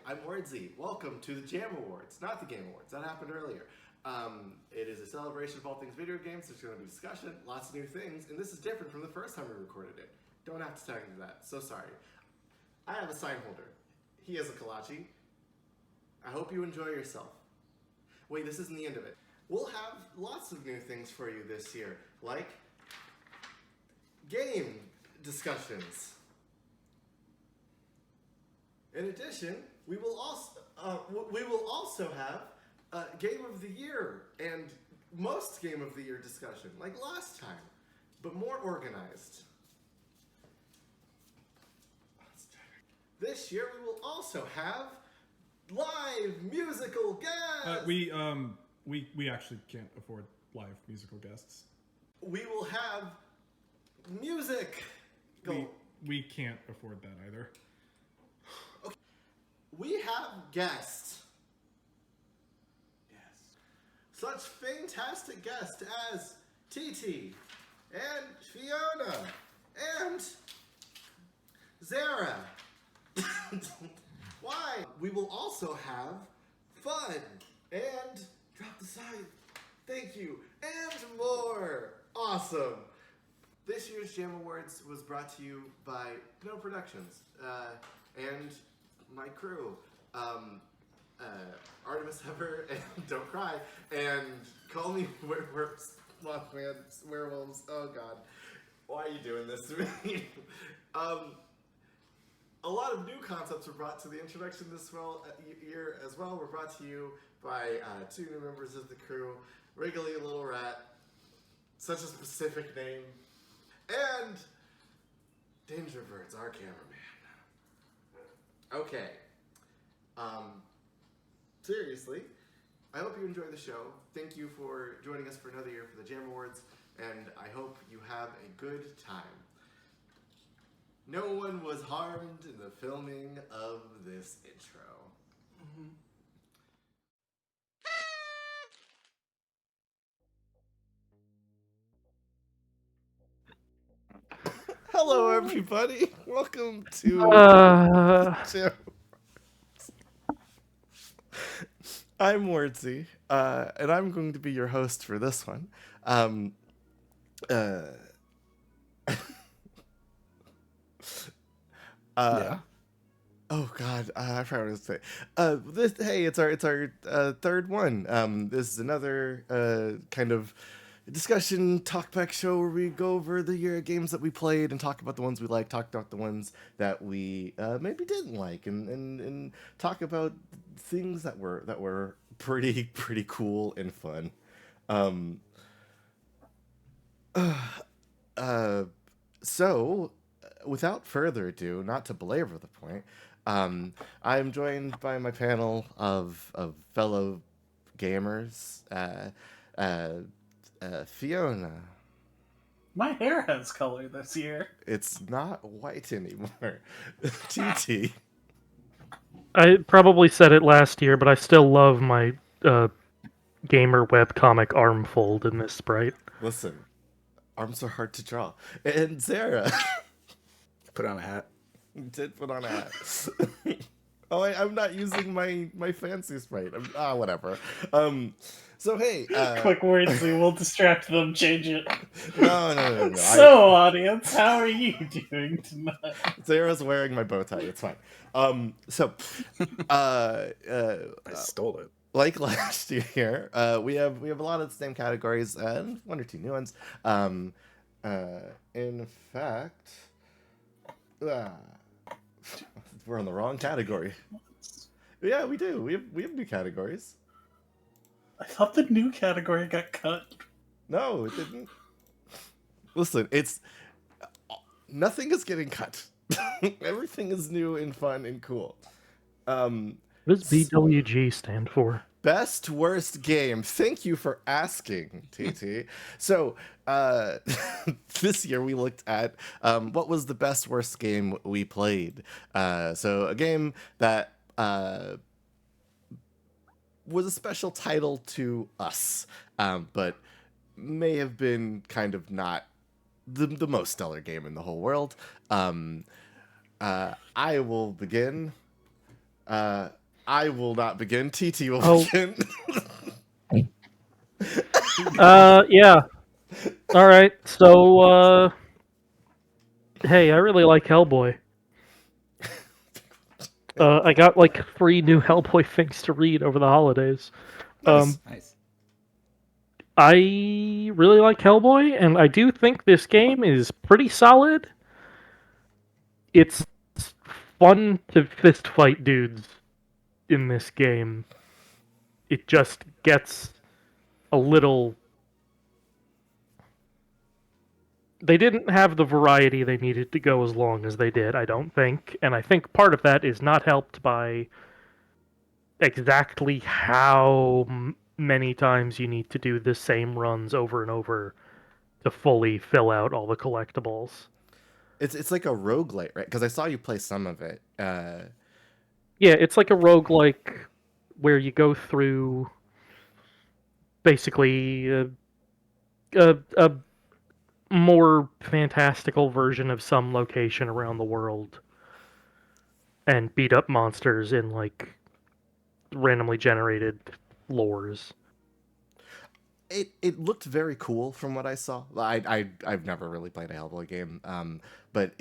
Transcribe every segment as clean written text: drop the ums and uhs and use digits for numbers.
I'm Wordsy. Welcome to the Jam Awards, not the Game Awards. That happened earlier. It is a celebration of all things video games. There's going to be discussion, lots of new things, and this is different from the first time we recorded it. Don't have to tag into that. So sorry. I have a sign holder. He has a kolache. I hope you enjoy yourself. Wait, this isn't the end of it. We'll have lots of new things for you this year, like game discussions. In addition, we will also have Game of the Year and most Game of the Year discussion, like last time, but more organized. This year we will also have live musical guests. We actually can't afford live musical guests. We will have music. We can't afford that either. We have guests. Yes. Such fantastic guests as TT and Fiona and Zara. Why? We will also have fun and drop the sign. Thank you. And more. Awesome. This year's Jam Awards was brought to you by No Productions and my crew, Artemis Heber and Don't Cry, and Call Me Werewolves, Mothman, Werewolves. Oh God, why are you doing this to me? A lot of new concepts were brought to the introduction this year as well. Were brought to you by two new members of the crew, Wriggly Little Rat, such a specific name, and Danger Birds, our cameraman. Okay. Seriously, I hope you enjoy the show. Thank you for joining us for another year for the Jam Awards, and I hope you have a good time. No one was harmed in the filming of this intro. Hello, everybody. Welcome to Jam. I'm Wordsy, and I'm going to be your host for this one. Yeah. Oh God, I forgot what to say. It's our third one. This is another kind of discussion talkback show where we go over the year games that we played and talk about the ones we like, talk about the ones that we maybe didn't like, and talk about things that were pretty cool and fun. So, without further ado, not to belabor the point, I'm joined by my panel of fellow gamers. Fiona. My hair has color this year. It's not white anymore. TT. I probably said it last year, but I still love my gamer webcomic arm fold in this sprite. Listen, arms are hard to draw. And Zara. Put on a hat. Did put on a hat. Oh, I'm not using my fancy sprite. Whatever. So hey, Quick words, we will distract them. Change it. No. So, audience, how are you doing tonight? Zara's wearing my bow tie. It's fine. I stole it. Like last year, we have a lot of the same categories and one or two new ones. In fact, we're on the wrong category. Yeah, we do. We have new categories. I thought the new category got cut. No, it didn't. Listen, nothing is getting cut. Everything is new and fun and cool. What does BWG stand for? Best worst game. Thank you for asking, TT. So, this year we looked at what was the best worst game we played. So a game that was a special title to us, but may have been kind of not the most stellar game in the whole world. I will begin. I will not begin. TT will Oh. begin. Yeah. All right. So, hey, I really like Hellboy. I got like 3 new Hellboy things to read over the holidays. Nice. Nice. I really like Hellboy, and I do think this game is pretty solid. It's fun to fist fight dudes in this game. It just gets a little. They didn't have the variety they needed to go as long as they did, I don't think. And I think part of that is not helped by exactly how many times you need to do the same runs over and over to fully fill out all the collectibles. It's like a roguelite, right? Because I saw you play some of it. Yeah, it's like a roguelike where you go through basically a more fantastical version of some location around the world and beat up monsters in like randomly generated lores. It looked very cool from what I saw. I've never really played a Hellboy game, but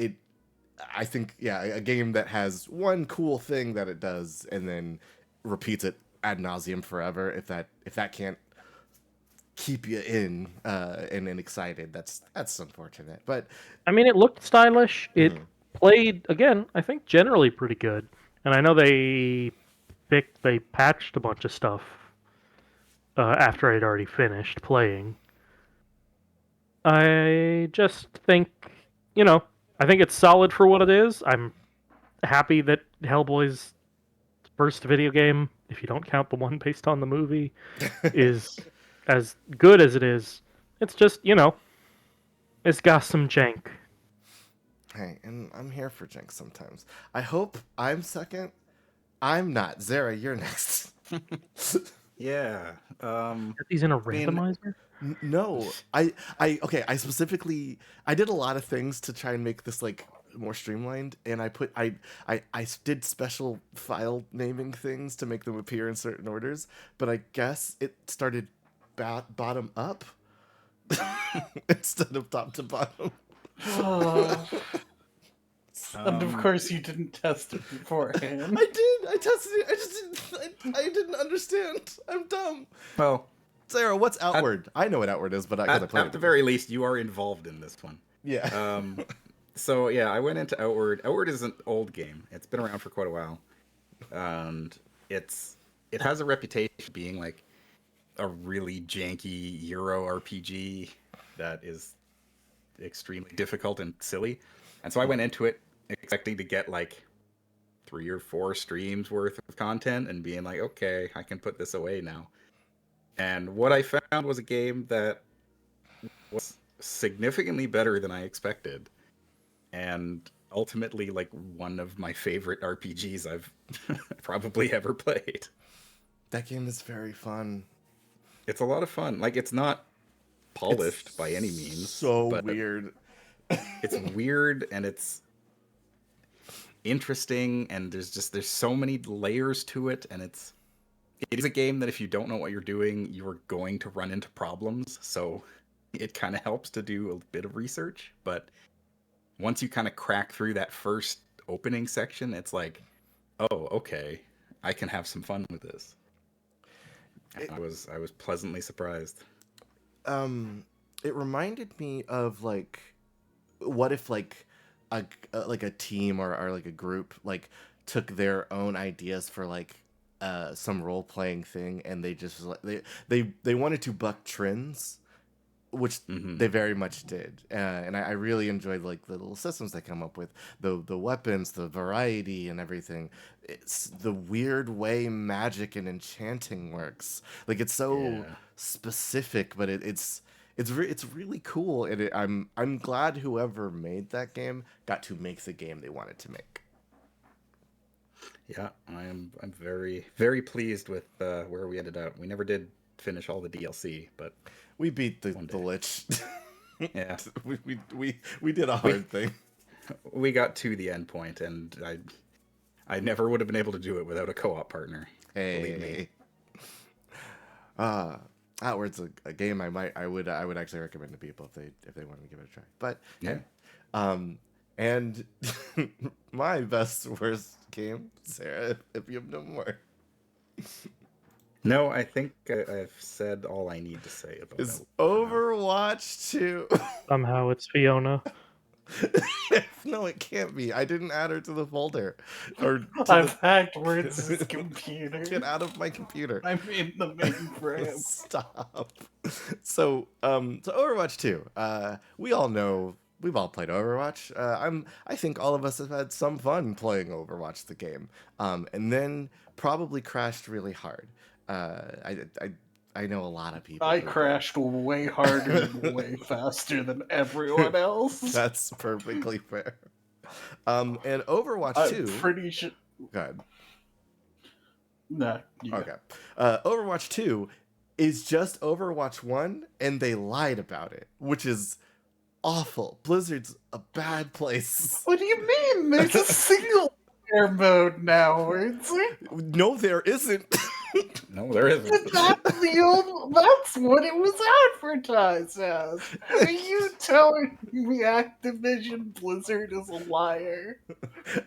I think a game that has one cool thing that it does and then repeats it ad nauseum forever. If that can't keep you in and excited, that's unfortunate. But I mean, it looked stylish. It played again. I think generally pretty good. And I know they patched a bunch of stuff after I'd already finished playing. I just think, I think it's solid for what it is. I'm happy that Hellboy's first video game, if you don't count the one based on the movie, is as good as it is. It's just, it's got some jank. Hey, and I'm here for Jinx sometimes. I hope I'm second. I'm not. Zara, you're next. Yeah. Are these in a randomizer? No, I specifically I did a lot of things to try and make this like more streamlined, and I did special file naming things to make them appear in certain orders, but I guess it started bottom up instead of top to bottom. And of course, you didn't test it beforehand. I did. I tested it. I just didn't. I didn't understand. I'm dumb. Well, Sarah, what's Outward? I know what Outward is, but I at the very least, you are involved in this one. Yeah. So yeah, I went into Outward. Outward is an old game. It's been around for quite a while, and it has a reputation for being like a really janky Euro RPG that is extremely difficult and silly. And so I went into it expecting to get like 3 or 4 streams worth of content and being like, okay, I can put this away now. And what I found was a game that was significantly better than I expected. And ultimately, like, one of my favorite RPGs I've probably ever played. That game is very fun. It's a lot of fun. Like, it's not polished by any means. So but weird. It's weird and it's interesting, and there's so many layers to it, and it is a game that if you don't know what you're doing, you're going to run into problems. So it kind of helps to do a bit of research, but once you kind of crack through that first opening section, it's like, oh, okay, I can have some fun with this. I was pleasantly surprised. It reminded me of like, what if like a team or like a group like took their own ideas for like some role playing thing, and they just like they wanted to buck trends, which they very much did, and I really enjoyed like the little systems they come up with, the weapons, the variety, and everything. It's the weird way magic and enchanting works. Like it's so specific, but it's really cool, and I'm glad whoever made that game got to make the game they wanted to make. Yeah, I'm very, very pleased with where we ended up. We never did finish all the DLC, but we beat the Lich. Yeah, we did a hard thing. We got to the end point, and I never would have been able to do it without a co-op partner. Believe me. Hey. Outward's a game I would actually recommend to people if they wanted to give it a try. But Yeah. and my best worst game, Sarah, if you have no more, No, I think I've said all I need to say about is it. Overwatch 2. Somehow it's Fiona. No, it can't be. I didn't add her to the folder. Or to I've hacked Words' computer. get out of my computer. I'm in the mainframe. Stop. So Overwatch 2. We all know we've all played Overwatch. I think all of us have had some fun playing Overwatch the game. And then probably crashed really hard. I know a lot of people. I who- crashed way harder and way faster than everyone else. That's perfectly fair. And Overwatch I'm 2. pretty sure. Go ahead. Nah, you Okay. Overwatch 2 is just Overwatch 1, and they lied about it, which is awful. Blizzard's a bad place. What do you mean? There's a single player mode now, Words. No, there isn't. No, there isn't. That's what it was advertised as. Are you telling me Activision Blizzard is a liar?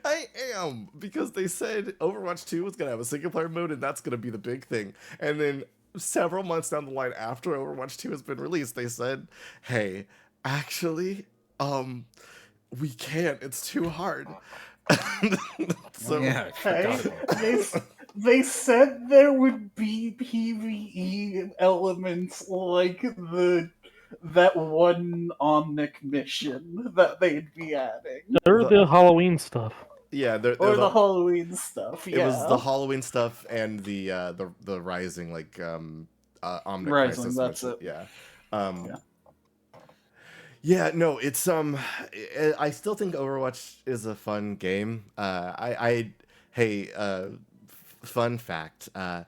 I am, because they said Overwatch 2 was going to have a single player mode, and that's going to be the big thing. And then several months down the line after Overwatch 2 has been released, they said, hey, actually, we can't. It's too hard. So Yeah, I Hey, forgot about that. they said there would be PvE elements like that one Omnic mission that they'd be adding. Or the Halloween stuff. yeah, Or the Halloween stuff, it yeah. was the Halloween stuff and the Rising, like Omnic Rising, Crisis that's mission. it. Yeah. Yeah. Yeah, no, it's I still think Overwatch is a fun game. Fun fact. I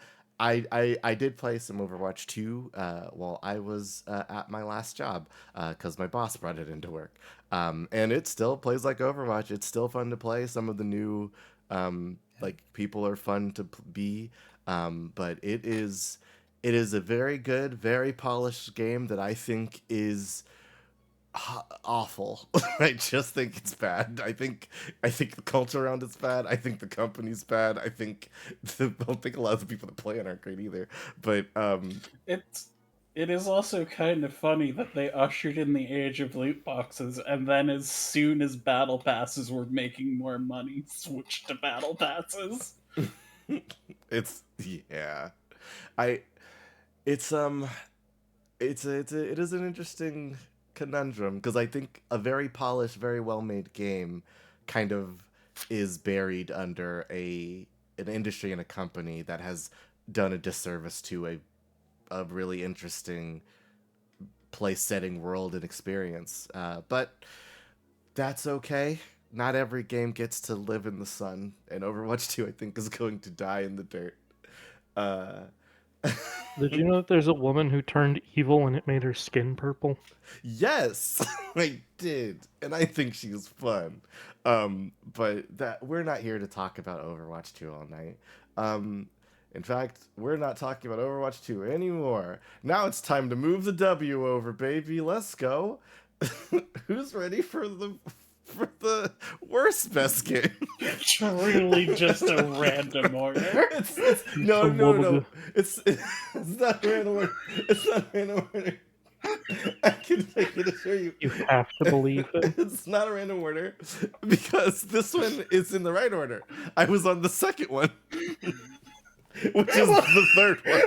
did play some Overwatch 2 while I was at my last job because my boss brought it into work. And it still plays like Overwatch. It's still fun to play. Some of the new like people are fun to be, but it is a very good, very polished game that I think is awful. I just think it's bad. I think the culture around it's bad. I think the company's bad. I don't think a lot of the people that play it aren't great either. But It is also kind of funny that they ushered in the age of loot boxes, and then as soon as battle passes were making more money, switched to battle passes. it is an interesting conundrum, because I think a very polished, very well made game kind of is buried under an industry and a company that has done a disservice to a really interesting place setting world and experience. But that's okay. Not every game gets to live in the sun, and Overwatch 2 I think is going to die in the dirt. Did you know that there's a woman who turned evil and it made her skin purple? Yes, I did, and I think she's fun. But that we're not here to talk about Overwatch 2 all night. In fact, we're not talking about Overwatch 2 anymore. Now it's time to move the W over, baby. Let's go. Who's ready for the worst best game? Truly just a random order. No. It's not random order. It's not random order. I can assure you. You have to believe it. It's not a random order because this one is in the right order. I was on the second one, which is the third one.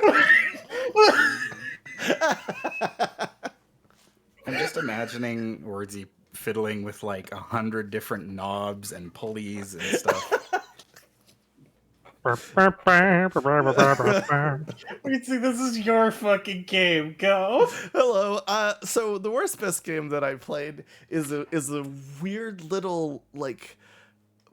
I'm just imagining Wordsy fiddling with like 100 different knobs and pulleys and stuff. Wait, see, this is your fucking game. Go. Hello. So the worst best game that I played is a weird little like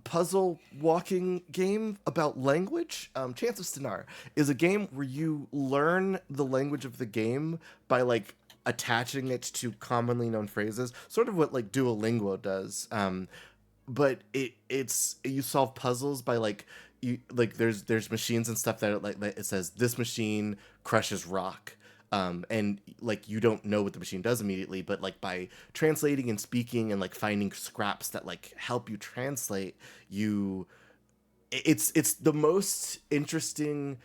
puzzle walking game about language. Chants of Stenar is a game where you learn the language of the game by like attaching it to commonly known phrases, sort of what like Duolingo does. but it's you solve puzzles by like you like there's machines and stuff that like it says this machine crushes rock. And like you don't know what the machine does immediately, but like by translating and speaking and like finding scraps that like help you translate, it's the most interesting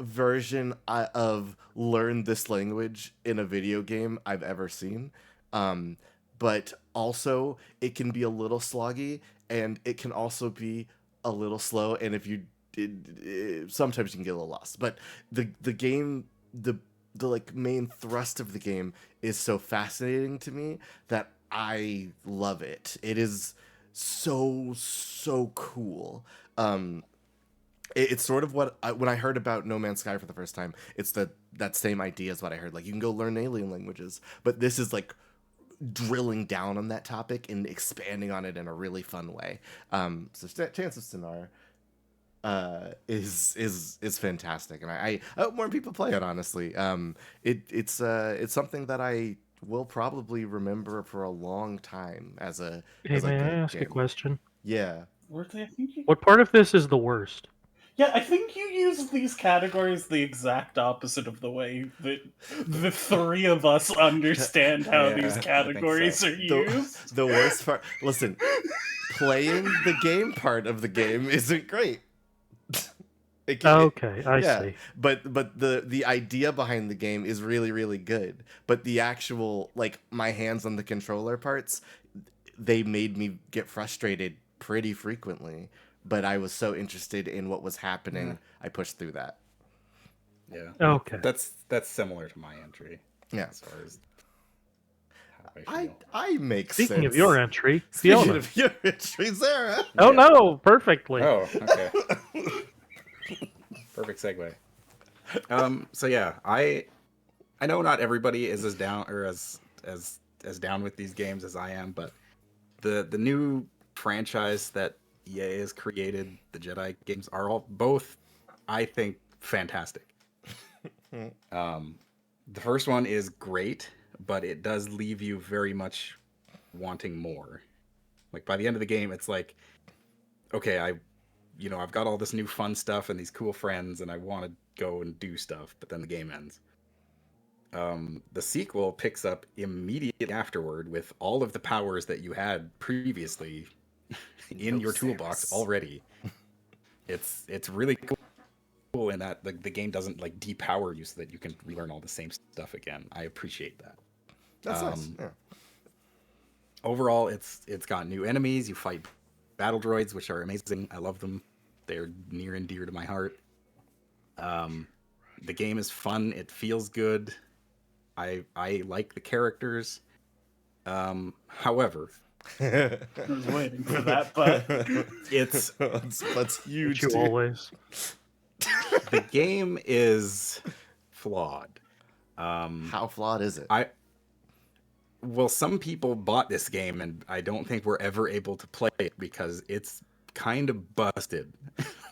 version of learn this language in a video game I've ever seen. But also it can be a little sloggy, and it can also be a little slow. And if you did, sometimes you can get a little lost. But the game, the like main thrust of the game is so fascinating to me that I love it. It is so cool. It's sort of what when I heard about No Man's Sky for the first time, it's that same idea as what I heard. Like you can go learn alien languages, but this is like drilling down on that topic and expanding on it in a really fun way. So Chants of Sinar is fantastic, and I hope more people play it. Honestly, it's something that I will probably remember for a long time as a Hey, as may like I a ask a game. question? Yeah. Worthy, I think you... What part of this is the worst? Yeah, I think you use these categories the exact opposite of the way that the three of us understand how Yeah, I these think categories so. are used. The worst part. Listen, playing the game part of the game isn't great. Okay, I see. But the idea behind the game is really good. But the actual like my hands on the controller parts, they made me get frustrated pretty frequently. But I was so interested in what was happening, I pushed through that. Yeah. Okay. That's similar to my entry. Yeah. As far as how I feel. I make Speaking sense. of your entry, Speaking Fiona. of your entry, Zara. Oh Yeah. no, perfectly. Oh, okay. Perfect segue. So yeah, I know not everybody is as down or as down with these games as I am, but the new franchise that EA has created, the Jedi games, are all both, I think, fantastic. The first one is great, but it does leave you very much wanting more. Like by the end of the game, it's like, okay, I've got all this new fun stuff and these cool friends, and I want to go and do stuff, but then the game ends. The sequel picks up immediately afterward with all of the powers that you had previously in your toolbox already. It's really cool in that the game doesn't like depower you so that you can relearn all the same stuff again. I appreciate that. That's nice. Yeah. Overall, it's got new enemies. You fight battle droids, which are amazing. I love them. They're near and dear to my heart. The game is fun. It feels good. I like the characters. However, I was waiting for that, but it's that's huge. You Dude. always. the game is flawed. How flawed is it? Well, some people bought this game, and I don't think we're ever able to play it because it's kind of busted.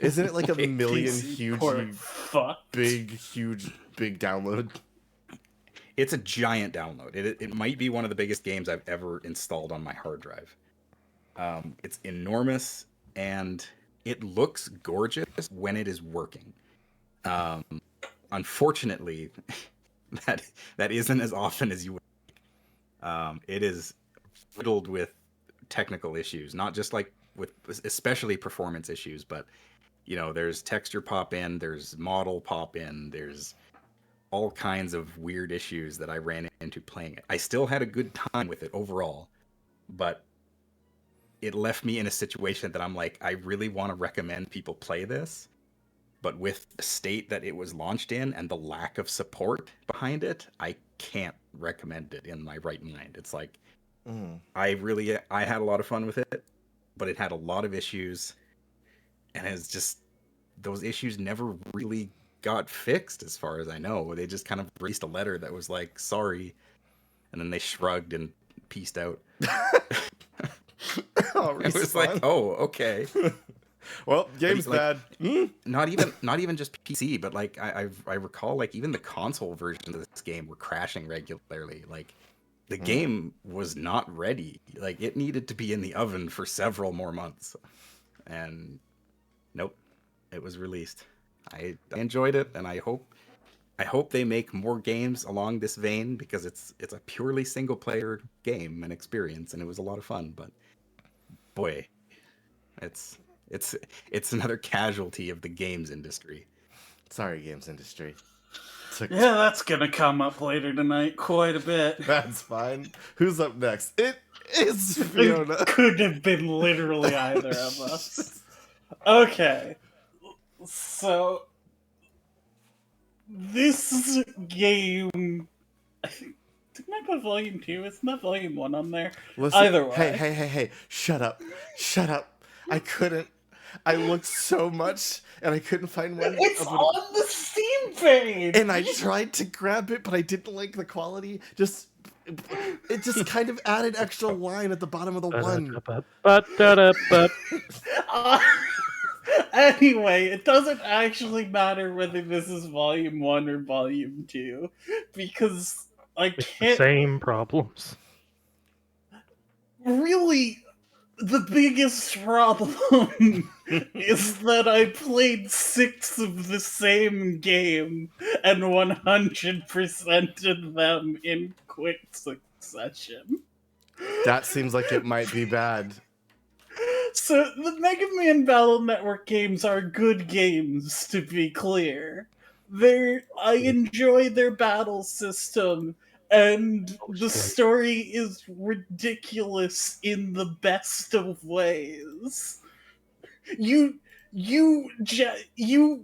Isn't it like a million PC port fucked. big download? It's a giant download. It might be one of the biggest games I've ever installed on my hard drive. It's enormous, and it looks gorgeous when it is working. Unfortunately, that isn't as often as you would. It is riddled with technical issues, not just like with especially performance issues, but there's texture pop in, there's model pop in, there's all kinds of weird issues that I ran into playing it. I still had a good time with it overall, but it left me in a situation that I'm like, I really want to recommend people play this, but with the state that it was launched in and the lack of support behind it, I can't recommend it in my right mind. It's like, I had a lot of fun with it, but it had a lot of issues, and it's just, those issues never really got fixed as far as I know. They just kind of released a letter that was like, sorry, and then they shrugged and peaced out. It was like, oh, okay. Well, game's bad. Not even just PC, but like I recall like even the console versions of this game were crashing regularly. Like the game was not ready. Like, it needed to be in the oven for several more months. And nope, it was released. I enjoyed it, and I hope they make more games along this vein, because it's a purely single player game and experience, and it was a lot of fun. But boy, it's another casualty of the games industry. Sorry, games industry. Yeah, that's gonna come up later tonight quite a bit. That's fine. Who's up next? It is Fiona. It could have been literally either of us. Okay. So this game, I think, didn't I put Volume 2? Isn't that Volume 1 on there? Listen, Either way. Hey. Shut up. I couldn't. I looked so much, and I couldn't find one. It's of on the Steam page! And I tried to grab it, but I didn't like the quality. It just kind of added extra line at the bottom of the one. Anyway, it doesn't actually matter whether this is Volume 1 or Volume 2, because I It's the can't... same problems. Really, the biggest problem is that I played 6 of the same game and 100%ed them in quick succession. That seems like it might be bad. So, the Mega Man Battle Network games are good games, to be clear. I enjoy their battle system, and the story is ridiculous in the best of ways. You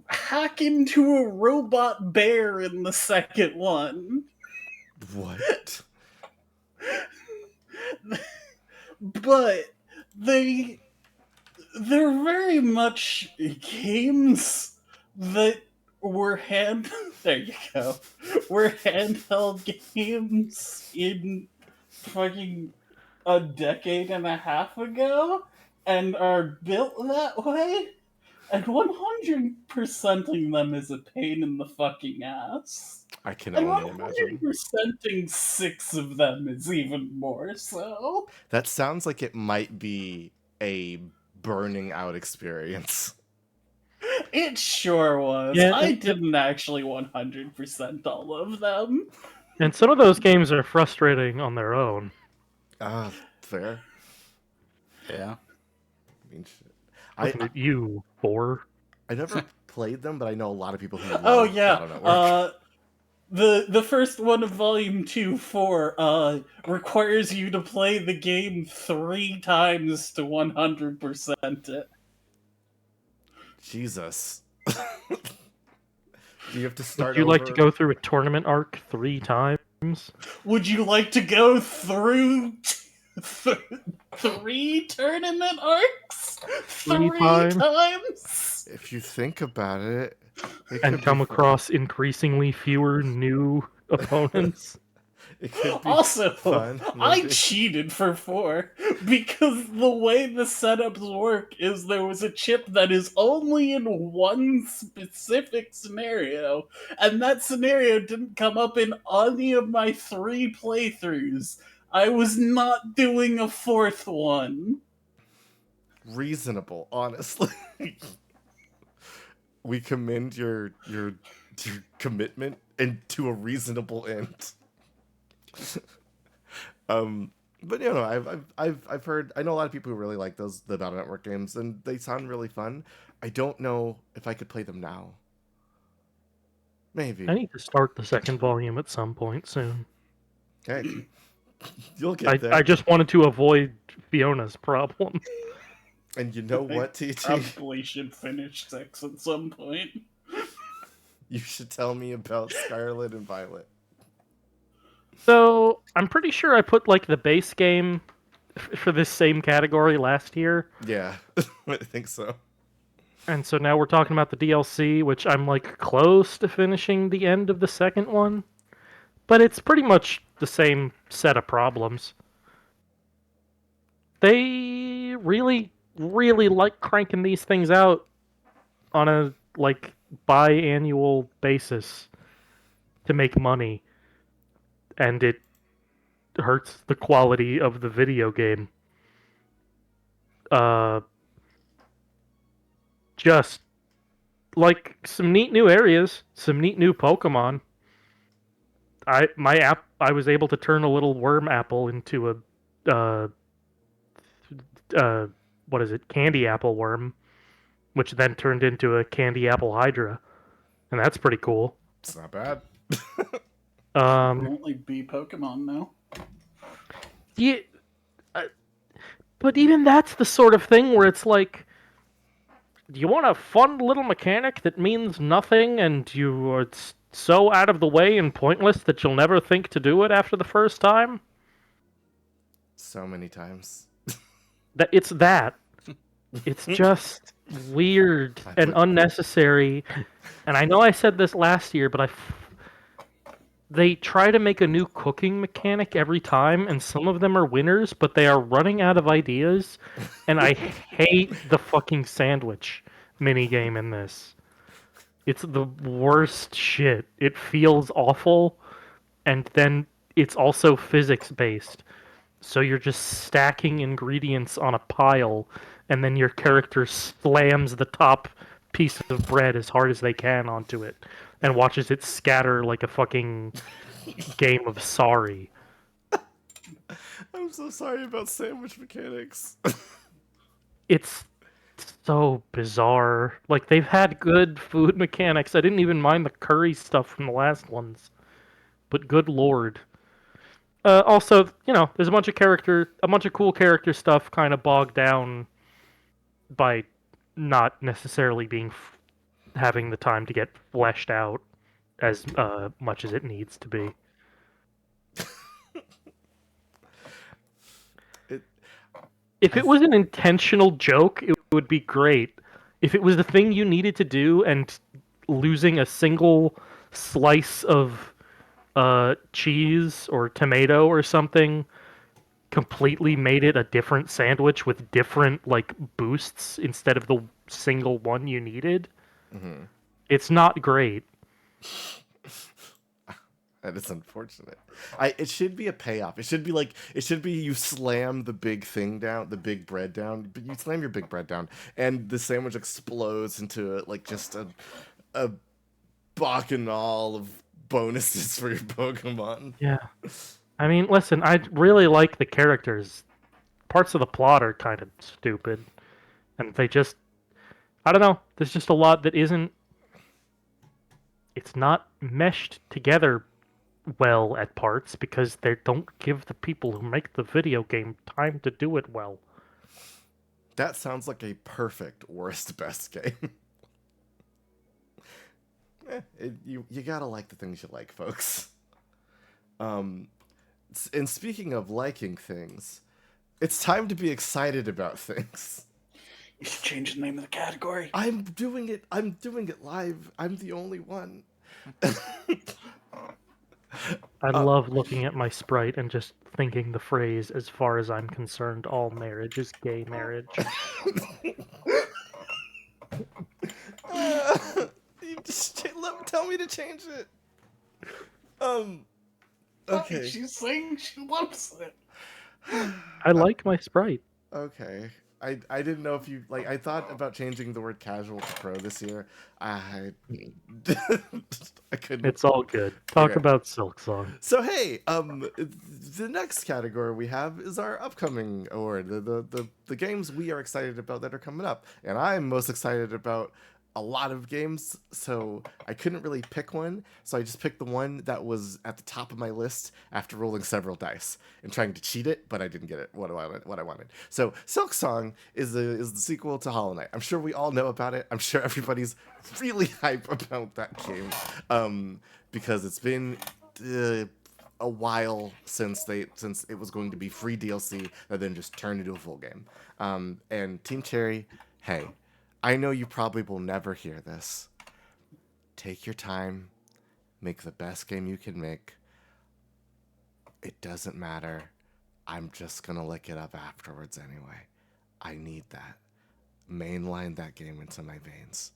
hack into a robot bear in the second one. What? But they're very much games that were there you go. Were handheld games in fucking a decade and a half ago, and are built that way, and 100%ing them is a pain in the fucking ass. I can And only imagine. 100%ing 6 of them is even more so. That sounds like it might be a burning out experience. It sure was. Yeah. I didn't actually 100% all of them. And some of those games are frustrating on their own. Fair. Yeah. I mean, shit. Looking at you, Boar. I never played them, but I know a lot of people who love Oh Battle yeah. Network. The first one of Volume 2 4 requires you to play the game 3 times to 100% it. Jesus. Do you have to start Would you like to over? go through a tournament arc 3 times? Would you like to go through 3 tournament arcs? 3 times? If you think about it, it And could come be fun. across increasingly fewer new opponents? It could be Also, fun, I maybe. cheated for 4 because the way the setups work is there was a chip that is only in one specific scenario, and that scenario didn't come up in any of my 3 playthroughs. I was not doing a 4th one. Reasonable, honestly. We commend your commitment and to a reasonable end. But you know, I've heard, I know a lot of people who really like the Battle Network games, and they sound really fun. I don't know if I could play them now. Maybe. I need to start the second volume at some point soon. Okay. You'll get there. I just wanted to avoid Fiona's problem. And you know I what, TT? Probably should finish 6 at some point. You should tell me about Scarlet and Violet. So, I'm pretty sure I put like the base game for this same category last year. Yeah, I think so. And so now we're talking about the DLC, which I'm like close to finishing the end of the second one. But it's pretty much the same set of problems. They really like cranking these things out on a like biannual basis to make money. And hurts the quality of the video game. Just like some neat new areas, some neat new Pokemon. I was able to turn a little worm apple into a uh what is it, candy apple worm, which then turned into a candy apple hydra, and that's pretty cool. It's not bad. Apparently, be Pokemon now. Yeah, uh, but even that's the sort of thing where it's like, do you want a fun little mechanic that means nothing and you are so out of the way and pointless that you'll never think to do it after the first time? So many times. That it's that. It's just weird and unnecessary. And I know I said this last year, but they try to make a new cooking mechanic every time, and some of them are winners, but they are running out of ideas. And I hate the fucking sandwich minigame in this. It's the worst shit. It feels awful, and then it's also physics based. So you're just stacking ingredients on a pile, and then your character slams the top piece of bread as hard as they can onto it, and watches it scatter like a fucking game of Sorry. I'm so sorry about sandwich mechanics. It's so bizarre. Like, they've had good food mechanics. I didn't even mind the curry stuff from the last ones. But good lord. Also, there's a bunch of cool character stuff kind of bogged down by not necessarily having the time to get fleshed out as much as it needs to be. If it was an intentional joke, it would be great. If it was the thing you needed to do and losing a single slice of cheese or tomato or something completely made it a different sandwich with different like boosts instead of the single one you needed, it's not great. That is unfortunate. It should be a payoff. It should be you slam the big thing down, the big bread down, but you slam your big bread down, and the sandwich explodes into like just a bacchanal of bonuses for your Pokemon. Yeah. I mean, listen, I really like the characters. Parts of the plot are kind of stupid. And I don't know, there's just a lot that it's not meshed together well at parts because they don't give the people who make the video game time to do it well. That sounds like a perfect worst best game. You gotta like the things you like, folks. And speaking of liking things, it's time to be excited about things. You should change the name of the category. I'm doing it live. I'm the only one. I love looking at my sprite and just thinking the phrase, as far as I'm concerned, all marriage is gay marriage. You just tell me to change it. Okay. She's saying she loves it. I like my sprite. Okay. I didn't know if you I thought about changing the word casual to pro this year. I couldn't. It's all good. Talk Okay. about Silksong. So hey, the next category we have is our upcoming award, the games we are excited about that are coming up, and I'm most excited about a lot of games, so I couldn't really pick one, so I just picked the one that was at the top of my list after rolling several dice and trying to cheat it, but I didn't get it what I wanted. So Silksong is the sequel to Hollow Knight. I'm sure we all know about it. I'm sure everybody's really hype about that game, because it's been a while since it was going to be free DLC that then just turned into a full game. And Team Cherry, hey, I know you probably will never hear this. Take your time. Make the best game you can make. It doesn't matter. I'm just gonna look it up afterwards anyway. I need that. Mainline that game into my veins.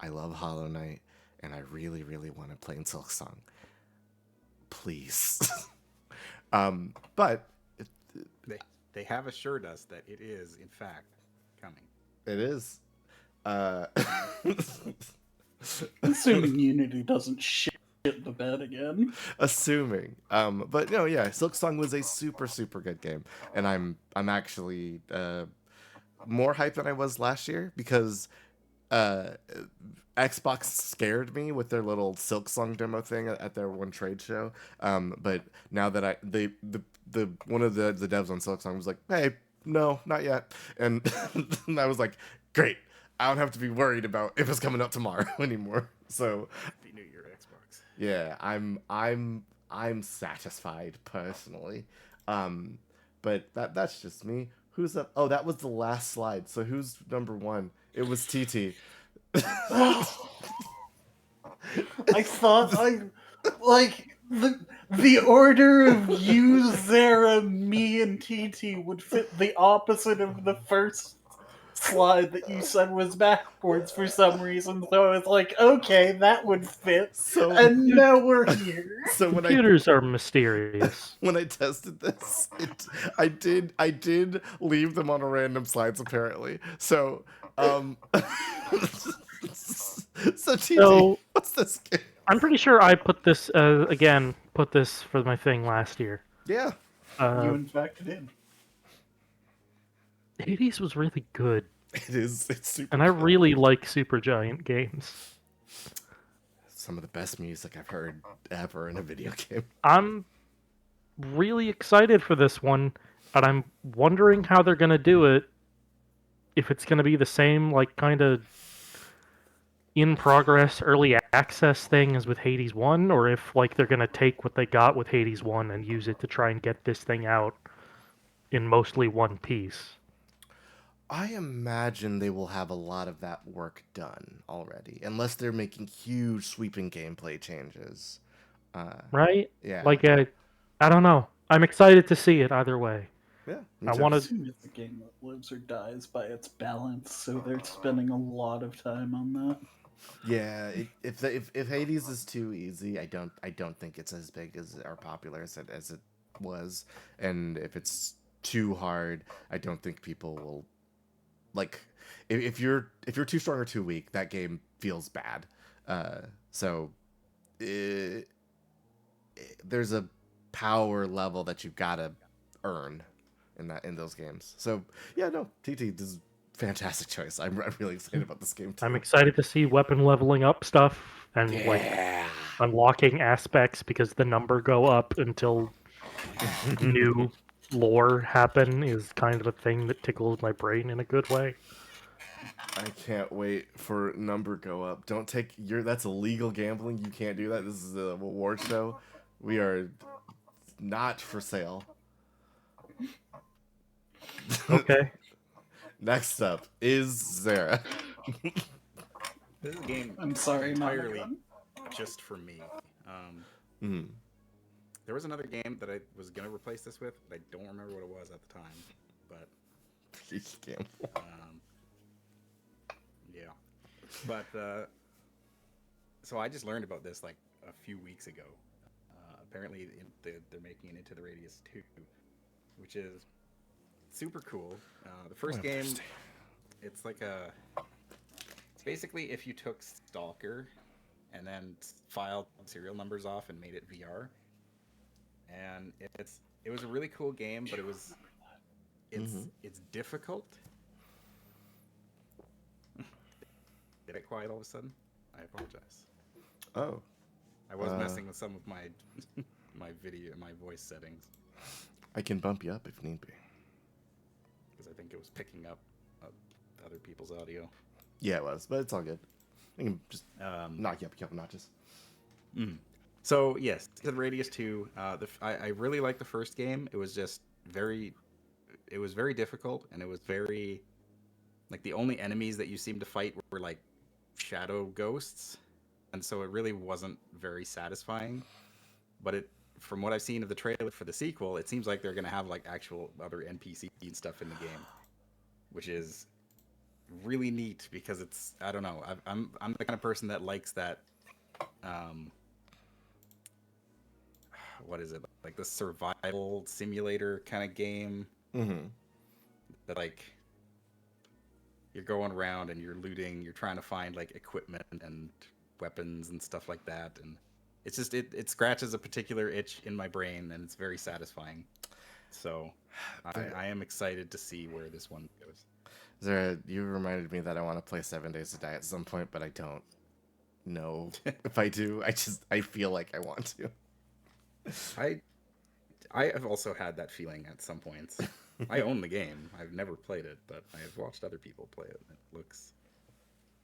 I love Hollow Knight, and I really, really want to play in Silksong. Please. But They have assured us that it is in fact coming. it is. Assuming Unity doesn't shit the bed again. Assuming. But no, yeah, Silksong was a super good game, and I'm actually more hyped than I was last year because Xbox scared me with their little Silksong demo thing at their one trade show. But now that the one of the devs on Silksong was like, hey, no, not yet, and I was like, great. I don't have to be worried about if it's coming up tomorrow anymore. So Happy New Year, Xbox. yeah, I'm satisfied personally. But that's just me. Who's up? Oh, that was the last slide. So who's number one? It was TT. I thought the order of you, Zara, me, and TT would fit the opposite of the first slide that you said was backwards for some reason. So I was like, okay, that would fit. So And now we're here. so Computers are mysterious. when I tested this, I did leave them on a random slides apparently. So so TT, So- what's this game? I'm pretty sure I put this put this for my thing last year. Yeah. You in fact did. Hades was really good, It is. It's super. and I good. really like Supergiant games. Some of the best music I've heard ever in a video game. I'm really excited for this one, and I'm wondering how they're gonna do it. If it's gonna be the same, like, kind of in progress early access thing as with Hades 1, or if, like, they're gonna take what they got with Hades 1 and use it to try and get this thing out in mostly one piece. I imagine they will have a lot of that work done already, unless they're making huge sweeping gameplay changes. Right? Yeah. Like, I don't know. I'm excited to see it either way. Yeah. I too. wanna- As soon as the game that lives or dies by its balance, so they're spending a lot of time on that. Yeah. If Hades is too easy, I don't think it's as big as or popular as it was, and if it's too hard, I don't think people will like. If you're too strong or too weak, that game feels bad. So there's a power level that you've got to earn in those games. So yeah, no, TT, this is a fantastic choice. I'm really excited about this game too. I'm excited to see weapon leveling up stuff and, like, Yeah. unlocking aspects because the number go up until new lore happen is kind of a thing that tickles my brain in a good way. I can't wait for number go up. Don't take that's illegal gambling. You can't do that. This is a award show. We are not for sale. Okay. Next up is Zara. This is a game I'm sorry, not entirely everyone. just for me. Hmm. There was another game that I was gonna replace this with, but I don't remember what it was at the time. But Please gamble. yeah, but so I just learned about this like a few weeks ago. Apparently, they're making it into the Radius 2, which is super cool. The first game, it's like it's basically if you took Stalker and then filed serial numbers off and made it VR. And it was a really cool game, but it's difficult. Did I quiet all of a sudden? I apologize. Oh. I was messing with some of my my voice settings I can bump you up if need be. because I think it was picking up other people's audio. Yeah, it was, but it's all good. I can just Um, knock you up a couple notches. So yes, to the Radius 2. I really liked the first game. It was just very difficult, and it was very like the only enemies that you seemed to fight were like shadow ghosts, and so it really wasn't very satisfying. But from what I've seen of the trailer for the sequel, it seems like they're gonna have like actual other NPC and stuff in the game, which is really neat because it's I don't know I'm the kind of person that likes that what is it, like the survival simulator kind of game Mm-hmm. that like you're going around and you're looting, you're trying to find like equipment and weapons and stuff like that, and it's just it scratches a particular itch in my brain, and it's very satisfying. So I am excited to see where this one goes. You reminded me that I want to play 7 Days to Die at some point, but I don't know if I do. I feel like I want to. I have also had that feeling at some points. I own the game. I've never played it, but I have watched other people play it, and it looks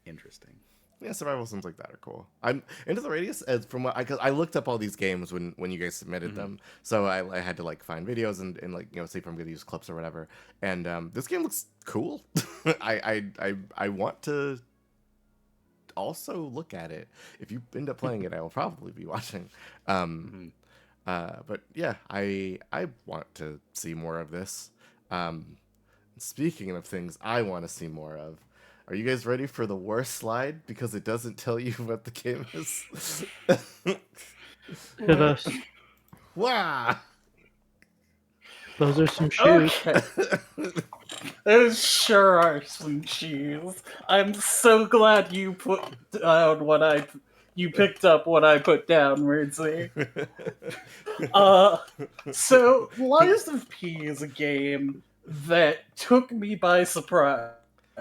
interesting. Yeah, survival sims like that are cool. I'm Into the Radius, as from what I looked up all these games when you guys submitted them, so I had to like find videos and like see if I'm gonna use clips or whatever. And this game looks cool. I want to also look at it. If you end up playing it, I will probably be watching. But yeah, I want to see more of this. Speaking of things I want to see more of. Are you guys ready for the worst slide? Because it doesn't tell you what the game is. Hit us. Wow! Those are some shoes. Okay. Those sure are some shoes. I'm so glad you put down you picked up what I put down, Wordsy. So Lies of P is a game that took me by surprise.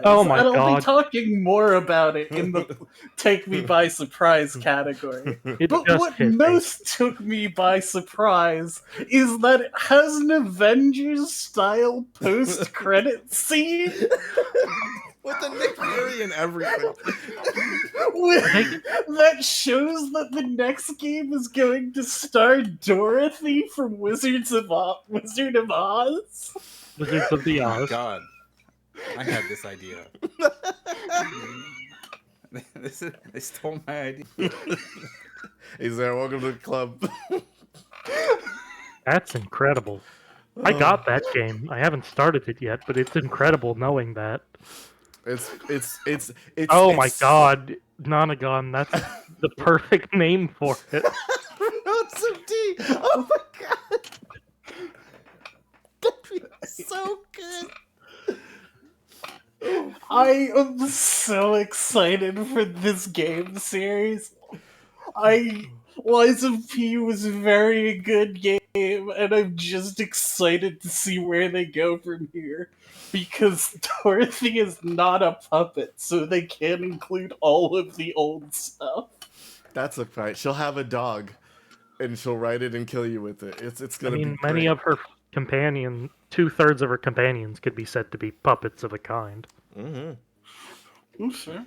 Oh my and I'll God. be talking more about it in the take me by surprise category. It But just what hit me. most took me by surprise is that it has an Avengers-style post-credit scene With the Nick Fury and everything. that shows that the next game is going to star Dorothy from Wizard of Oz. Wizards of the Oh Oz. God, I had this idea. They stole my idea. He's there. Welcome to the club. That's incredible. I got that game. I haven't started it yet, but it's incredible knowing that. It's Oh my God, Nonagon, that's the perfect name for it. Roots of D. Oh my god. That'd be so good. I am so excited for this game series. Lies of P was a very good game, and I'm just excited to see where they go from here. Because Dorothy is not a puppet, so they can't include all of the old stuff. That's a fight. She'll have a dog, and she'll ride it and kill you with it. It's I gonna mean, be many great. of her companions, 2/3 of her companions, could be said to be puppets of a kind. Mm-hmm. Sure.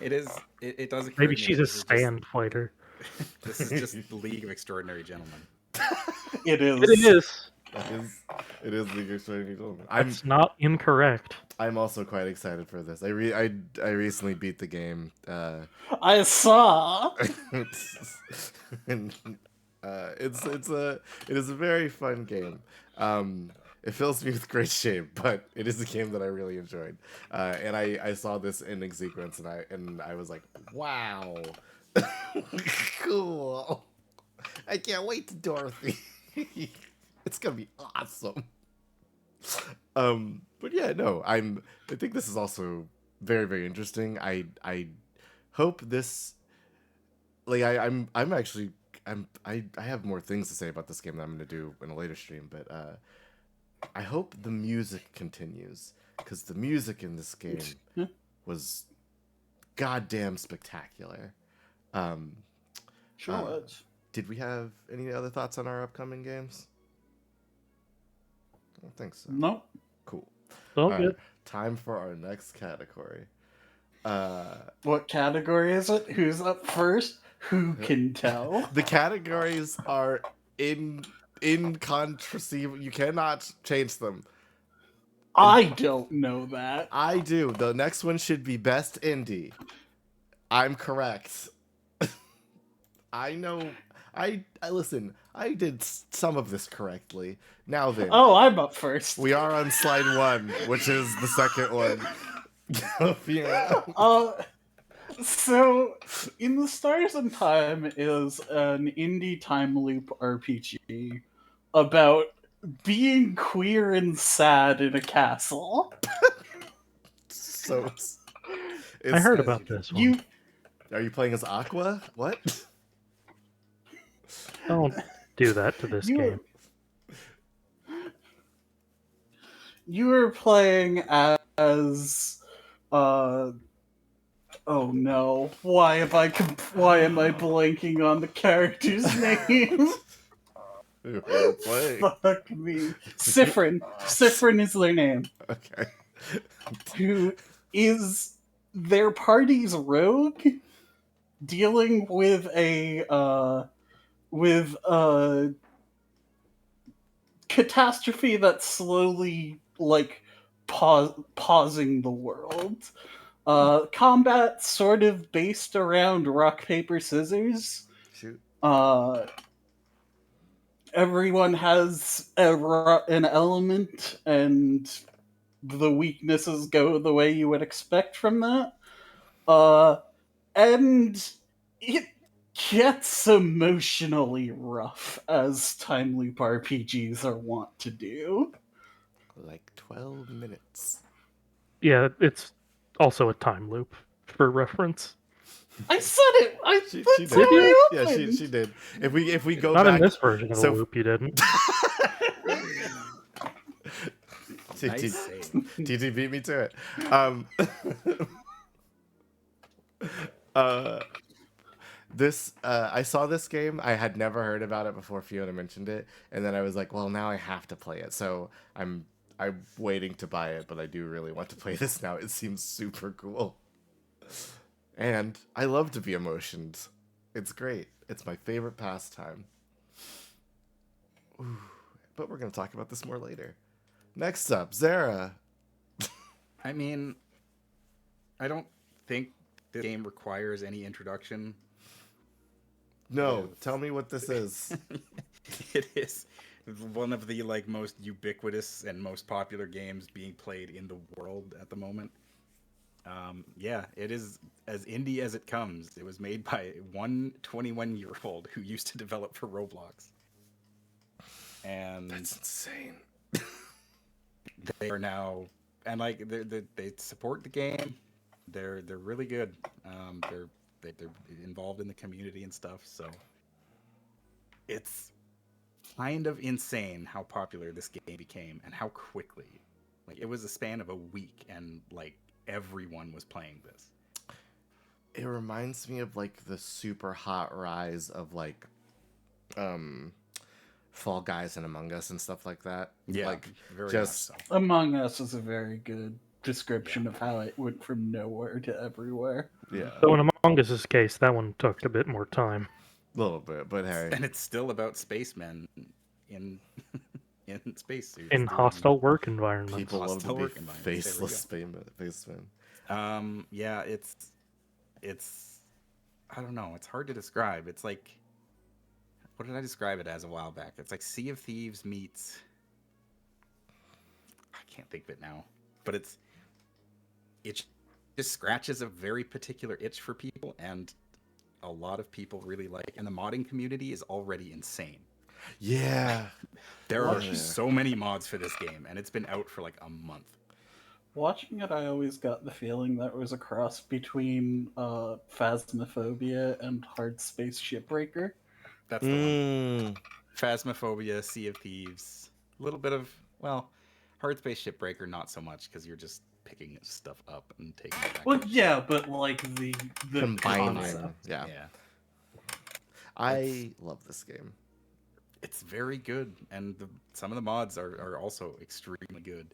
It is. It does. occur Maybe to me she's that a this is stand fighter. This is just the League of Extraordinary Gentlemen. It is. It is. It is the exciting gentleman. That's not incorrect. I'm also quite excited for this. I recently beat the game. I saw. And, it is a very fun game. It fills me with great shame, but it is a game that I really enjoyed. And I saw this ending sequence, and I was like, wow, cool. I can't wait to Dorothy. It's gonna be awesome. But yeah, no, I think this is also very, very interesting. I hope this, like, I have more things to say about this game that I'm gonna do in a later stream, but I hope the music continues, because the music in this game was goddamn spectacular. Sure was. Did we have any other thoughts on our upcoming games? I don't think so. No. Cool. So All right, good. time for our next category. What category is it? Who's up first? Who can tell? The categories are inconceivable. You cannot change them. I don't know that. I do. The next one should be best indie. I'm correct. I know. I listen. I did some of this correctly. Now then, Oh, I'm up first. we are on slide 1, which is the second one. Fiona. So, In the Stars and Time is an indie time loop RPG about being queer and sad in a castle. So I heard about this one. You Are you playing as Aqua? What? Don't do that to this you game. you are playing as oh no, why am I blanking on the character's name? Who are you playing? Fuck me. Sifrin is their name. Okay. Who is their party's rogue, dealing with a catastrophe that's slowly like pausing the world. Combat sort of based around rock paper scissors. Shoot. Everyone has an element, and the weaknesses go the way you would expect from that. And it gets emotionally rough, as time loop RPGs are wont to do. Like 12 minutes. Yeah, it's also a time loop for reference. I said it. She That's did. how I Yeah, opened. she did. If we go Not back, in this version of so- the loop, you didn't. Nice save. TT beat me to it. This I saw this game. I had never heard about it before Fiona mentioned it, and then I was like, well, now I have to play it. So I'm waiting to buy it, but I do really want to play this now. It seems super cool, and I love to be emotioned. It's great. It's my favorite pastime. Ooh, but we're gonna talk about this more later. Next up, Zara. I mean, I don't think this game requires any introduction. No, tell me what this is. It is one of the like most ubiquitous and most popular games being played in the world at the moment. Yeah, it is as indie as it comes. It was made by one 21-year-old who used to develop for Roblox. And That's insane. they are now, and like they support the game. They're really good. They're involved in the community and stuff. So it's kind of insane how popular this game became and how quickly. Like it was a span of a week, and like everyone was playing this. It reminds me of like the super hot rise of like Fall Guys and Among Us and stuff like that. Yeah, Like very just much so. Among Us is a very good description of how it went from nowhere to everywhere. yeah, So in Among Us's case, that one took a bit more time. a little bit, but hey. And it's still about spacemen in in spacesuits. In doing- hostile work environments. People love to hostile be work environments. There we faceless spacemen. Yeah, it's I don't know, it's hard to describe. It's like, what did I describe it as a while back? It's like Sea of Thieves meets, I can't think of it now, but it just scratches a very particular itch for people, and a lot of people really like, and the modding community is already insane. Yeah. There are Yeah. so many mods for this game, and it's been out for like a month. Watching it, I always got the feeling that it was a cross between Phasmophobia and Hard Space Shipbreaker. That's the one. Phasmophobia, Sea of Thieves, a little bit of, well, Hard Space Shipbreaker, not so much, because you're just picking stuff up and taking it back. Well, yeah, but like the Combining. concept. Yeah. Yeah. I love this game. It's very good, and some of the mods are also extremely good.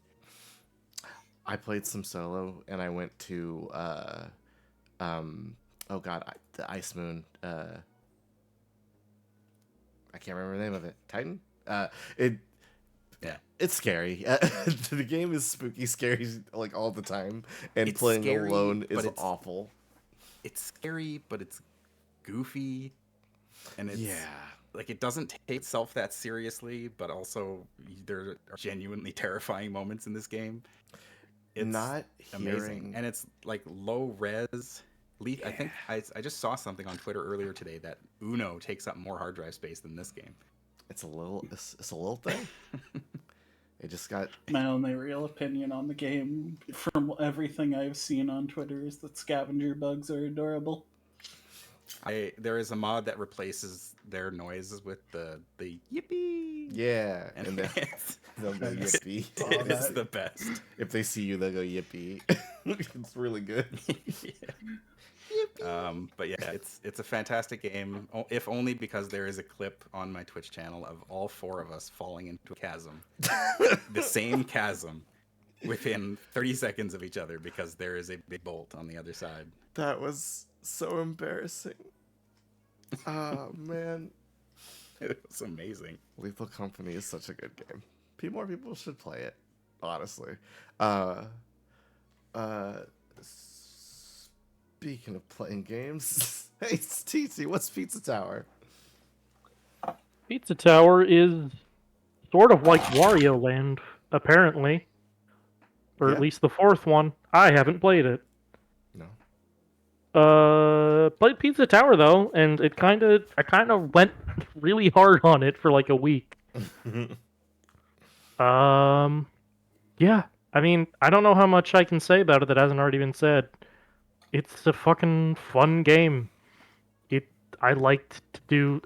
I played some solo, and I went to oh god, the Ice Moon. I can't remember the name of it. Titan. Yeah. It's scary. The game is spooky, scary, like all the time, and It's playing scary, alone but is it's- awful. It's scary, but it's goofy, and it's like it doesn't take itself that seriously, but also there are genuinely terrifying moments in this game. It's Not amazing, hearing and it's like low I think I just saw something on Twitter earlier today that Uno takes up more hard drive space than this game. It's a little thing. It just got My only real opinion on the game, from everything I've seen on Twitter, is that scavenger bugs are adorable. There is a mod that replaces their noises with the yippee. yeah, And and they'll go Nice. yippee. it's the best. If they see you, they'll go yippee. It's really good. But yeah, it's a fantastic game. If only because there is a clip on my Twitch channel of all 4 of us falling into a chasm, the same chasm, within 30 seconds of each other because there is a big bolt on the other side. That was so embarrassing. Oh man, It was amazing. Lethal Company is such a good game. More people should play it. Honestly. Speaking of playing games, hey TT, what's Pizza Tower? Pizza Tower is sort of like Wario Land, apparently. Or Yeah. at least the 4th one. I haven't played it. No. Played Pizza Tower though, and I kind of went really hard on it for like a week. Yeah. I mean, I don't know how much I can say about it that hasn't already been said. It's a fucking fun game. I like to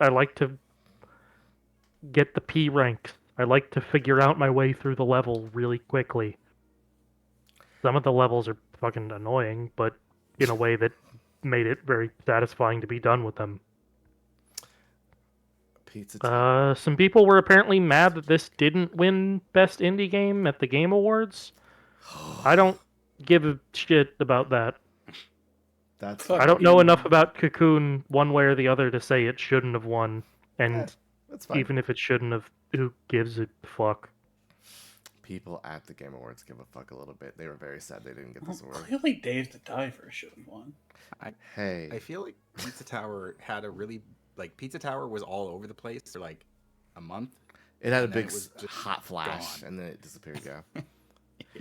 get the P ranks. I like to figure out my way through the level really quickly. Some of the levels are fucking annoying, but in a way that made it very satisfying to be done with them. Pizza Tower. Some people were apparently mad that this didn't win Best Indie Game at the Game Awards. I don't give a shit about that. That's Fuck I don't know you. enough about Cocoon one way or the other to say it shouldn't have won. And that's fine. even if it shouldn't have, who gives a fuck? People at the Game Awards give a fuck a little bit. They were very sad they didn't get Well, this award. clearly Dave the Diver should have won. Hey, I feel like Pizza Tower had a really Pizza Tower was all over the place for like a month. it had a and then big it was just hot flash, gone. and then it disappeared. Yeah.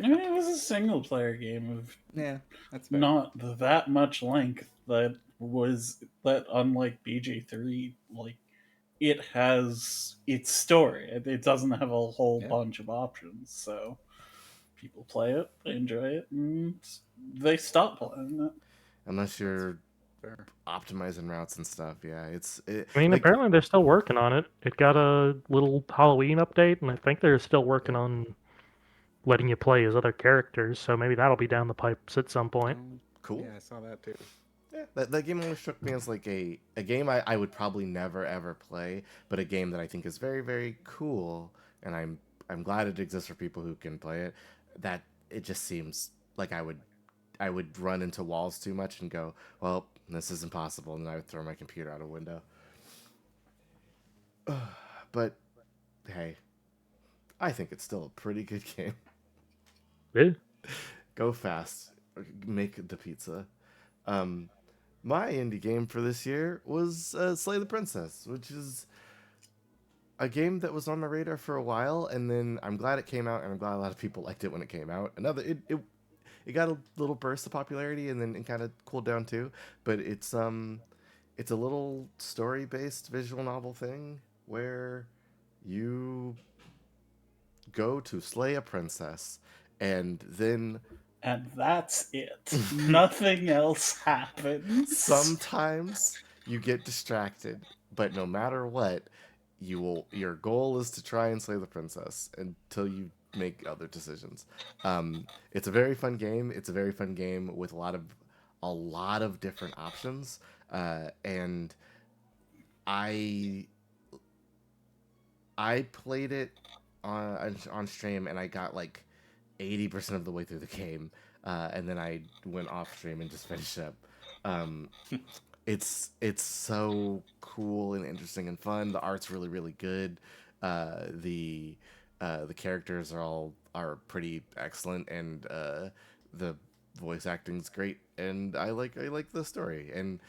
I mean, it was a single player game of Yeah, that's fair. not that much length that unlike BJ3, like, it has its story. It doesn't have a whole Yeah. bunch of options, so people play it, they enjoy it, and they stop playing it. Unless you're Fair. optimizing routes and stuff. Yeah, I mean, like, apparently they're still working on it. It got a little Halloween update, and I think they're still working on letting you play as other characters, so maybe that'll be down the pipes at some point. cool. Yeah, I saw that too. Yeah, that game always struck me as like a game I would probably never ever play, but a game that I think is very very cool, and I'm glad it exists for people who can play it. That it just seems like I would run into walls too much and go, well, this is impossible, and then I would throw my computer out a window. But hey, I think it's still a pretty good game. Yeah. Go fast, make the pizza. My indie game for this year was Slay the Princess, which is a game that was on my radar for a while, and then I'm glad it came out, and I'm glad a lot of people liked it when it came out. It got a little burst of popularity, and then it kind of cooled down too. But it's a little story-based visual novel thing where you go to slay a princess, and then And that's it. Nothing else happens. sometimes you get distracted, but no matter what, your goal is to try and slay the princess until you make other decisions. It's a very fun game. It's a very fun game with a lot of different options, and I played it on stream, and I got like 80% of the way through the game, and then I went off stream and just finished up. It's so cool and interesting and fun. The art's really really good. The characters are pretty excellent, and the voice acting's great. And I like the story. And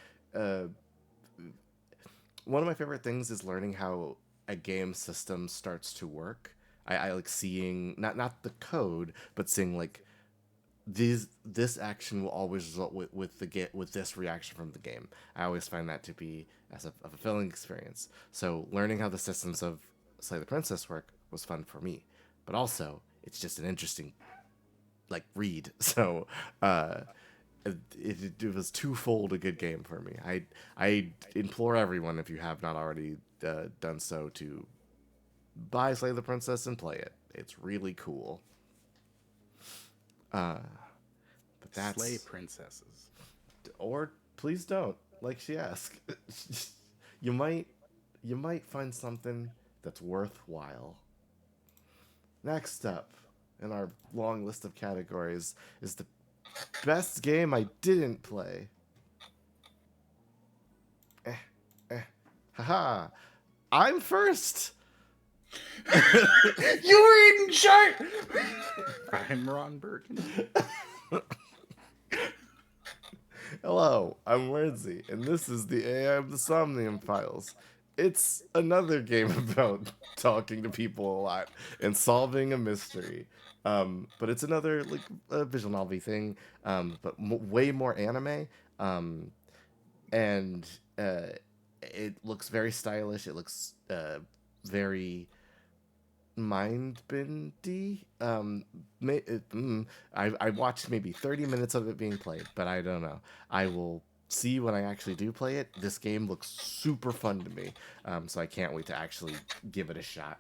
one of my favorite things is learning how a game system starts to work. I like seeing not the code, but seeing like this action will always result with this reaction from the game. I always find that to be a fulfilling experience. So learning how the systems of Slay the Princess work was fun for me, but also it's just an interesting like read. So it was twofold a good game for me. I implore everyone, if you have not already done so, to buy Slay the Princess and play it. It's really cool. But that's Slay princesses. or please don't, like she asked. you might find something that's worthwhile. Next up in our long list of categories is the best game I didn't play. Haha. I'm first. You were in chart. I'm Ron Burgundy. Hello, I'm Lindsay, and this is the AI of the Somnium Files. It's another game about talking to people a lot and solving a mystery. But it's another like visual novel thing, but way more anime. And it looks very stylish. It looks very mind bendy. I watched maybe 30 minutes of it being played, but I don't know. I will see when I actually do play it. This game looks super fun to me, so I can't wait to actually give it a shot.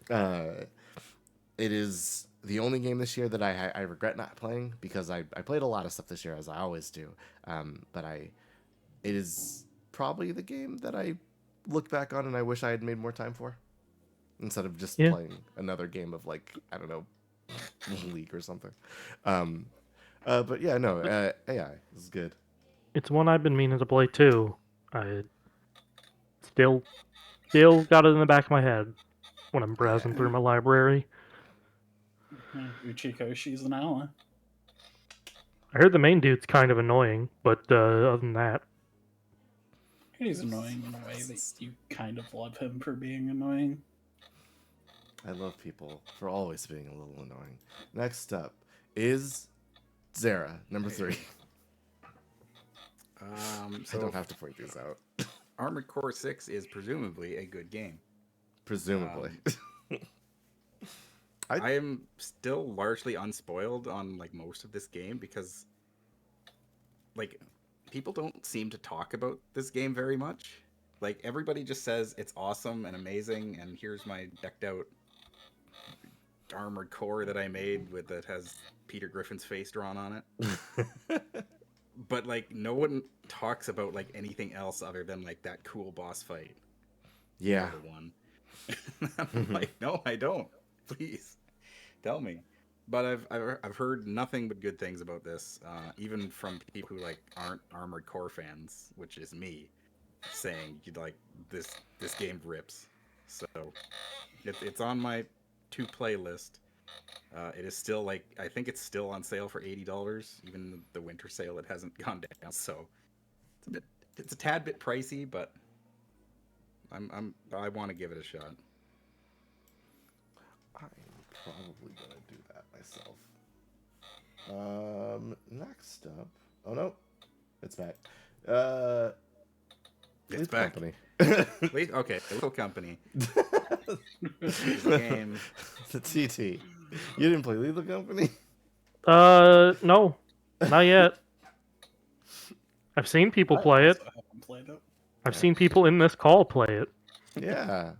It is the only game this year that I regret not playing, because I played a lot of stuff this year, as I always do, but it is probably the game that I look back on and I wish I had made more time for, instead of just playing another game of, like, I don't know, League or something. But yeah, no, AI is good. It's one I've been meaning to play too. I still got it in the back of my head when I'm browsing through my library. Uchikoshi's an ally. I heard the main dude's kind of annoying, but other than that, He's annoying in a way that you kind of love him for being annoying. I love people for always being a little annoying. Next up is Zara, number 3. So I don't have to point these out. Armored Core 6 is presumably a good game. Presumably. I am still largely unspoiled on like most of this game, because like people don't seem to talk about this game very much. Like everybody just says it's awesome and amazing, and here's my decked out Armored Core that I made that has Peter Griffin's face drawn on it. But like no one talks about like anything else other than like that cool boss fight. Yeah. The one. I'm like, no, I don't. Please tell me. But I've heard nothing but good things about this, even from people who like aren't Armored Core fans, which is me, saying you'd like this game rips. So it's on my to play list. It is still like, I think it's still on sale for $80. Even the winter sale, it hasn't gone down. So it's a tad bit pricey, but I want to give it a shot. I'm probably gonna do that myself. Next up. Oh no, it's back. It's back. Company. Okay, Lethal Company. Game. The TT. You didn't play Lethal Company? no, not yet. I've seen people play it. I haven't played it. I've seen people in this call play it. Yeah.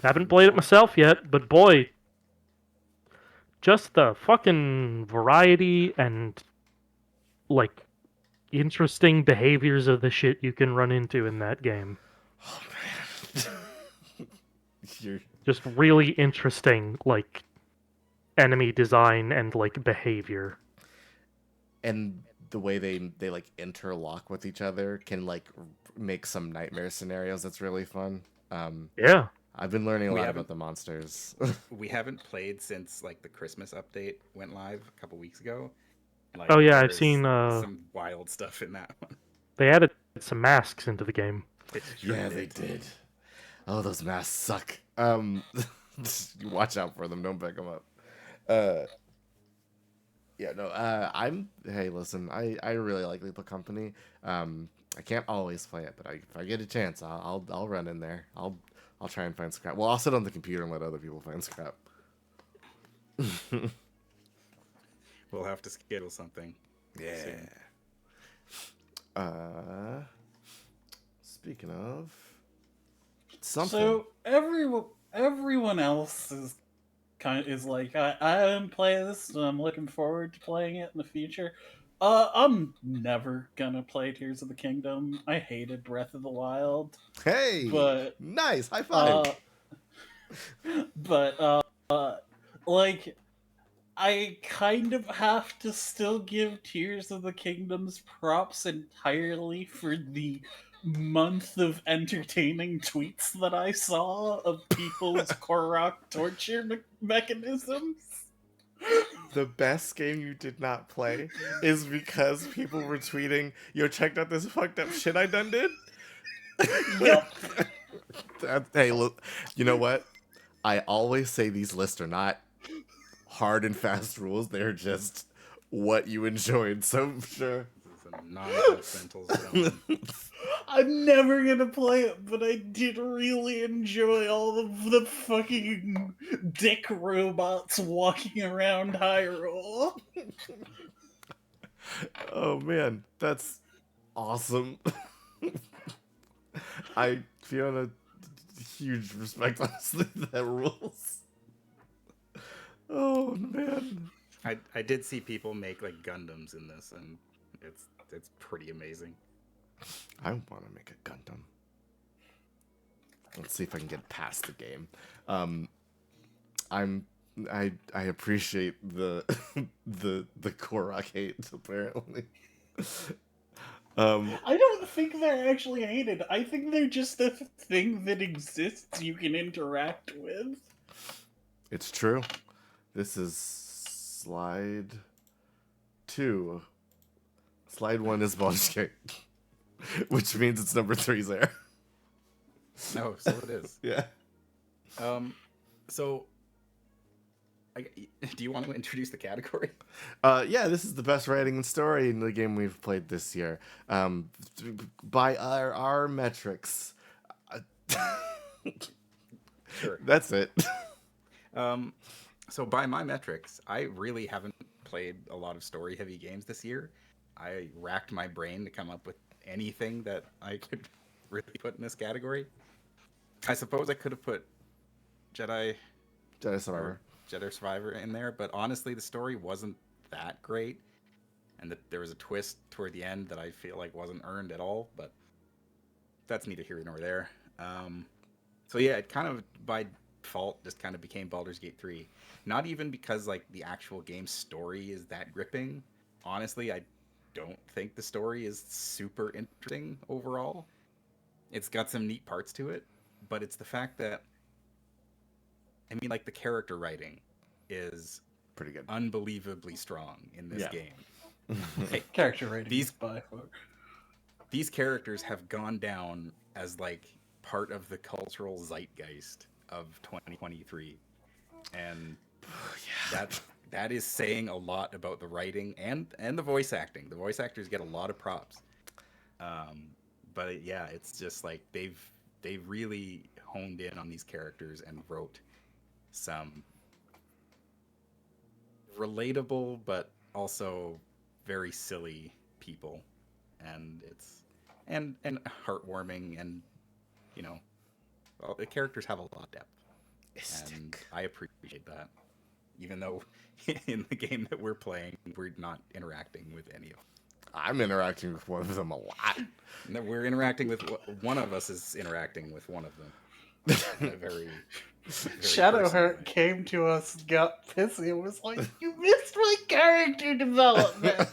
Haven't played it myself yet, but boy, just the fucking variety and like interesting behaviors of the shit you can run into in that game. Oh man. You're Just really interesting, like enemy design and like behavior. and the way they like interlock with each other can like make some nightmare scenarios. That's really fun. Yeah. I've been learning a lot about the monsters. We haven't played since like the Christmas update went live a couple weeks ago. Like, Oh yeah, I've there's seen some wild stuff in that one. they added some masks into the game. Yeah, they did. Oh, those masks suck. Watch out for them. Don't pick them up. Yeah, no, hey, listen, I really like Lethal Company. I can't always play it, but if I get a chance, I'll run in there. I'll try and find scrap. Well, I'll sit on the computer and let other people find scrap. We'll have to schedule something. Yeah. soon. Speaking of something. So everyone else is like, I didn't play this, and I'm looking forward to playing it in the future. I'm never gonna play Tears of the Kingdom. I hated Breath of the Wild, Hey, but nice high five. but like, I kind of have to still give Tears of the Kingdom's props entirely for the month of entertaining tweets that I saw of people's Korok torture mechanisms. The best game you did not play is because people were tweeting, "Yo, checked out this fucked up shit I done did." Yep. Hey, look, you know what? I always say these lists are not hard and fast rules. They're just what you enjoyed. So sure. This is a non-judgmental zone. I'm never gonna play it, but I did really enjoy all of the fucking dick robots walking around Hyrule. Oh man, that's awesome. I feel a huge respect, honestly. That rules. Oh man. I did see people make like Gundams in this, and it's pretty amazing. I want to make a Gundam. Let's see if I can get past the game. I appreciate the the Korok hate apparently. I don't think they're actually hated. I think they're just a thing that exists you can interact with. It's true. This is slide 2. Slide 1 is Baldur's Gate, which means it's number 3's there. No, so it is. Yeah. So, do you want to introduce the category? Yeah, this is the best writing and story in the game we've played this year. By our metrics. Sure. That's it. So by my metrics, I really haven't played a lot of story-heavy games this year. I racked my brain to come up with anything that I could really put in this category. I suppose I could have put Jedi Survivor in there, but honestly, the story wasn't that great, and that there was a twist toward the end that I feel like wasn't earned at all. But that's neither here nor there. So yeah, it kind of by default just kind of became Baldur's Gate 3. Not even because like the actual game story is that gripping. Honestly, I don't think the story is super interesting overall. It's got some neat parts to it, but it's the fact that I mean, like the character writing is Pretty good. unbelievably strong in this Yeah. game. Like, Character rating. These- by far. these characters have gone down as like part of the cultural zeitgeist of 2023, and that is saying a lot about the writing and the voice acting. The voice actors get a lot of props, but yeah, it's just like they've really honed in on these characters and wrote some relatable but also very silly people, and it's and heartwarming, and you know, well, the characters have a lot of depth, and I appreciate that, even though in the game that we're playing we're not interacting with any of them. I'm interacting with one of them a lot. No, we're interacting with one of us is interacting with one of them in a very Shadowheart came to us, got pissy, and was like, "You missed my character development."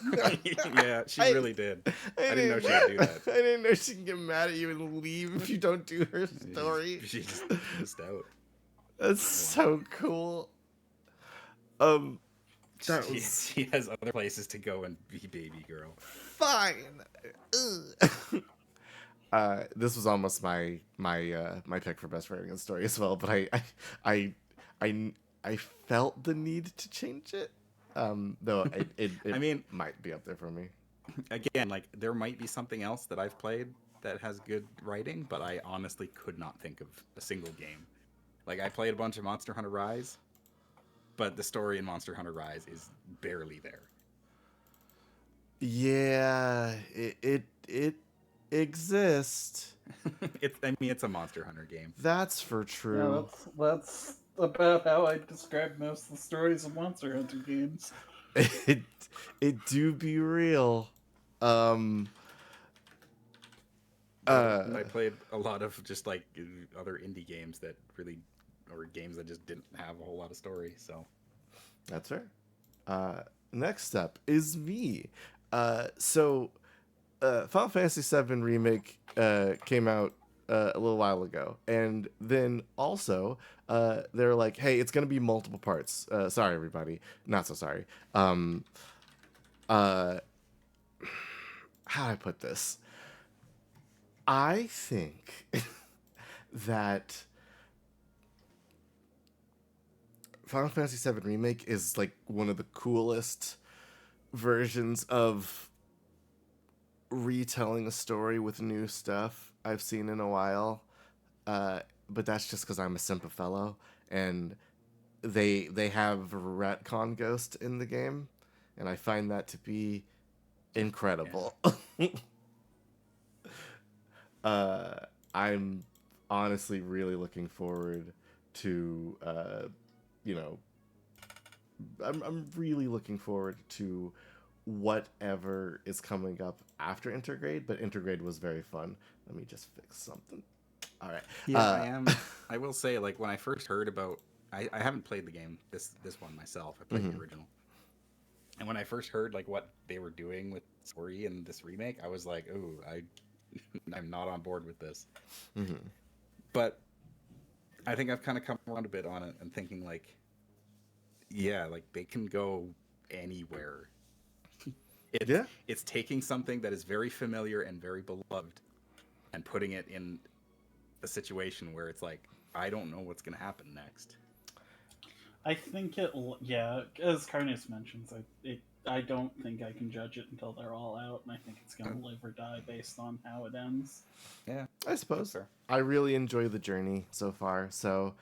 Yeah, she really did. I didn't know she would do that. I didn't know she can get mad at you and leave if you don't do her story. She just missed out. That's so cool. That was She has other places to go and be baby girl. fine. This was almost my pick for best writing and story as well, but I felt the need to change it Though it I mean, might be up there for me. again, like there might be something else that I've played that has good writing, but I honestly could not think of a single game. Like I played a bunch of Monster Hunter Rise, but the story in Monster Hunter Rise is barely there. Yeah, it exists. It's a Monster Hunter game. That's for Yeah, true. that's about how I describe most of the stories of Monster Hunter games. It do be real. Um. I played a lot of just like other indie games that really, or games that just didn't have a whole lot of story. So That's fair. Next up is me. So, Final Fantasy VII Remake came out a little while ago, and then also they're like, "Hey, it's gonna be multiple parts." Sorry, everybody, not so sorry. Uh, how do I put this? I think that Final Fantasy VII Remake is like one of the coolest versions of retelling a story with new stuff I've seen in a while. But that's just because I'm a simple fellow, and they have retcon Ghost in the game, and I find that to be incredible. I'm honestly really looking forward to you know I'm really looking forward to whatever is coming up after Intergrade, but Intergrade was very fun. Let me just fix something. All right. yeah, I am. I will say, like when I first heard about, I haven't played the game this one myself. I played the original, and when I first heard like what they were doing with story in this remake, I was like, "Oh, I'm not on board with this." But I think I've kind of come around a bit on it and thinking like, yeah, like they can go anywhere. It's taking something that is very familiar and very beloved and putting it in a situation where it's like, I don't know what's going to happen next. I think yeah, as Carnius mentions, I don't think I can judge it until they're all out, and I think it's gonna live or die based on how it ends. Yeah, I suppose. fair. I really enjoy the journey so far. So,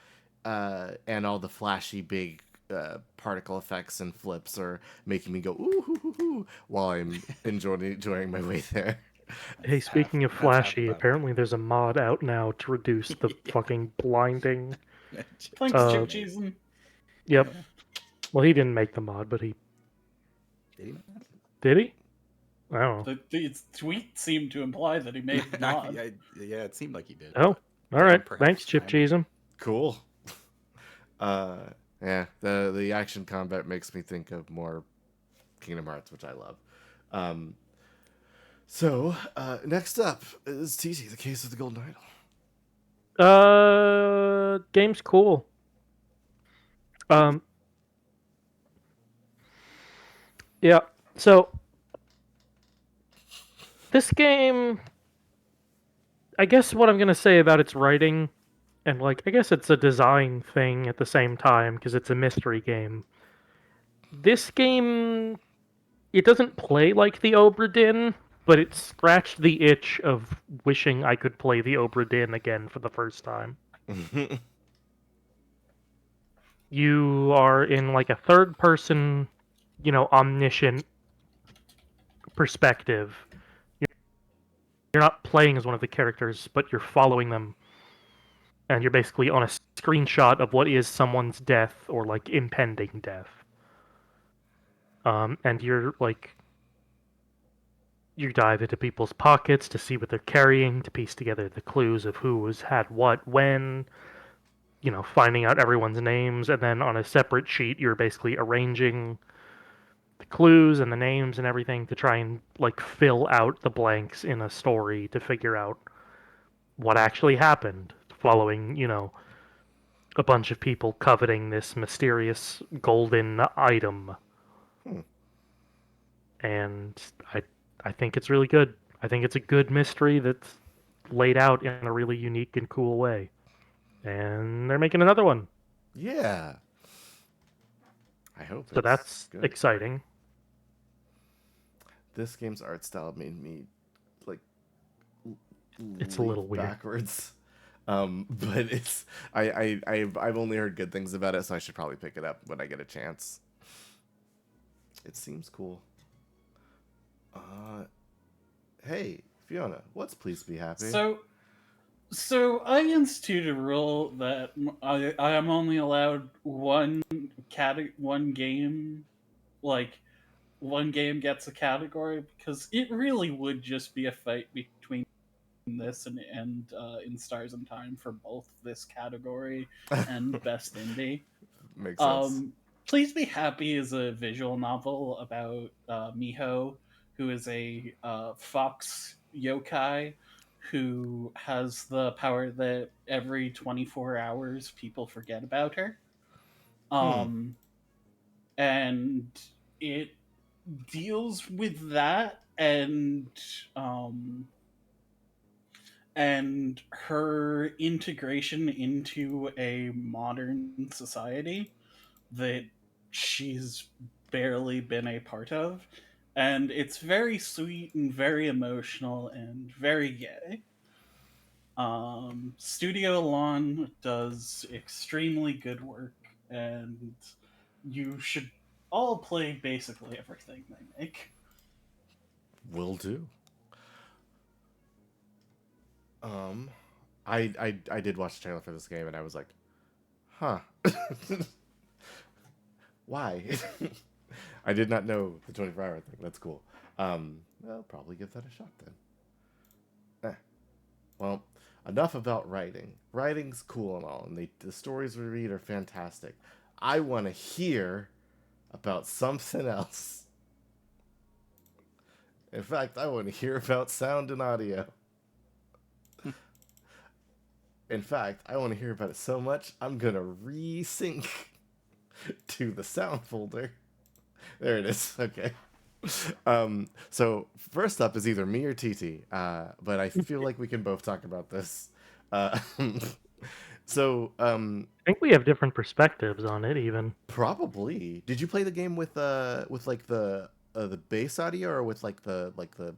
and all the flashy big particle effects and flips are making me go ooh hoo, hoo, hoo, while I'm enjoying my way there. Hey, speaking of That's half the flashy, battle. apparently there's a mod out now to reduce the fucking blinding. Thanks, Chip Cheesin. Yep. Well, he didn't make the mod, but he Did he? did he? I don't know. The tweet seemed to imply that he made the mod. Yeah, it seemed like he did. Oh, all right. perhaps Thanks, Chip I'm- Cheesem. Cool. Yeah, the action combat makes me think of more Kingdom Hearts, which I love. So next up is TT, the Case of the Golden Idol. Game's cool. Yeah. So this game, I guess what I'm gonna say about its writing, and like I guess it's a design thing at the same time because it's a mystery game. This game, it doesn't play like the Obra Dinn, but it scratched the itch of wishing I could play the Obra Dinn again for the first time. You are in like a third person, omniscient perspective. You're not playing as one of the characters, but you're following them. And you're basically on a screenshot of what is someone's death or like impending death. And you're like, you dive into people's pockets to see what they're carrying, to piece together the clues of who has had what, when, finding out everyone's names, and then on a separate sheet, you're basically arranging the clues and the names and everything to try and like fill out the blanks in a story to figure out what actually happened following, a bunch of people coveting this mysterious golden item. And I think it's really good. I think it's a good mystery that's laid out in a really unique and cool way. And they're making another one. Yeah. I hope So it's that's good. exciting. This game's art style made me like It's a little leap weird. backwards. But it's I've only heard good things about it, so I should probably pick it up when I get a chance. It seems cool. Hey Fiona, what's Please Be Happy? So I instituted a rule that I am only allowed one game, like one game gets a category, because it really would just be a fight between this and In Stars and Time for both this category and Best Indie. Makes sense. Please Be Happy is a visual novel about Miho, who is a fox yokai who has the power that every 24 hours people forget about her. Um, and it deals with that um, and her integration into a modern society that she's barely been a part of. And it's very sweet and very emotional and very gay. Studio Lawn does extremely good work, and you should all play basically everything they make. Will do. I did watch the trailer for this game and I was like, huh. Why? I did not know the 24-hour thing. That's cool. I'll probably give that a shot then. Well, enough about writing. Writing's cool and all, and the stories we read are fantastic. I want to hear about something else. In fact, I want to hear about sound and audio. In fact, I want to hear about it so much, I'm going to resync to the sound folder. There it is. Okay. So first up is either me or TT, but I feel like we can both talk about this. So I think we have different perspectives on it, even. probably. Did you play the game with like the bass audio or with like the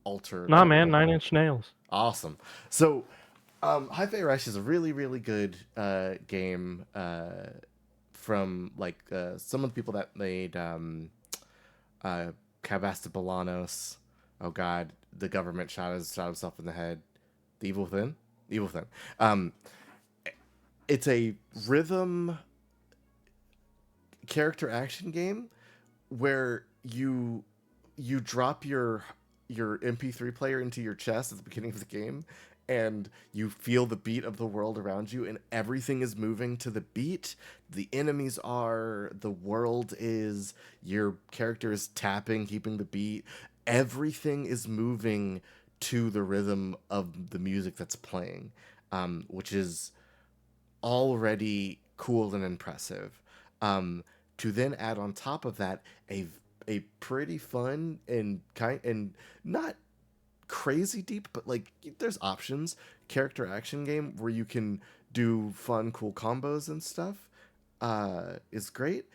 alter? Nah, man, 9 Inch Nails. Awesome. So, Hi-Fi Rush is a really, really good game from like some of the people that made Cavastopolanos. Oh God, the government shot himself in the head. The Evil Within. Evil Within. It's a rhythm character action game where you drop your MP3 player into your chest at the beginning of the game, and you feel the beat of the world around you, and everything is moving to the beat. The enemies are, the world is, your character is tapping, keeping the beat. Everything is moving to the rhythm of the music that's playing, which is already cool and impressive. To then add on top of that a pretty fun and not crazy deep, but like there's options character action game where you can do fun, cool combos and stuff, is great.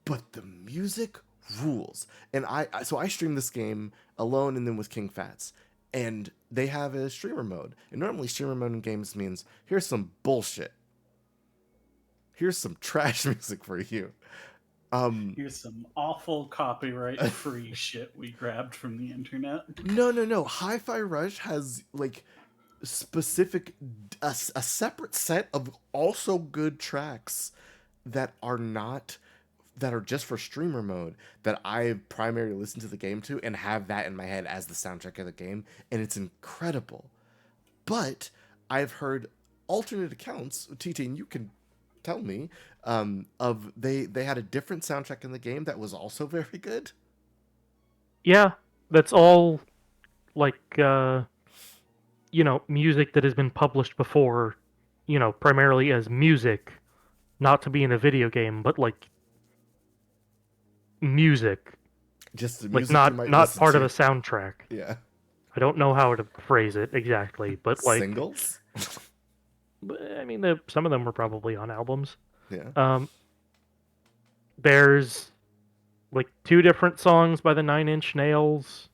But the music rules. And I stream this game alone and then with King Fats. And they have a streamer mode. And normally streamer mode in games means here's some bullshit. Here's some trash music for you. Here's some awful copyright free shit we grabbed from the internet. No. Hi-Fi Rush has like specific a separate set of also good tracks that are just for streamer mode that I primarily listen to the game to and have that in my head as the soundtrack of the game, and it's incredible. But I've heard alternate accounts, TT, and you can tell me, of they had a different soundtrack in the game that was also very good. Yeah, that's all like music that has been published before, primarily as music, not to be in a video game, but like music, Just the like music you might not listen part to. of a soundtrack. Yeah. I don't know how to phrase it exactly, but like Singles. I mean, some of them were probably on albums. Yeah. There's like 2 different songs by the Nine Inch Nails,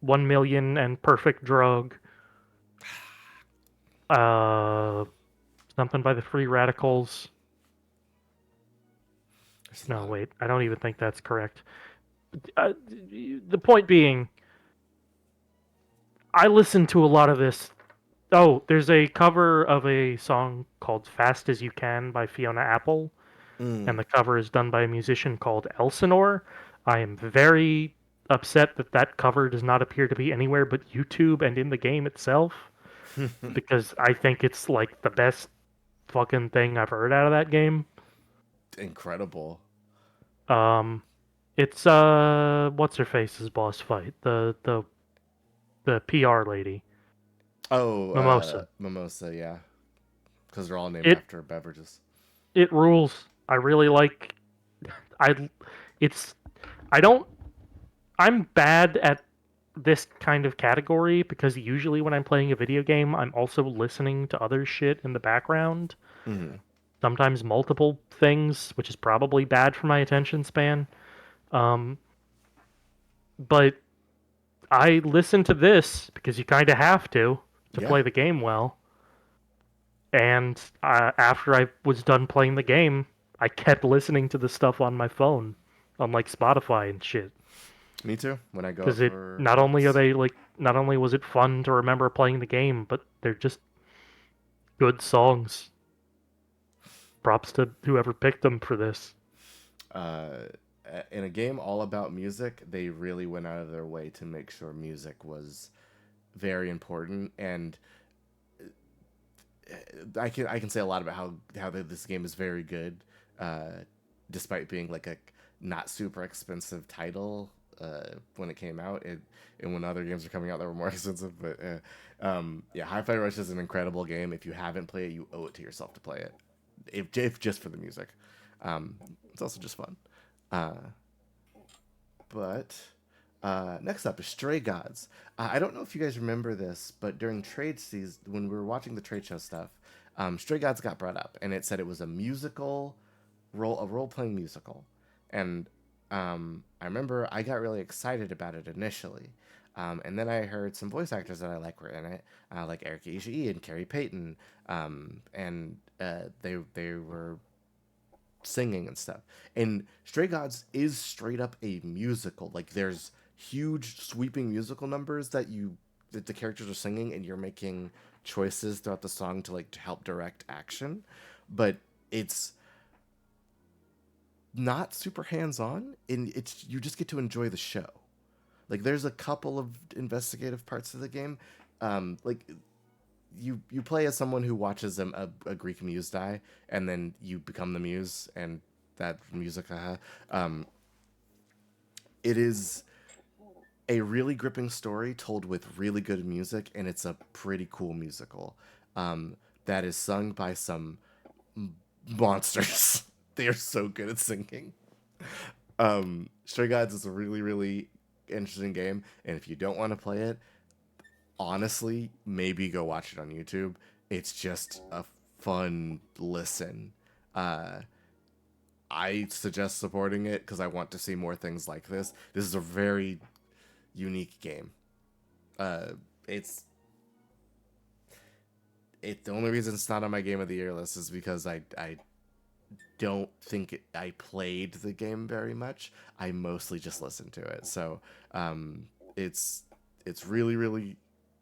1 Million and Perfect Drug. Something by the Free Radicals. There's a No, lot of- wait, I don't even think that's correct. The point being, I listen to a lot of this. Oh, there's a cover of a song called Fast as You Can by Fiona Apple, and the cover is done by a musician called Elsinore. I am very upset that that cover does not appear to be anywhere but YouTube and in the game itself, because I think it's like the best fucking thing I've heard out of that game. Incredible. It's what's her face's boss fight? The PR lady. Oh, Mimosa. Mimosa, yeah. Because they're all named It- after beverages. It rules. I really like I it's I don't I'm bad at this kind of category because usually when I'm playing a video game, I'm also listening to other shit in the background. Mm-hmm. Sometimes multiple things, which is probably bad for my attention span. But I listen to this because you kind of have to Yeah. play the game well. And after I was done playing the game, I kept listening to the stuff on my phone, on like Spotify and shit. Me too. When I go Because for not only are walks. they like, not only was it fun to remember playing the game, but they're just good songs. Props to whoever picked them for this. In a game all about music, they really went out of their way to make sure music was very important, and I can say a lot about how this game is very good, despite being like a not super expensive title when it came out. And when other games are coming out that were more expensive, but yeah, Hi-Fi Rush is an incredible game. If you haven't played it, you owe it to yourself to play it, if just for the music. It's also just fun. But next up is Stray Gods. I don't know if you guys remember this, but during trade season, when we were watching the trade show stuff, Stray Gods got brought up, and it said it was a role-playing musical. And I remember I got really excited about it initially. And then I heard some voice actors that I like were in it, like Eric Ishii and Carrie Payton, and they were singing and stuff. And Stray Gods is straight up a musical. Like there's huge sweeping musical numbers that the characters are singing, and you're making choices throughout the song to help direct action. But it's not super hands-on, and you just get to enjoy the show. Like there's a couple of investigative parts of the game. Like you play as someone who watches a Greek muse die, and then you become the muse, and that music. It is a really gripping story told with really good music, and it's a pretty cool musical that is sung by some monsters. They are so good at singing. Stray Gods is a really, really interesting game, and if you don't want to play it, honestly, maybe go watch it on YouTube. It's just a fun listen. I suggest supporting it because I want to see more things like this. This is a very unique game. It's the only reason it's not on my Game of the Year list is because I don't think I played the game very much. I mostly just listened to it. So it's really, really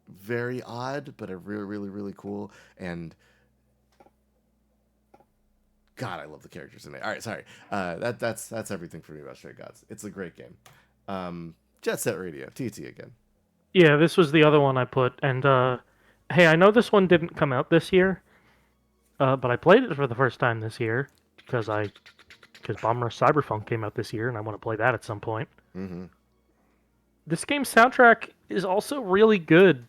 very odd, but a really, really, really cool. And God, I love the characters in it. All right, sorry. That's everything for me about Stray Gods. It's a great game. Jet Set Radio, TT again. Yeah, this was the other one I put, and hey, I know this one didn't come out this year, but I played it for the first time this year because Bomber Cyberpunk came out this year, and I want to play that at some point. Mm-hmm. This game's soundtrack is also really good.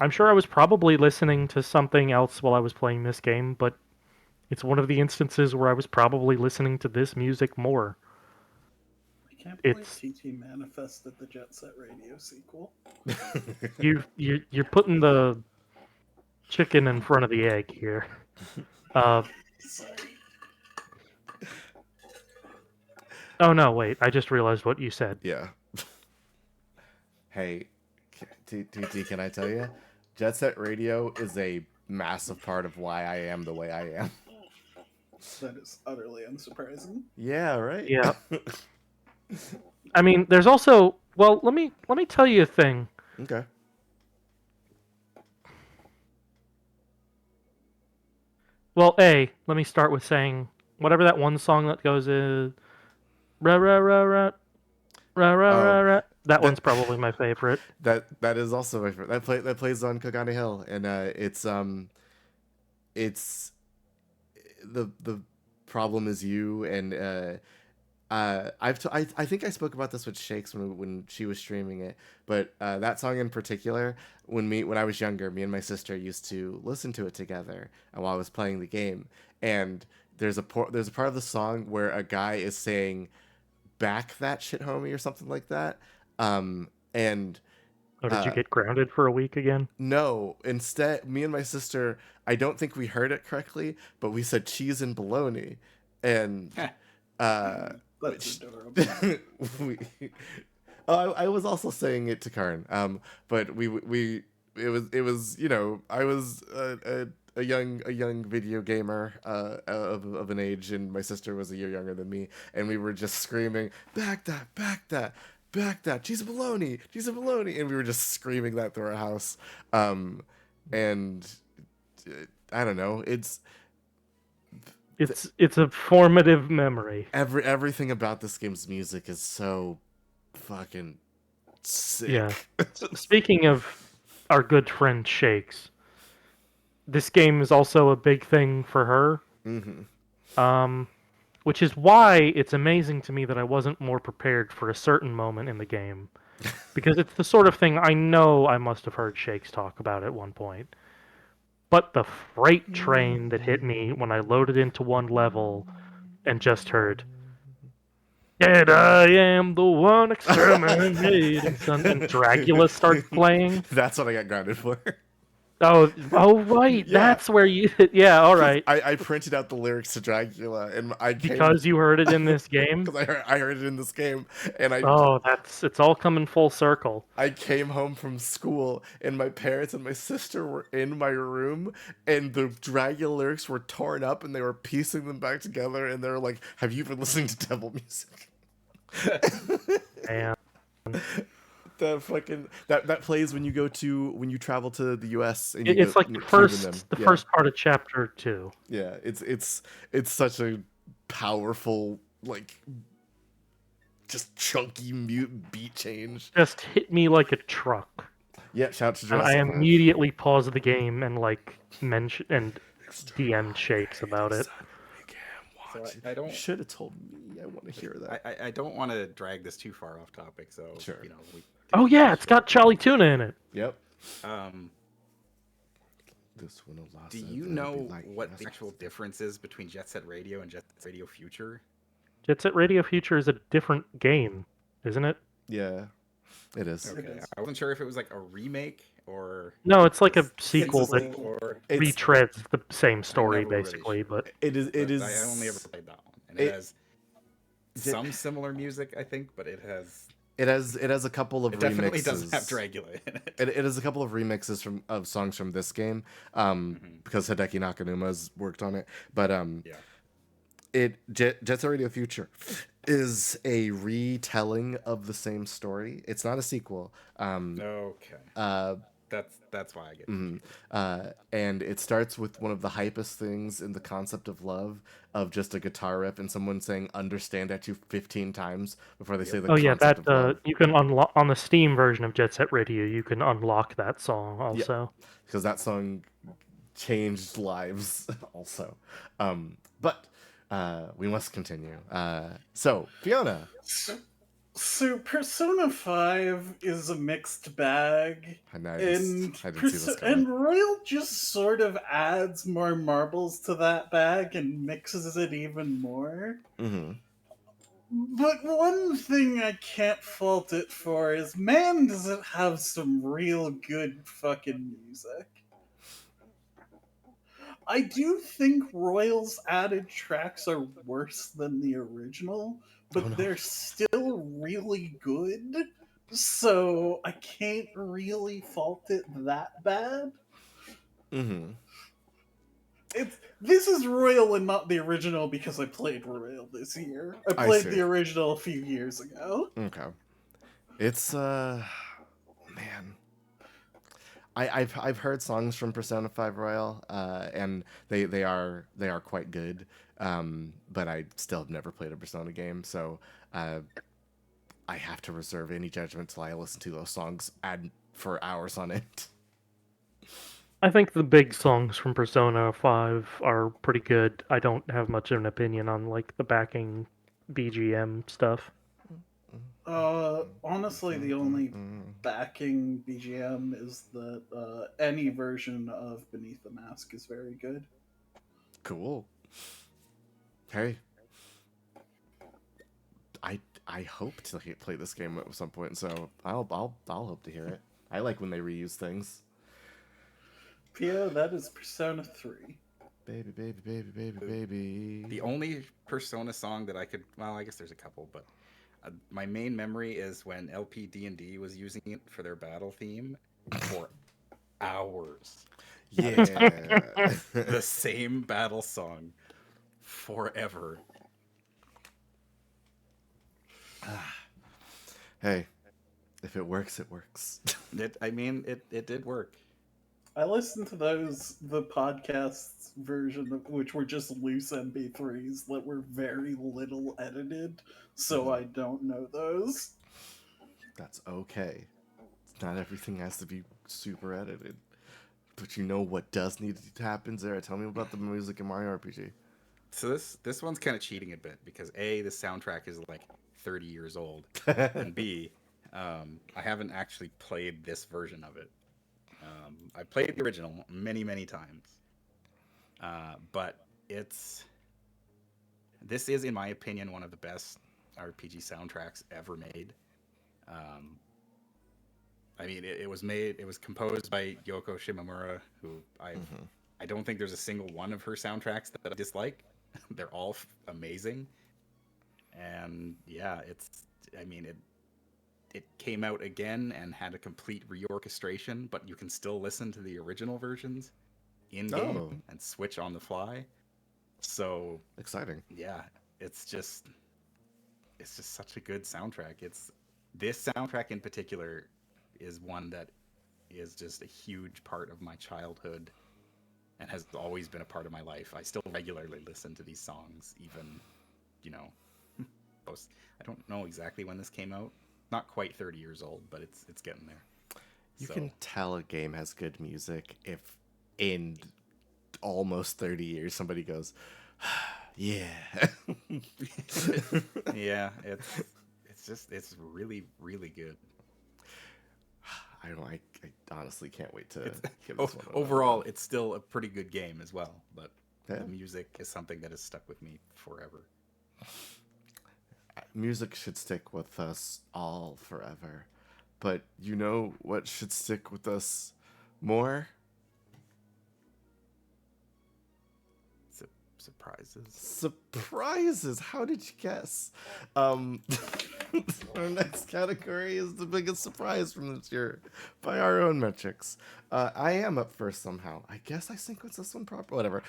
I'm sure I was probably listening to something else while I was playing this game, but it's one of the instances where I was probably listening to this music more. I can't believe It's- TT manifested the Jet Set Radio sequel. You're putting the chicken in front of the egg here. Sorry. Oh no, wait! I just realized what you said. Yeah. Hey, TT, can I tell you? Jet Set Radio is a massive part of why I am the way I am. That is utterly unsurprising. Yeah, right? Yeah. I mean, there's also let me tell you a thing. Okay. Well, let me start with saying whatever that one song that goes ra ra ra ra ra ra Oh, ra ra. That that- one's probably my favorite. That is also my favorite. That plays on Kagane Hill, and it's the problem is you, and I think I spoke about this with Shakes when she was streaming it, but that song in particular, when I was younger, me and my sister used to listen to it together while I was playing the game, and there's a part of the song where a guy is saying, "Back that shit, homie," or something like that, and Oh, did you get grounded for a week again? no, instead, me and my sister, I don't think we heard it correctly, but we said cheese and bologna, and That's adorable. we, I was also saying it to Karn, but it was I was a young video gamer of an age, and my sister was a year younger than me, and we were just screaming, back that, cheese and bologna, and we were just screaming that through our house, and I don't know, it's It's a formative memory. everything about this game's music is so fucking sick. Yeah. Speaking of our good friend Shakes, this game is also a big thing for her. Which is why it's amazing to me that I wasn't more prepared for a certain moment in the game. Because it's the sort of thing I know I must have heard Shakes talk about at one point. But the freight train that hit me when I loaded into one level and just heard, "And I am the one exterminating son," and Dracula starts playing. That's what I got grounded for. Oh, right. Yeah. That's where you. Yeah, all right. I printed out the lyrics to Dracula, and Because you heard it in this game. because I heard it in this game, and Oh, it's all coming full circle. I came home from school, and my parents and my sister were in my room, and the Dracula lyrics were torn up, and they were piecing them back together, and they were like, "Have you been listening to devil music?" And The fucking that plays when you travel to the U.S. and it's like the first part of chapter 2. Yeah, it's such a powerful, like, just chunky mute beat change. Just hit me like a truck. Yeah, shout out to And Jurassic I Park. immediately paused the game and mention and DM'd Shakes about it. So I don't. You should have told me. I want to hear that. I don't want to drag this too far off topic, so Sure. Oh yeah, it's got Charlie Tuna in it. Yep. Do you know what the actual difference is between Jet Set Radio and Jet Set Radio Future? Jet Set Radio Future is a different game, isn't it? Yeah, it is. Okay, I wasn't sure if it was like a remake or No, it's like a sequel that or It's- retreads the same story, never really basically. But It is. It is. I only ever played that one, and it- it has some similar music, I think, but it has. It has a couple of It remixes. definitely doesn't have Dracula in it. It has a couple of remixes of songs from this game, because Hideki Nakanuma's worked on it. But Yeah. Jet Set Radio Future is a retelling of the same story. It's not a sequel. Okay. That's why I get confused. And it starts with one of the hypest things in the concept of love, of just a guitar riff and someone saying "understand" at you 15 times before they say the oh yeah, concept that of love. you can unlock on the Steam version of Jet Set Radio. You can unlock that song also. Because that song changed lives also. But we must continue. So, Fiona. So Persona 5 is a mixed bag, I know, I and didn't see this coming. Royal just sort of adds more marbles to that bag and mixes it even more. Mm-hmm. But one thing I can't fault it for is, man, does it have some real good fucking music. I do think Royal's added tracks are worse than the original, but Oh, no. they're still really good. So I can't really fault it that bad. Mm-hmm. This is Royal and not the original because I played Royal this year. I I played see. the original a few years ago. Okay. It's man. I've heard songs from Persona 5 Royal, and they are quite good. But I still have never played a Persona game, so I have to reserve any judgment till I listen to those songs for hours on end. I think the big songs from Persona 5 are pretty good. I don't have much of an opinion on like the backing BGM stuff. Honestly, the only backing BGM is that any version of Beneath the Mask is very good. Cool. Hey, I hope to play this game at some point, so I'll hope to hear it. I like when they reuse things. Pio, that is Persona 3. Baby, baby, baby, baby, baby. The only Persona song that I could, well, I guess there's a couple, but my main memory is when LPD&D was using it for their battle theme for hours. Yeah. The same battle song forever. Hey, if it works, it works. It did work. I listened to the podcast's version of which were just loose MP3s that were very little edited, so I don't know those. That's okay. Not everything has to be super edited. But you know what does need to happen, Zara? Tell me about the music in Mario RPG. So this one's kind of cheating a bit because A, the soundtrack is like 30 years old, and B, I haven't actually played this version of it. I played the original many times, but this is, in my opinion, one of the best RPG soundtracks ever made. I mean, it was composed by Yoko Shimomura, who I don't think there's a single one of her soundtracks that I dislike. They're all amazing, and yeah, it came out again and had a complete reorchestration, but you can still listen to the original versions in game and switch on the fly. So Exciting. yeah, it's just such a good soundtrack. This soundtrack in particular is one that is just a huge part of my childhood and has always been a part of my life. I still regularly listen to these songs, even, I don't know exactly when this came out. Not quite 30 years old, but it's getting there. You can tell a game has good music if in almost 30 years somebody goes, yeah. Yeah, it's really, really good. I honestly can't wait to give this one Overall, it's still a pretty good game as well, but Yeah. the music is something that has stuck with me forever. Music should stick with us all forever. But you know what should stick with us more? Surprises. Surprises. How did you guess? Our next category is the biggest surprise from this year by our own metrics. I am up first somehow. I guess I sequenced this one proper. Whatever.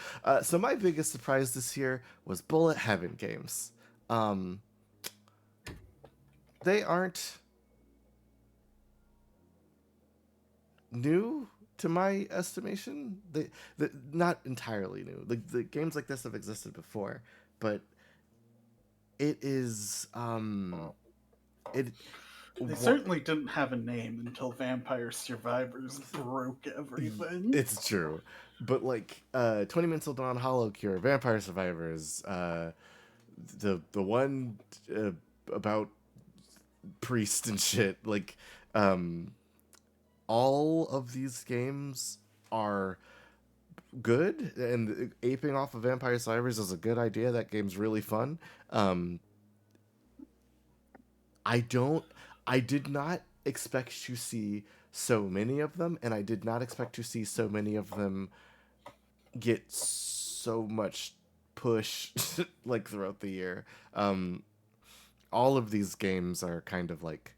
So my biggest surprise this year was Bullet Heaven games. They aren't new to my estimation. They not entirely new. The games like this have existed before, but it is They certainly didn't have a name until Vampire Survivors broke everything. It's true, but like 20 Minutes Till Dawn, Hollow Cure, Vampire Survivors, the one about priest and shit, like all of these games are good, and aping off of Vampire Survivors is a good idea. That game's really fun. I did not expect to see so many of them, and I did not expect to see so many of them get so much push like throughout the year. all of these games are kind of like.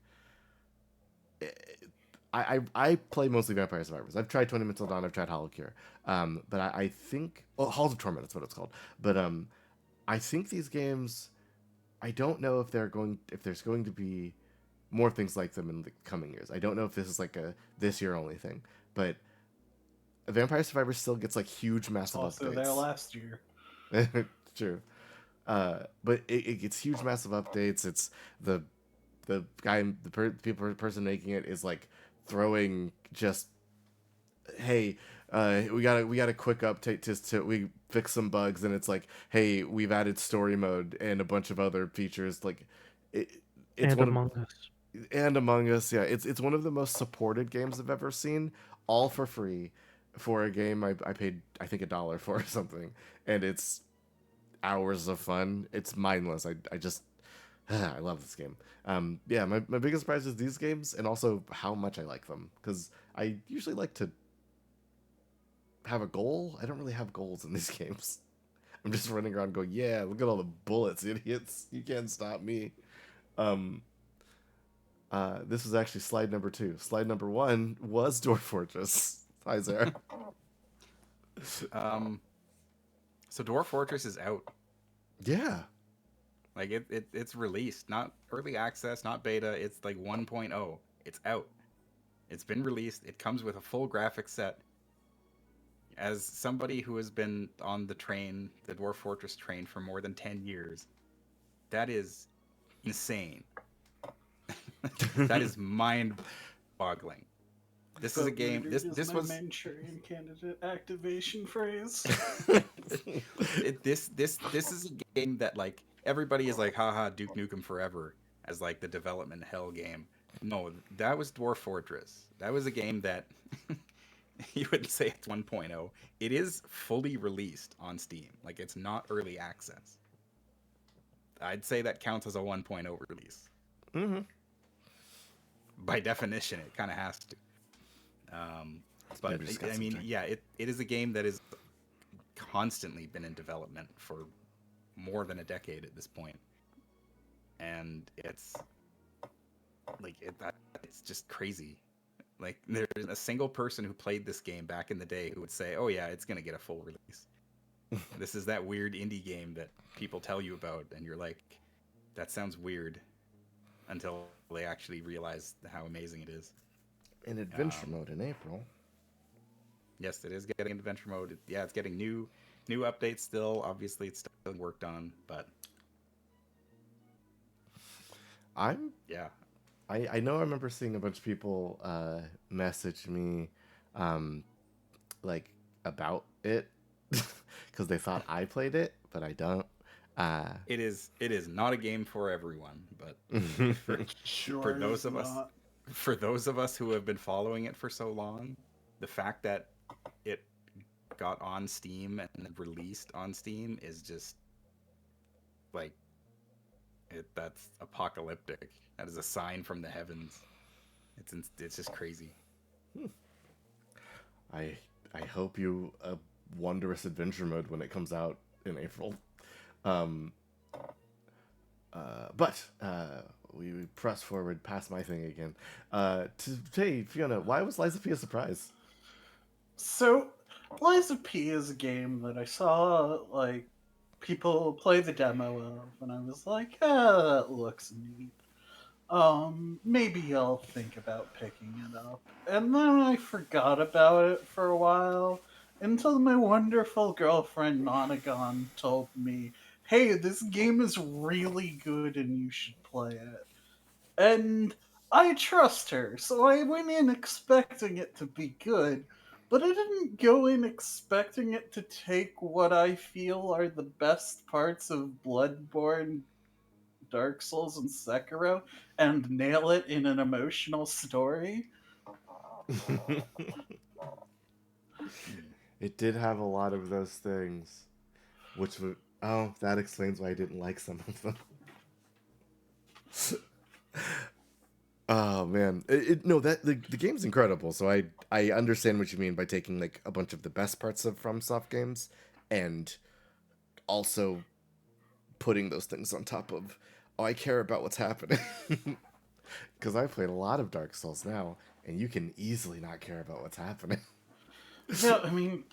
I play mostly Vampire Survivors. I've tried 20 Minutes Till Dawn. I've tried Hollow Cure. But I think Halls of Torment. That's what it's called. But I think these games. I don't know if there's going to be more things like them in the coming years. I don't know if this is like a this year only thing. But Vampire Survivors still gets like huge, massive Also updates. there last year. True. But it gets huge, massive updates. It's the guy, person making it is like throwing just, hey, we got a quick update to we fix some bugs, and it's like, hey, we've added story mode and a bunch of other features. Like, it's And one Among Us. and Among Us, yeah, it's one of the most supported games I've ever seen, all for free, for a game I paid I think $1 for or something, and it's hours of fun. It's mindless. I just I love this game. Yeah, my biggest surprise is these games, and also how much I like them, because I usually like to have a goal. I don't really have goals in these games. I'm just running around going, yeah, look at all the bullets, idiots. You can't stop me. This was actually slide number 2. Slide number 1 was Dwarf Fortress. Hi, Sarah. So Dwarf Fortress is out. Yeah. Like it's released, not early access, not beta. It's like 1.0. It's out. It's been released. It comes with a full graphics set. As somebody who has been on the train, the Dwarf Fortress train, for more than 10 years, that is insane. That is mind-boggling. This is a game. This was Manchurian Candidate activation phrase. this is a game that like everybody is like, haha, Duke Nukem Forever as like the development hell game. No, that was Dwarf Fortress. That was a game that you wouldn't say it's 1.0. It is fully released on Steam. Like, it's not early access. I'd say that counts as a 1.0 release. Mm-hmm. By definition, it kind of has to. But I mean, yeah, it is a game that has constantly been in development for more than a decade at this point, and it's like it's just crazy. Like, there's a single person who played this game back in the day who would say, "Oh yeah, it's gonna get a full release." This is that weird indie game that people tell you about, and you're like, "That sounds weird," until they actually realize how amazing it is. In adventure mode in April. Yes, it is getting adventure mode. Yeah, it's getting new updates still. Obviously, it's still being worked on, but I know I remember seeing a bunch of people message me like about it because they thought I played it, but I don't. it is not a game for everyone, but Sure for those of us not. for those of us who have been following it for so long, the fact that it got on Steam and then released on Steam is just like that's apocalyptic. That is a sign from the heavens. It's just crazy. I hope you a wondrous adventure mode when it comes out in April. But we press forward past my thing again. Today, Fiona, why was Lies of P a surprise? So, Lies of P is a game that I saw like people play the demo of, and I was like, that looks neat. Maybe I'll think about picking it up. And then I forgot about it for a while until my wonderful girlfriend Nonagon told me, hey, this game is really good and you should play it. And I trust her, so I went in expecting it to be good, but I didn't go in expecting it to take what I feel are the best parts of Bloodborne, Dark Souls, and Sekiro and nail it in an emotional story. It did have a lot of those things, which would that explains why I didn't like some of them. Oh man, the game's incredible. So I understand what you mean by taking like a bunch of the best parts of FromSoft games and also putting those things on top of oh, I care about what's happening. Because I played a lot of Dark Souls now, and you can easily not care about what's happening. Yeah, I mean,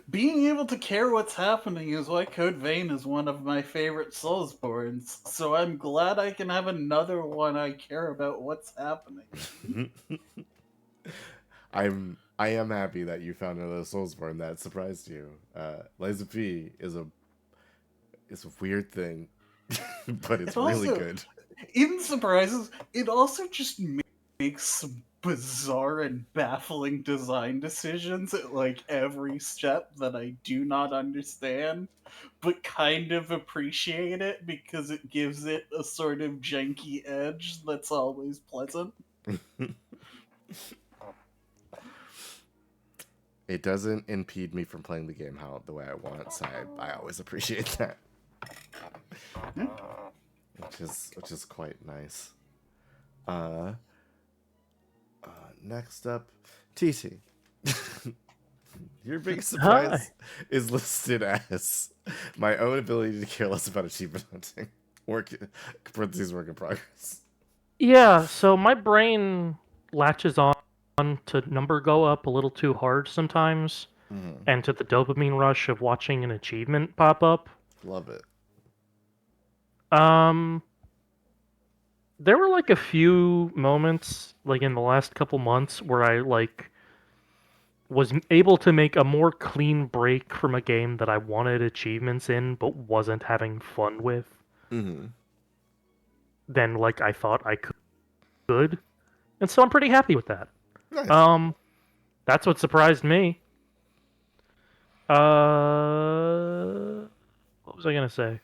being able to care what's happening is why Code Vein is one of my favorite Soulsborns. So I'm glad I can have another one I care about what's happening. I am happy that you found another Soulsborne that surprised you. Liza P is a weird thing, but it's It really also- good. In surprises, it also just makes some bizarre and baffling design decisions at like every step that I do not understand, but kind of appreciate it because it gives it a sort of janky edge that's always pleasant. It doesn't impede me from playing the game the way I want, so I always appreciate that. Which is quite nice. Next up, TT. Your biggest surprise is listed as my own ability to care less about achievement hunting. Parentheses work in progress. Yeah, so my brain latches on to number go up a little too hard sometimes, and to the dopamine rush of watching an achievement pop up. Love it. There were like a few moments, like in the last couple months, where I like was able to make a more clean break from a game that I wanted achievements in but wasn't having fun with than like I thought I could. And so I'm pretty happy with that. Nice. That's what surprised me. What was I gonna say?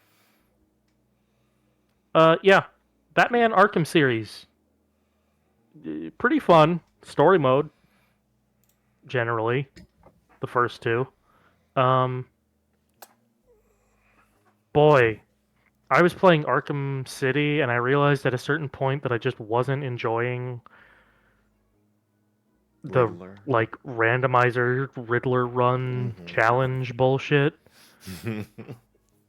Yeah, Batman Arkham series. Pretty fun story mode. Generally, the first two. Boy, I was playing Arkham City, and I realized at a certain point that I just wasn't enjoying the Riddler. like randomizer Riddler run challenge bullshit.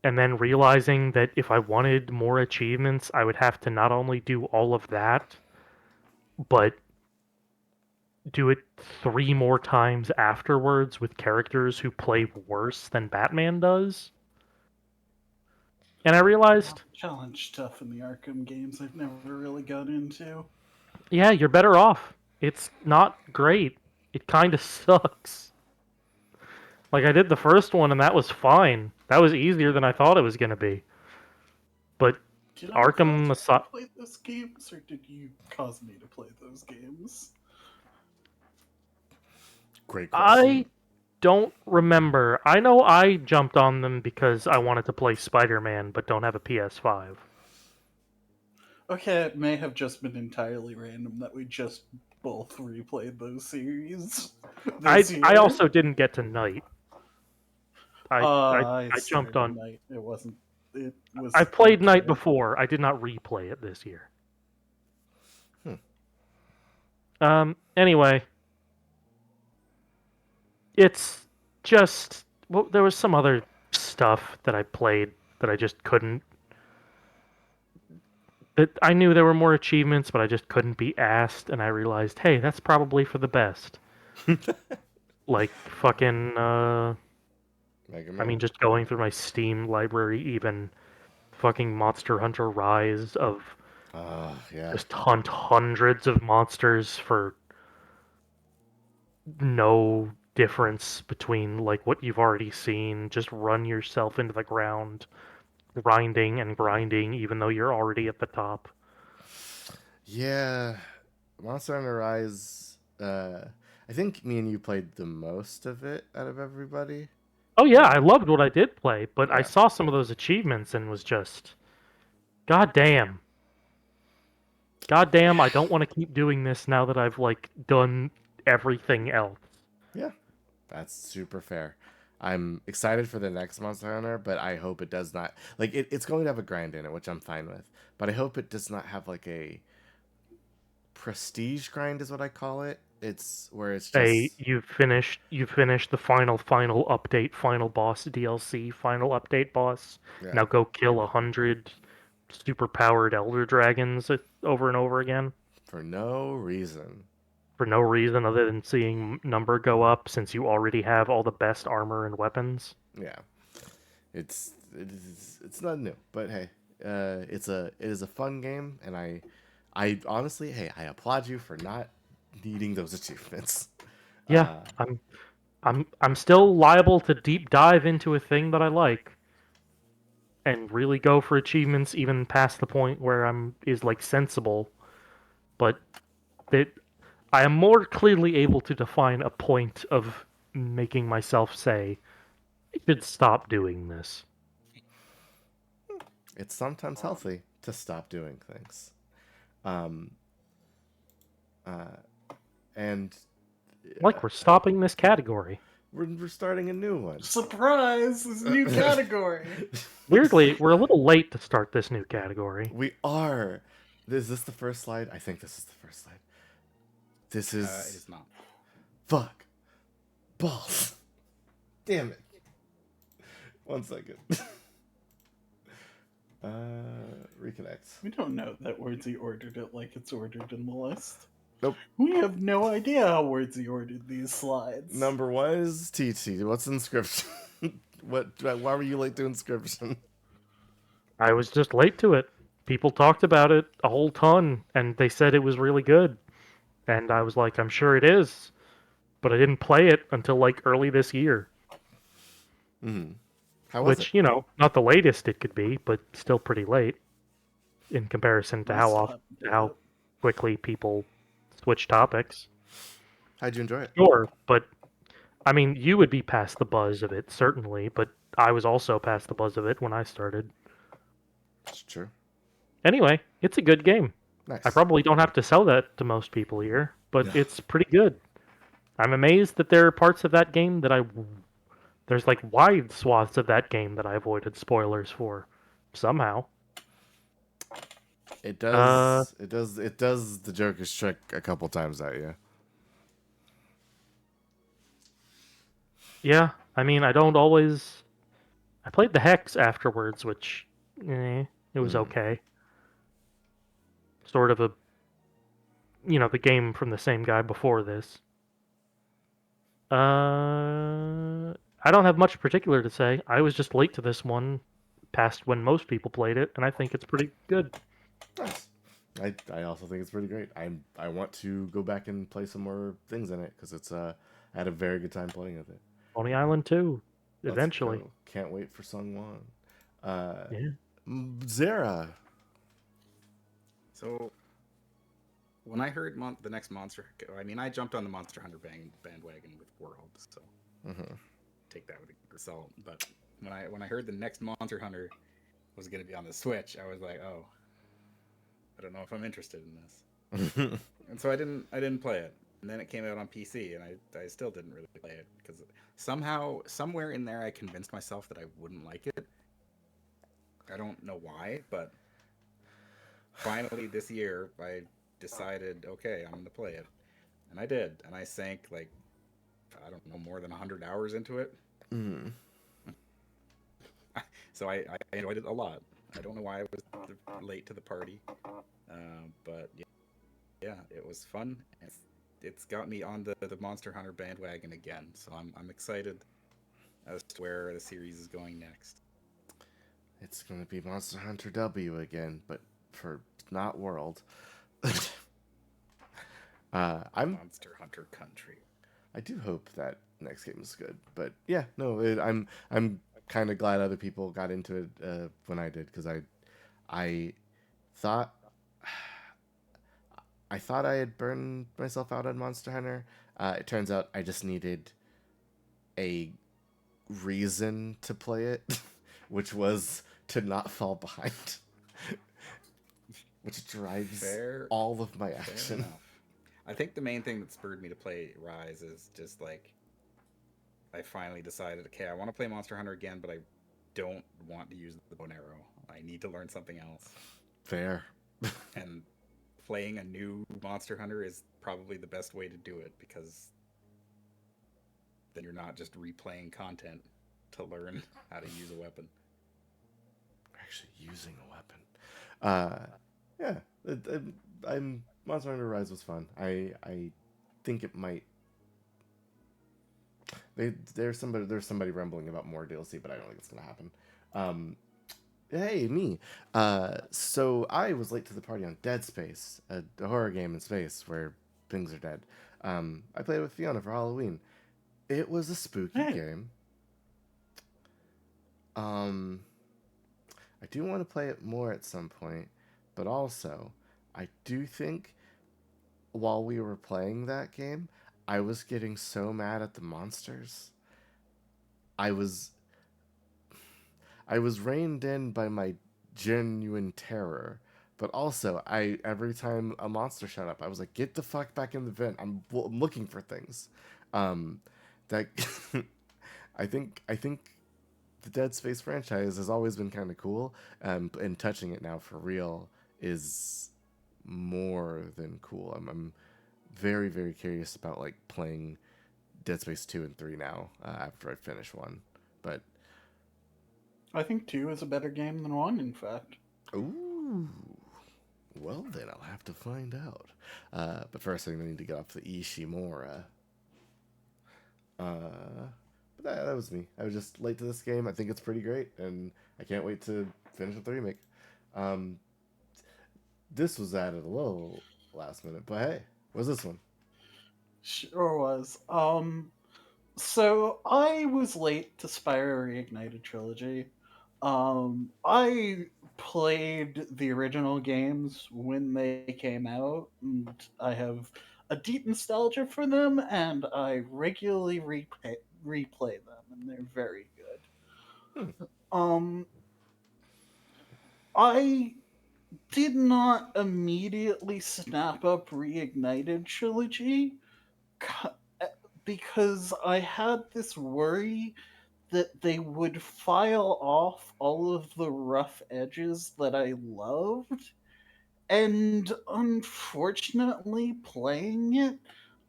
And then realizing that if I wanted more achievements, I would have to not only do all of that, but do it 3 more times afterwards with characters who play worse than Batman does. And I realized, Challenge stuff in the Arkham games I've never really got into. yeah, you're better off. It's not great. It kind of sucks. Like, I did the first one, and that was fine. That was easier than I thought it was going to be. But Did Arkham I Asylum... play those games, or did you cause me to play those games? Great question. I don't remember. I know I jumped on them because I wanted to play Spider-Man, but don't have a PS5. Okay, it may have just been entirely random that we just both replayed those series. I also didn't get to Night. I jumped started on... Night. It wasn't. It was. I played Night okay. before. I did not replay it this year. Anyway, it's just... Well, there was some other stuff that I played that I just couldn't... That I knew there were more achievements, but I just couldn't be asked, and I realized, hey, that's probably for the best. Like, fucking... Mega I Man. mean, just going through my Steam library, even fucking Monster Hunter Rise of yeah. just hunt hundreds of monsters for no difference between like what you've already seen. Just run yourself into the ground, grinding and grinding, even though you're already at the top. Yeah. Monster Hunter Rise, I think me and you played the most of it out of everybody. Oh yeah, I loved what I did play, but I Yeah. saw some of those achievements and was just, God damn, I don't want to keep doing this now that I've like done everything else. Yeah. That's super fair. I'm excited for the next Monster Hunter, but I hope it does not like it's going to have a grind in it, which I'm fine with. But I hope it does not have like a prestige grind is what I call it. It's where it's just You've finished the final update, final boss DLC, final update boss. Yeah. Now go kill 100 super powered elder dragons over and over again For no reason. for no reason other than seeing number go up since you already have all the best armor and weapons. Yeah, it's not new, but hey, it is a fun game, and I honestly, hey, I applaud you for not needing those achievements. Yeah, I'm still liable to deep dive into a thing that I like and really go for achievements even past the point where I'm is like sensible, but that I am more clearly able to define a point of making myself say, I should stop doing this. It's sometimes healthy to stop doing things. Um, and Like we're stopping this category. we're starting a new one. Surprise! This new category. Weirdly, we're a little late to start this new category. We are. Is this the first slide? I think this is the first slide. This is. It is not. Fuck. Balls. Damn it. 1 second. Reconnect. We don't know that Wordsy ordered it like it's ordered in the list. Nope. We have no idea how Wordsy ordered these slides. Number 1 is TT. What's inscription? Why were you late to inscription? I was just late to it. People talked about it a whole ton, and they said it was really good. And I was like, I'm sure it is. But I didn't play it until like early this year. Mm-hmm. How was Which, you know, not the latest it could be, but still pretty late in comparison to We how still often, haven't played how it. quickly people switch topics. How'd you enjoy it? Sure, but I mean, you would be past the buzz of it, certainly, but I was also past the buzz of it when I started. It's true. Anyway, it's a good game. Nice. I probably don't have to sell that to most people here, but No. it's pretty good. I'm amazed that there are parts of that game that there's like wide swaths of that game that I avoided spoilers for somehow. It does. It does the Joker's trick a couple times at you. Yeah, I mean, I don't always. I played the Hex afterwards, which, it was okay. Sort of a, the game from the same guy before this. I don't have much particular to say. I was just late to this one, past when most people played it, and I think it's pretty good. Nice. I also think it's pretty great. I want to go back and play some more things in it because it's I had a very good time playing with it. Pony Island 2, Let's eventually. go. Can't wait for Sung Won. Yeah. Zara. So when I heard the next Monster, I mean, I jumped on the Monster Hunter bandwagon with World, so take that with a grain of salt. But when I heard the next Monster Hunter was going to be on the Switch, I was like, oh, I don't know if I'm interested in this. And so I didn't play it. And then it came out on PC, and I still didn't really play it because somewhere in there, I convinced myself that I wouldn't like it. I don't know why, but finally this year, I decided, okay, I'm going to play it. And I did. And I sank, like, I don't know, more than 100 hours into it. Mm. So I enjoyed it a lot. I don't know why I was late to the party. But yeah, it was fun. It's got me on the Monster Hunter bandwagon again. So I'm excited as to where the series is going next. It's going to be Monster Hunter W again, but for not World. I'm Monster Hunter Country. I do hope that next game is good, but yeah, no, I'm kind of glad other people got into it when I did because I thought I had burned myself out on Monster Hunter. It turns out I just needed a reason to play it, which was to not fall behind, which drives all of my action. I think the main thing that spurred me to play Rise is just like I finally decided, okay, I want to play Monster Hunter again, but I don't want to use the bow and arrow. I need to learn something else. Fair. And playing a new Monster Hunter is probably the best way to do it because then you're not just replaying content to learn how to use a weapon. actually using a weapon. I'm Monster Hunter Rise was fun. I think it might. There's somebody rumbling about more DLC, but I don't think it's gonna happen. Hey, me. So I was late to the party on Dead Space, a horror game in space where things are dead. I played with Fiona for Halloween. It was a spooky Hey. game. I do want to play it more at some point, but also I do think while we were playing that game, I was getting so mad at the monsters. I was reined in by my genuine terror, but also every time a monster showed up, I was like, "Get the fuck back in the vent! I'm looking for things." That I think the Dead Space franchise has always been kind of cool, and touching it now for real is more than cool. I'm very, very curious about like playing Dead Space 2 and 3 now after I finish 1. But I think 2 is a better game than 1, in fact. ooh, well then I'll have to find out. But first I need to get off the Ishimura. But that was me. I was just late to this game. I think it's pretty great, and I can't wait to finish with the remake. This was added a little last minute, but hey, what's this one? Sure was. So I was late to Spyro Reignited Trilogy. I played the original games when they came out, and I have a deep nostalgia for them, and I regularly replay them, and they're very good. I did not immediately snap up Reignited Trilogy because I had this worry that they would file off all of the rough edges that I loved. And unfortunately, playing it,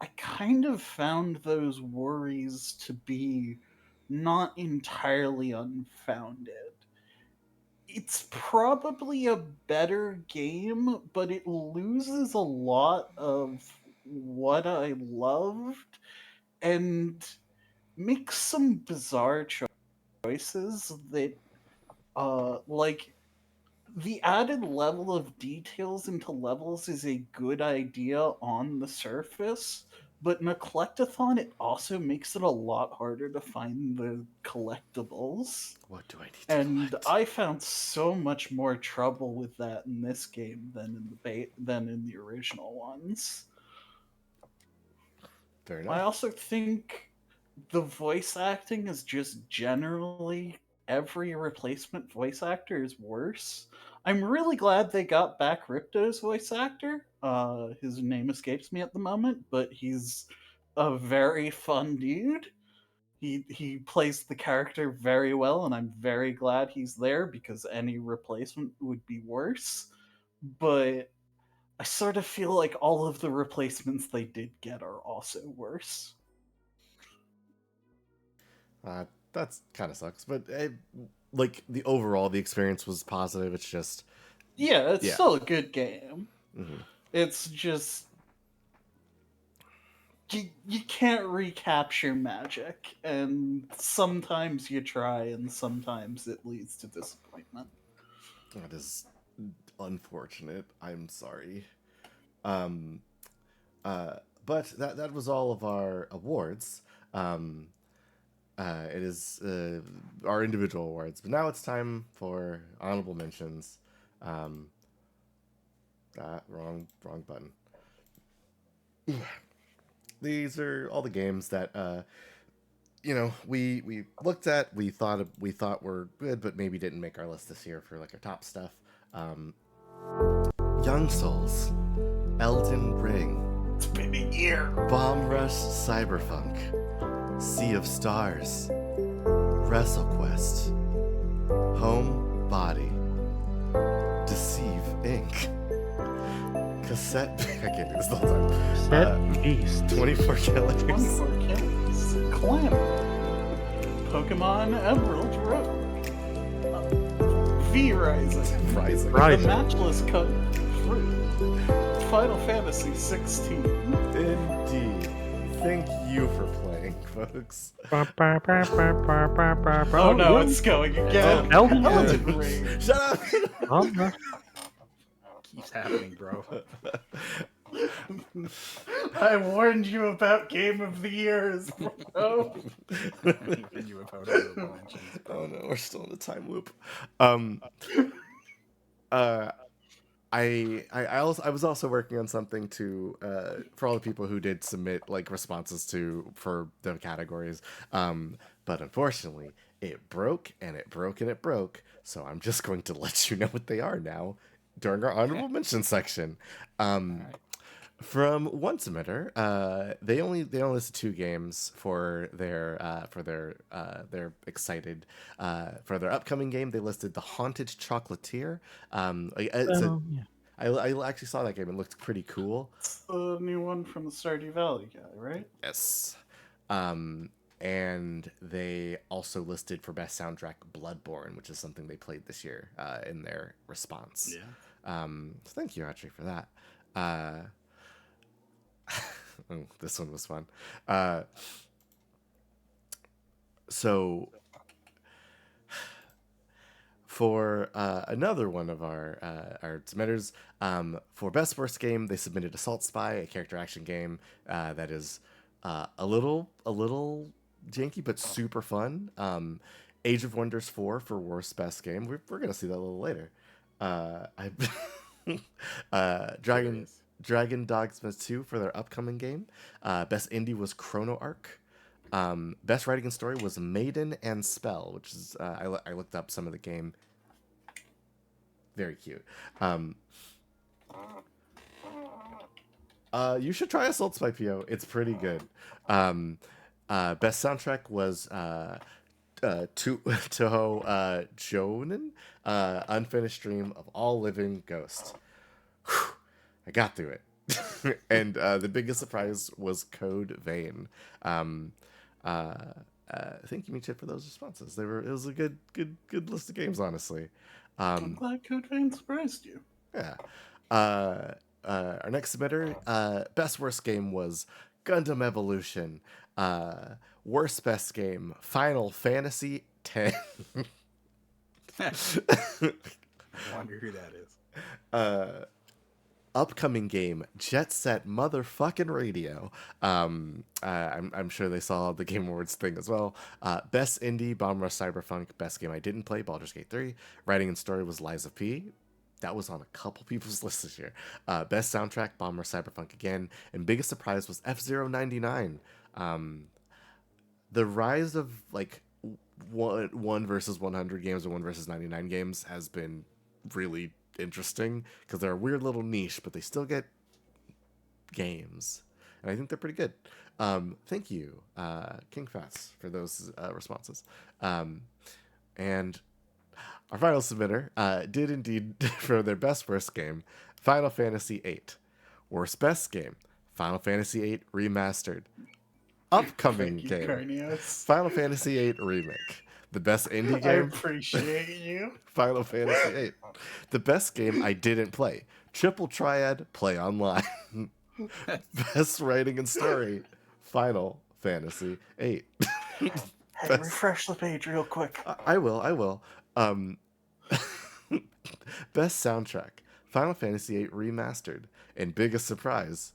I kind of found those worries to be not entirely unfounded. It's probably a better game, but it loses a lot of what I loved and makes some bizarre choices that, like, the added level of details into levels is a good idea on the surface, but in a collectathon, it also makes it a lot harder to find the collectibles. What do I need to And collect? I found so much more trouble with that in this game than in the original ones. Fair I enough. also think the voice acting is just generally every replacement voice actor is worse. I'm really glad they got back Ripto's voice actor. His name escapes me at the moment, but he's a very fun dude. He plays the character very well, and I'm very glad he's there because any replacement would be worse. But I sort of feel like all of the replacements they did get are also worse. That's kind of sucks, but like the overall, the experience was positive. It's just Yeah, it's Yeah. still a good game. mhm. It's just you can't recapture magic, and sometimes you try, and sometimes it leads to disappointment. That is unfortunate. I'm sorry. But that was all of our awards. It is our individual awards, but now it's time for honorable mentions. Wrong button. These are all the games that we looked at, we thought were good, but maybe didn't make our list this year for like our top stuff. Young Souls, Elden Ring, It's been a year. Bomb Rush Cyberpunk, Sea of Stars, WrestleQuest, Home Body, Deceive Inc., Cassette. I can't do this the whole time. Set Beast. 24 Killers, 24 Killers, Clamor, Pokemon Emerald Road, V Rising. Rising. Right. The matchless cut fruit. Final Fantasy 16. Indeed. Thank you for playing, folks. Oh no, it's going again. Elden Elden Ring. Ring. Shut up! Oh, no. Keeps happening, bro. I warned you about Game of the Years, bro. You have honorable mentions. Oh no, we're still in the time loop. I was also working on something to for all the people who did submit like responses for the categories. But unfortunately, it broke and it broke and it broke. So I'm just going to let you know what they are now during our honorable mention section. From one submitter, they only listed 2 games for their excited for their upcoming game. They listed The Haunted Chocolatier. Yeah. I actually saw that game and looked pretty cool. It's the new one from the Stardew Valley guy, right? Yes. And they also listed for best soundtrack Bloodborne, which is something they played this year in their response. Yeah. So thank you, Audrey, for that. Oh, this one was fun. So for another one of our submitters, for best worst game, they submitted Assault Spy, a character action game that is a little janky but super fun. Age of Wonders 4 for worst best game. We're gonna see that a little later. Dragon Dogma 2 for their upcoming game. Best indie was Chrono Arc. Best writing and story was Maiden and Spell, which is I looked up some of the game. Very cute. You should try Assault Spy PO. It's pretty good. Best soundtrack was Toho Jonin, Unfinished Dream of All Living Ghosts. Whew, I got through it. And the biggest surprise was Code Vein. Thank you, Meechit, for those responses. It was a good list of games, honestly. I'm glad Code Vein surprised you. Yeah. Our next submitter, best worst game was Gundam Evolution. Worst best game, Final Fantasy X. I wonder who that is. Upcoming game, Jet Set Motherfucking Radio. I'm sure they saw the Game Awards thing as well. Best indie, Bomb Rush Cyberpunk. Best game I didn't play, Baldur's Gate 3. Writing and story was Lies of P. That was on a couple people's lists this year. Best soundtrack, Bomb Rush Cyberpunk again. And biggest surprise was F-Zero 99. The rise of like 1 versus 100 games or 1 versus 99 games has been really interesting because they're a weird little niche, but they still get games, and I think they're pretty good. Thank you, King Fast, for those responses. And our final submitter did indeed for their best worst game, Final Fantasy VIII. Worst best game, Final Fantasy VIII Remastered. Upcoming Thank you, game, Carnios. Final Fantasy VIII Remake. The best indie I game, appreciate you. Final Fantasy VIII. The best game I didn't play, Triple Triad Play Online. Best writing and story, Final Fantasy VIII. Hey, refresh the page real quick. I will. Best soundtrack, Final Fantasy VIII Remastered. And biggest surprise,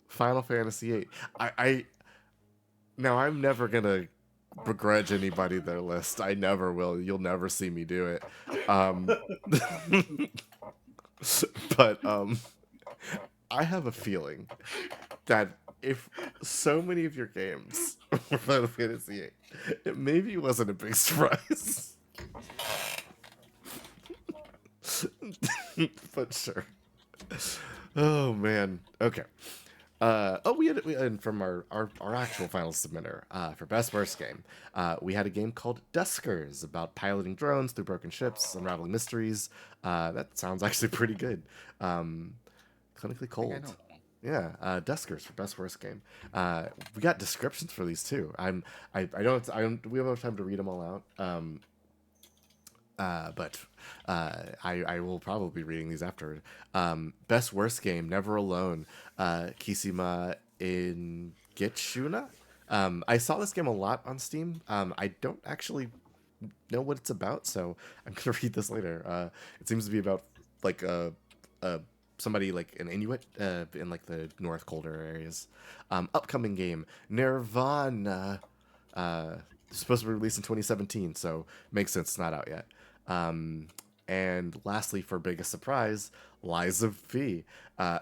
Final Fantasy VIII. Now, I'm never going to begrudge anybody their list. I never will. You'll never see me do it. But I have a feeling that if so many of your games were Final Fantasy VIII, it maybe wasn't a big surprise. But sure. Oh, man. Okay. And from our actual final submitter for best worst game, we had a game called Duskers about piloting drones through broken ships, unraveling mysteries. That sounds actually pretty good. Clinically Cold. Yeah, Duskers for best worst game. We got descriptions for these too. We don't have time to read them all out. but I will probably be reading these afterward. Best worst game, Never Alone, Kishima in Gitshuna. I saw this game a lot on Steam. I don't actually know what it's about, so I'm gonna read this later. It seems to be about like somebody like an Inuit in like the north colder areas. Upcoming game, Nirvana. Supposed to be released in 2017, so makes sense it's not out yet. And lastly, for biggest surprise, Lies of P. I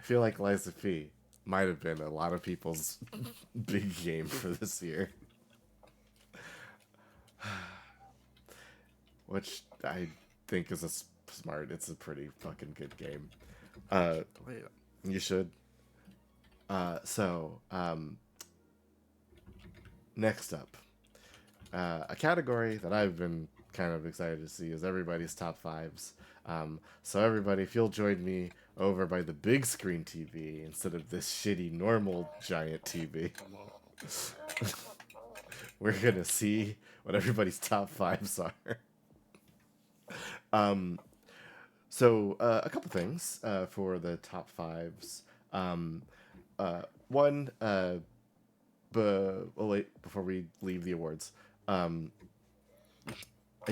feel like Lies of P might have been a lot of people's big game for this year. Which I think is it's a pretty fucking good game. Wait, You should. Next up, a category that I've been kind of excited to see is everybody's top fives. So everybody, if you'll join me over by the big screen TV instead of this shitty normal giant TV, we're gonna see what everybody's top fives are. So a couple things for the top fives. One, wait, before we leave the awards, I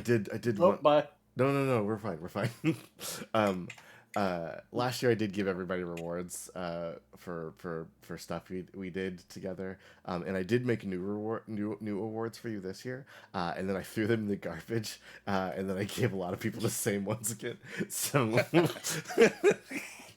did Oh, one. bye. No, we're fine. Last year I did give everybody rewards for stuff we did together, and I did make new awards for you this year, and then I threw them in the garbage, and then I gave a lot of people the same ones again. So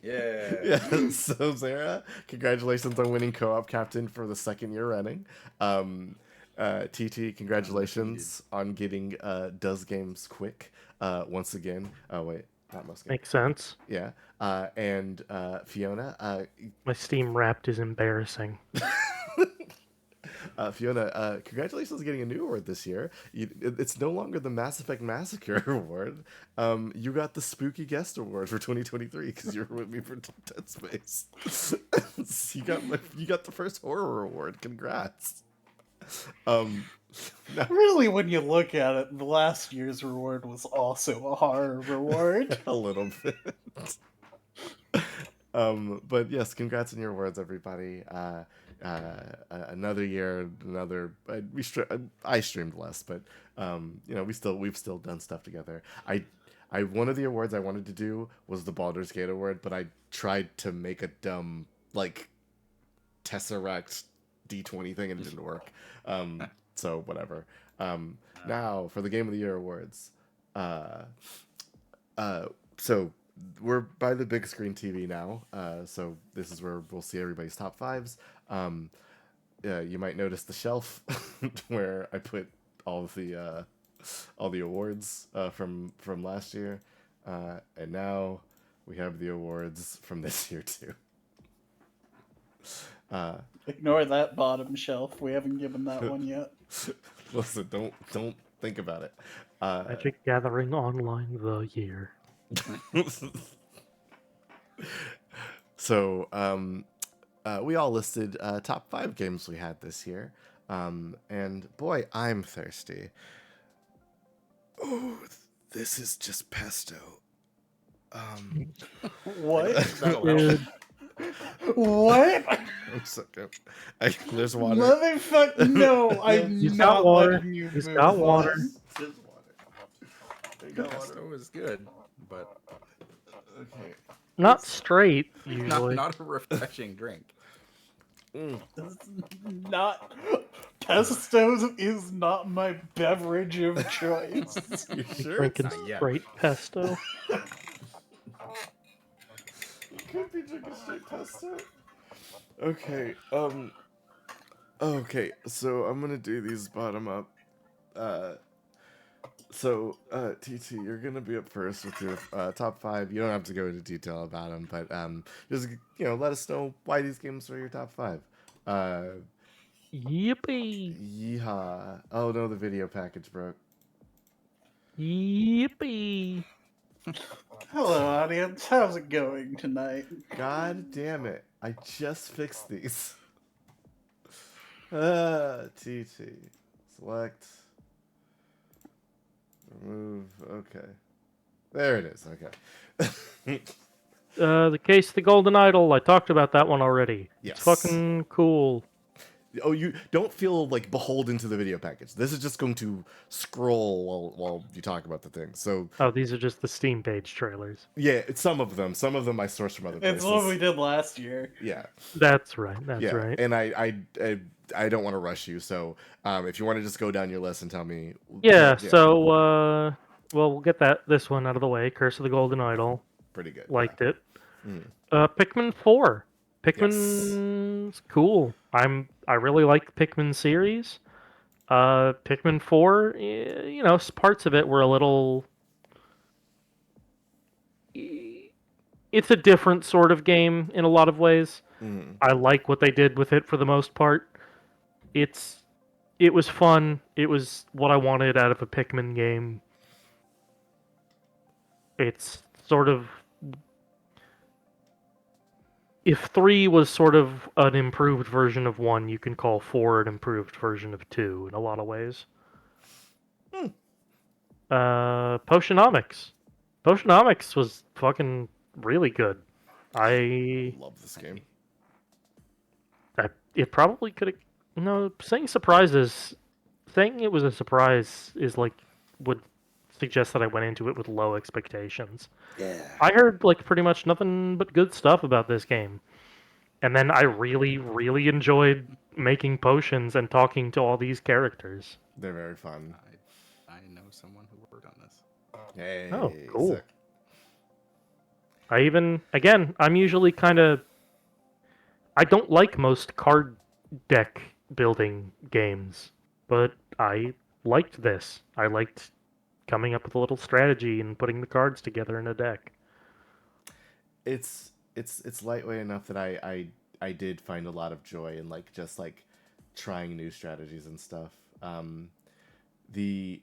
yeah. So Zara, congratulations on winning co-op captain for the second year running. TT, congratulations on getting Does Games Quick once again. Oh wait, not Musket. Makes sense. Yeah. And Fiona, My Steam Wrapped is embarrassing. Fiona, congratulations on getting a new award this year. It's no longer the Mass Effect Massacre award. You got the Spooky Guest Award for 2023 because you were with me for Dead Space. you got the first horror award. Congrats. Really, when you look at it, the last year's reward was also a horror reward. A little bit. But yes, congrats on your awards, everybody. Another year, I streamed less, but we've still done stuff together. One of the awards I wanted to do was the Baldur's Gate award, but I tried to make a dumb like Tesseract D20 thing and it didn't work. So whatever. Now for the Game of the Year awards. So we're by the big screen TV now. So this is where we'll see everybody's top fives. You might notice the shelf where I put all the awards from last year, and now we have the awards from this year too. Ignore that bottom shelf. We haven't given that one yet. Listen, don't think about it. Magic Gathering Online the year. So we all listed top 5 games we had this year, and boy, I'm thirsty. Oh, this is just pesto. What? that'll help. Dude, What? I'm so good. There's water. Motherfucker! No, I'm He's got not water. letting you He's move got on. water. There's water. There you go, water. Pesto is good, but Okay. not straight, not, usually. not a refreshing drink. Not pesto is not my beverage of choice. You sure? Drinking not yet. straight pesto. Could be drinking straight pesto. Okay. Okay. So I'm gonna do these bottom up. So TT, you're gonna be up first with your top 5. You don't have to go into detail about them, but just let us know why these games are your top 5. Yippee! Yeehaw! Oh no, the video package broke. Yippee! Hello, audience. How's it going tonight? God damn it! I just fixed these. TT. Select. Remove. Okay. There it is. Okay. The Case of the Golden Idol. I talked about that one already. Yes. It's fucking cool. Oh, you don't feel like beholden to the video package. This is just going to scroll while you talk about the thing. So Oh, these are just the Steam page trailers. yeah, it's some of them. Some of them I sourced from other places. It's what we did last year. Yeah. That's right. That's Yeah. right. And I don't want to rush you. So if you want to just go down your list and tell me. Yeah. So, well, we'll get this one out of the way. Curse of the Golden Idol. Pretty good. Liked it. Mhm. Pikmin 4. Pikmin's cool. I really like the Pikmin series. Pikmin 4, you know, parts of it were a little. It's a different sort of game in a lot of ways. Mhm. I like what they did with it for the most part. It was fun. It was what I wanted out of a Pikmin game. It's sort of, if 3 was sort of an improved version of 1, you can call 4 an improved version of 2 in a lot of ways. Potionomics. Potionomics was fucking really good. I Love this game. it probably could have. No, saying it was a surprise is like would suggest that I went into it with low expectations. Yeah. I heard like pretty much nothing but good stuff about this game. And then I really, really enjoyed making potions and talking to all these characters. They're very fun. I know someone who worked on this. Hey. Oh, cool. Sick. I'm usually kind of. I don't like most card deck building games, but I liked this. I liked coming up with a little strategy and putting the cards together in a deck. It's lightweight enough that I did find a lot of joy in like just like trying new strategies and stuff. The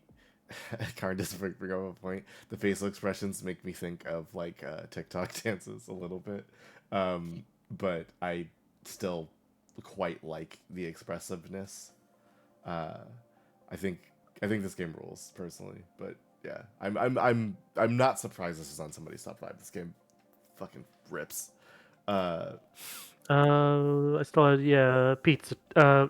card doesn't bring up a point. The facial expressions make me think of like TikTok dances a little bit, but I still quite like the expressiveness. I think this game rules personally, but yeah, I'm not surprised this is on somebody's top 5. This game fucking rips. I still had Pizza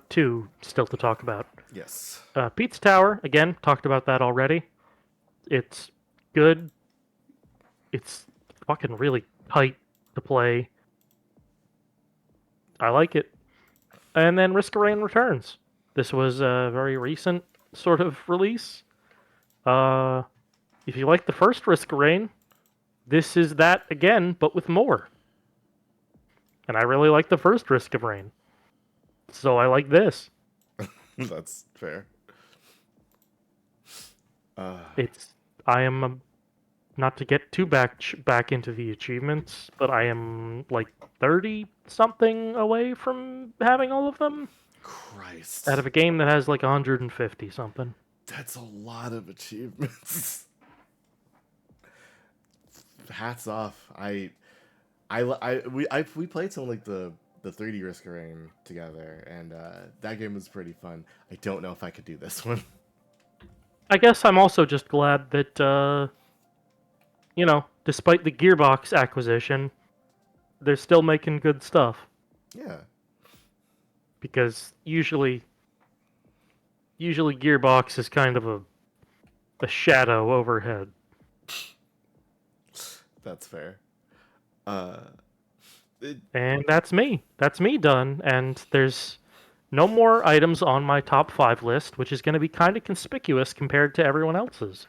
2 still to talk about. Yes. Pizza Tower, again, talked about that already. It's good. It's fucking really tight to play. I like it. And then Risk of Rain returns. This was a very recent sort of release. If you like the first Risk of Rain, this is that again, but with more. And I really like the first Risk of Rain. So I like this. That's fair. I am not to get too back into the achievements, but I am like 30 something away from having all of them Christ. out of a game that has like 150 something. That's a lot of achievements. Hats off. We played some like the 3D Risk of Rain together, and that game was pretty fun. I don't know if I could do this one. I guess I'm also just glad that despite the Gearbox acquisition, they're still making good stuff. Yeah. Because usually Gearbox is kind of a shadow overhead. That's fair. And that's me. That's me done. And there's no more items on my top 5 list, which is going to be kind of conspicuous compared to everyone else's.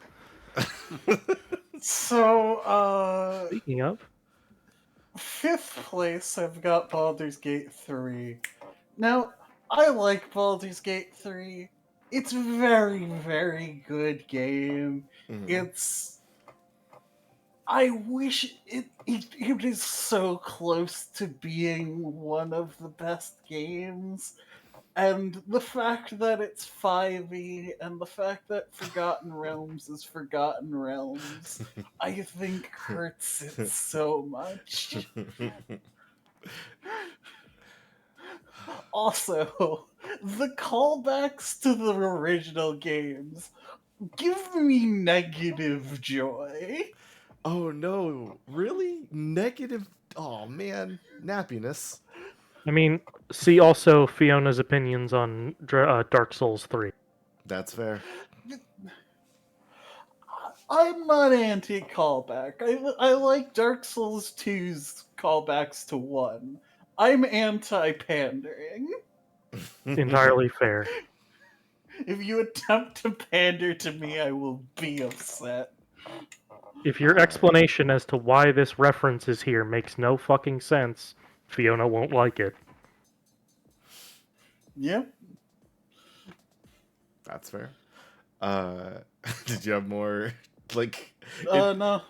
So, Speaking of, 5th place, I've got Baldur's Gate 3. Now, I like Baldur's Gate 3. It's a very, very good game. Mhm. I wish it is so close to being one of the best games. And the fact that it's 5e and the fact that Forgotten Realms is Forgotten Realms, I think hurts it so much. Also, the callbacks to the original games give me negative joy. Oh no, really? Negative? Oh man, nappiness. I mean, see also Fiona's opinions on Dark Souls 3. That's fair. I'm not anti callback. I like Dark Souls 2's callbacks to 1. I'm anti pandering. Entirely fair. If you attempt to pander to me, I will be upset. If your explanation as to why this reference is here makes no fucking sense, Fiona won't like it. Yep. That's fair. Did you have more? Like, No.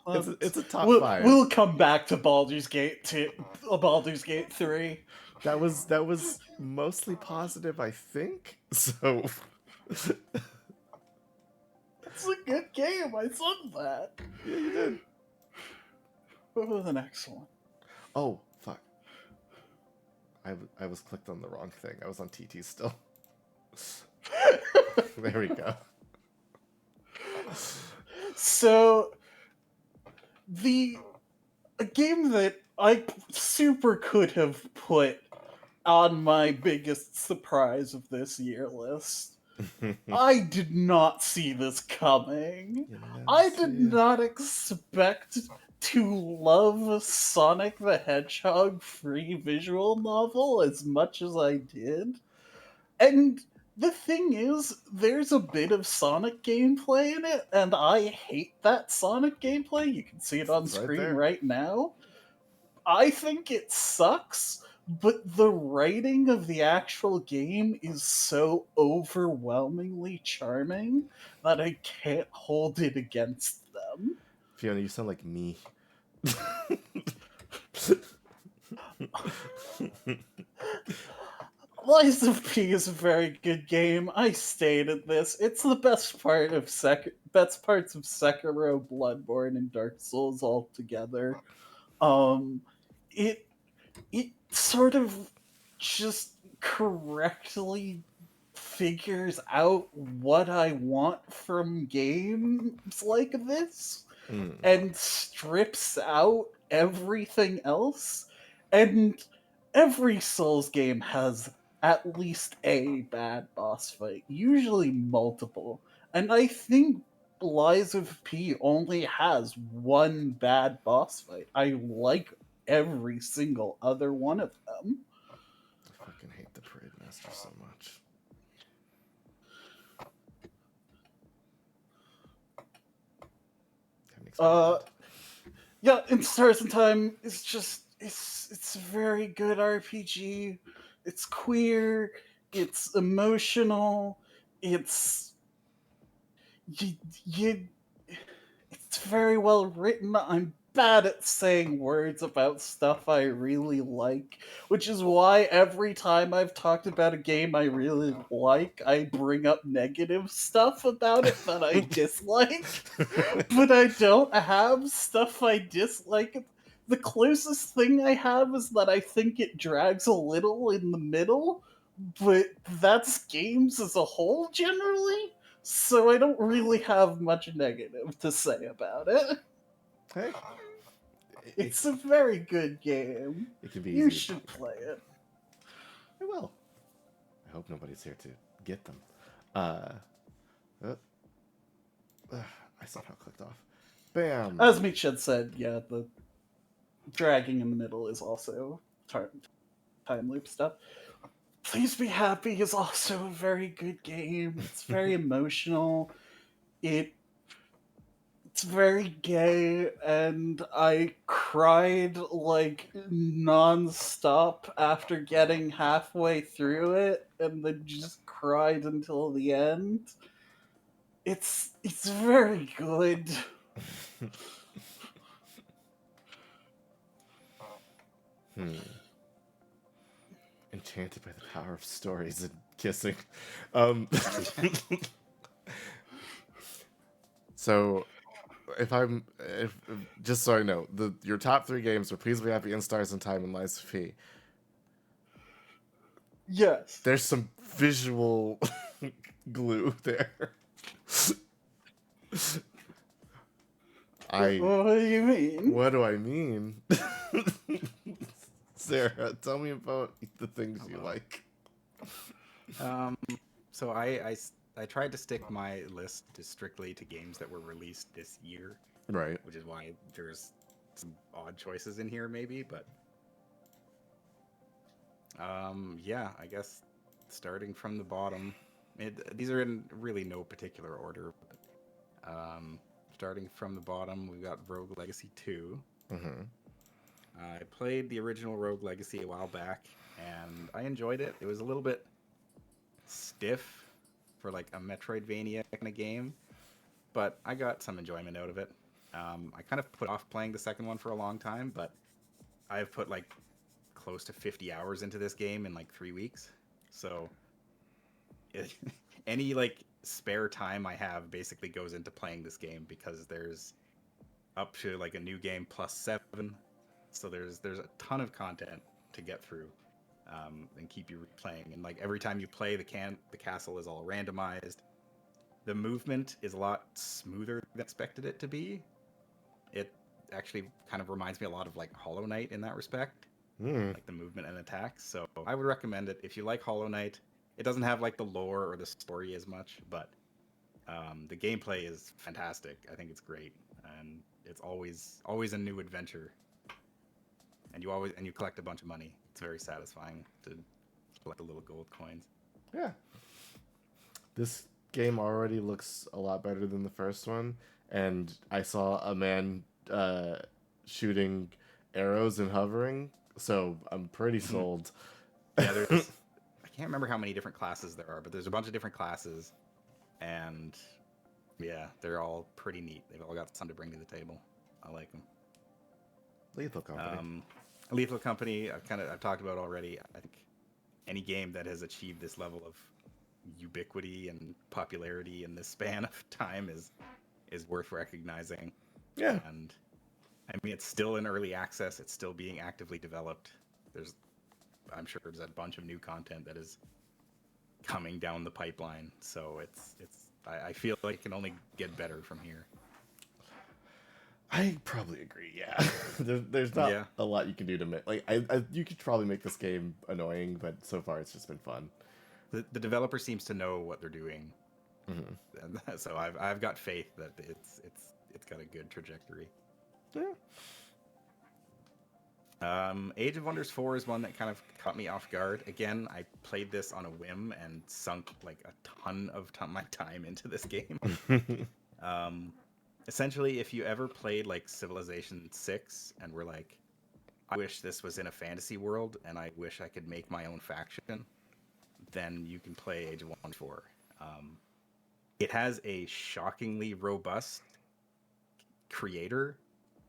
it's a top we'll, 5. We'll come back to Baldur's Gate 2, Baldur's Gate 3. That was mostly positive, I think. So It's a good game. I said that. yeah, you did. What was the next one? Oh fuck! I was clicked on the wrong thing. I was on TT still. There we go. So, a game that I super could have put on my biggest surprise of this year list. I did not see this coming. I did not expect to love Sonic the Hedgehog free visual novel as much as I did. And the thing is, there's a bit of Sonic gameplay in it, and I hate that Sonic gameplay. You can see it on It's right screen there. right now. I think it sucks, but the writing of the actual game is so overwhelmingly charming that I can't hold it against them. Fiona, you sound like me. Lies of P is a very good game. I stated this. It's the best parts of Sekiro, Bloodborne, and Dark Souls all together. It sort of just correctly figures out what I want from games like this Mm. and strips out everything else. And every Souls game has at least a bad boss fight, usually multiple. And I think Lies of P only has one bad boss fight. I like every single other one of them. I fucking hate the Parade Master so much. That makes me mad. Yeah, in Stars in Time is just it's a very good RPG. It's queer, it's emotional, it's you it's very well written. I'm bad at saying words about stuff I really like, which is why every time I've talked about a game I really like, I bring up negative stuff about it that I dislike. But I don't have stuff I dislike. The closest thing I have is that I think it drags a little in the middle, but that's games as a whole generally. So I don't really have much negative to say about it. Hey, It's a very good game. it can be You easy. should play it. I will. I hope nobody's here to get them. I somehow clicked off. Bam. As Meechad said, yeah, the dragging in the middle is also time loop stuff. Please Be Happy is also a very good game. It's very emotional. It's very gay, and I cried like non-stop after getting halfway through it, and then just cried until the end. It's very good. Enchanted by the power of stories and kissing. So, if just so I know, your top 3 games are Please Be Happy, In Stars in Time, and Lies of P. Yes. There's some visual glue there. What do you mean? What do I mean? Sarah, tell me about the things you Hello. like. So I tried to stick my list to strictly to games that were released this year, Right. which is why there's some odd choices in here, maybe. But yeah, I guess starting from the bottom, these are in really no particular order. But, starting from the bottom, we've got Rogue Legacy 2. Mm-hmm. I played the original Rogue Legacy a while back, and I enjoyed it. It was a little bit stiff for like a Metroidvania kind of game, but I got some enjoyment out of it. I kind of put off playing the second one for a long time, but I've put like close to 50 hours into this game in like 3 weeks. So any like spare time I have basically goes into playing this game, because there's up to like a new game plus 7. So there's a ton of content to get through, and keep you replaying. And like every time you play, the castle is all randomized. The movement is a lot smoother than I expected it to be. It actually kind of reminds me a lot of like Hollow Knight in that respect, like the movement and attacks. So I would recommend it if you like Hollow Knight. It doesn't have like the lore or the story as much, but the gameplay is fantastic. I think it's great, and it's always a new adventure. And you collect a bunch of money. It's very satisfying to collect the little gold coins. Yeah. This game already looks a lot better than the first one, and I saw a man shooting arrows and hovering, so I'm pretty sold. Yeah, there's I can't remember how many different classes there are, but there's a bunch of different classes, and yeah, they're all pretty neat. They've all got something to bring to the table. I like them. Lethal Company. Lethal Company, I've talked about already. I think any game that has achieved this level of ubiquity and popularity in this span of time is worth recognizing. Yeah. And I mean, it's still in early access. It's still being actively developed. I'm sure there's a bunch of new content that is coming down the pipeline. So I feel like it can only get better from here. I probably agree. Yeah, there's not Yeah. a lot you can do to make you could probably make this game annoying, but so far it's just been fun. The developer seems to know what they're doing, Mm-hmm. and so I've got faith that it's got a good trajectory. Yeah. Age of Wonders 4 is one that kind of caught me off guard. Again, I played this on a whim and sunk like a ton of my time into this game. Essentially, if you ever played like Civilization 6 and were like, I wish this was in a fantasy world and I wish I could make my own faction, then you can play Age of Wonders 4. It has a shockingly robust creator.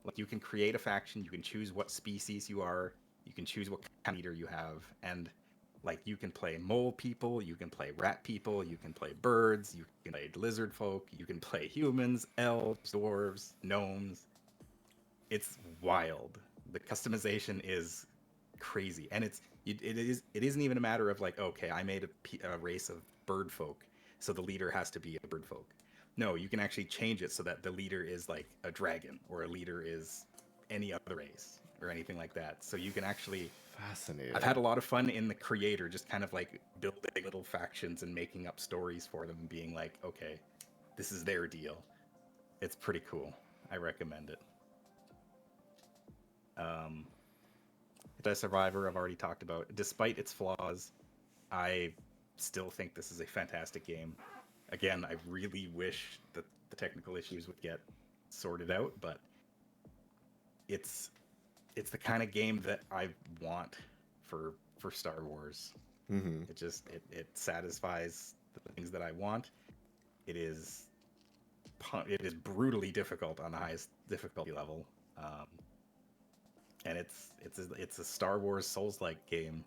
Like, you can create a faction, you can choose what species you are, you can choose what kind of leader you have, and like you can play mole people, you can play rat people, you can play birds, you can play lizard folk, you can play humans, elves, dwarves, gnomes. It's wild. The customization is crazy, and it isn't even a matter of like, okay, I made a race of bird folk, so the leader has to be a bird folk. No, you can actually change it so that the leader is like a dragon, or a leader is any other race or anything like that. So you can actually. Fascinating. I've had a lot of fun in the creator, just kind of like building little factions and making up stories for them, and being like, okay, this is their deal. It's pretty cool. I recommend it. The Survivor, I've already talked about. Despite its flaws, I still think this is a fantastic game. Again, I really wish that the technical issues would get sorted out, but it's the kind of game that I want for Star Wars. Mm-hmm. It satisfies the things that I want. It is brutally difficult on the highest difficulty level, and it's a Star Wars Souls-like game.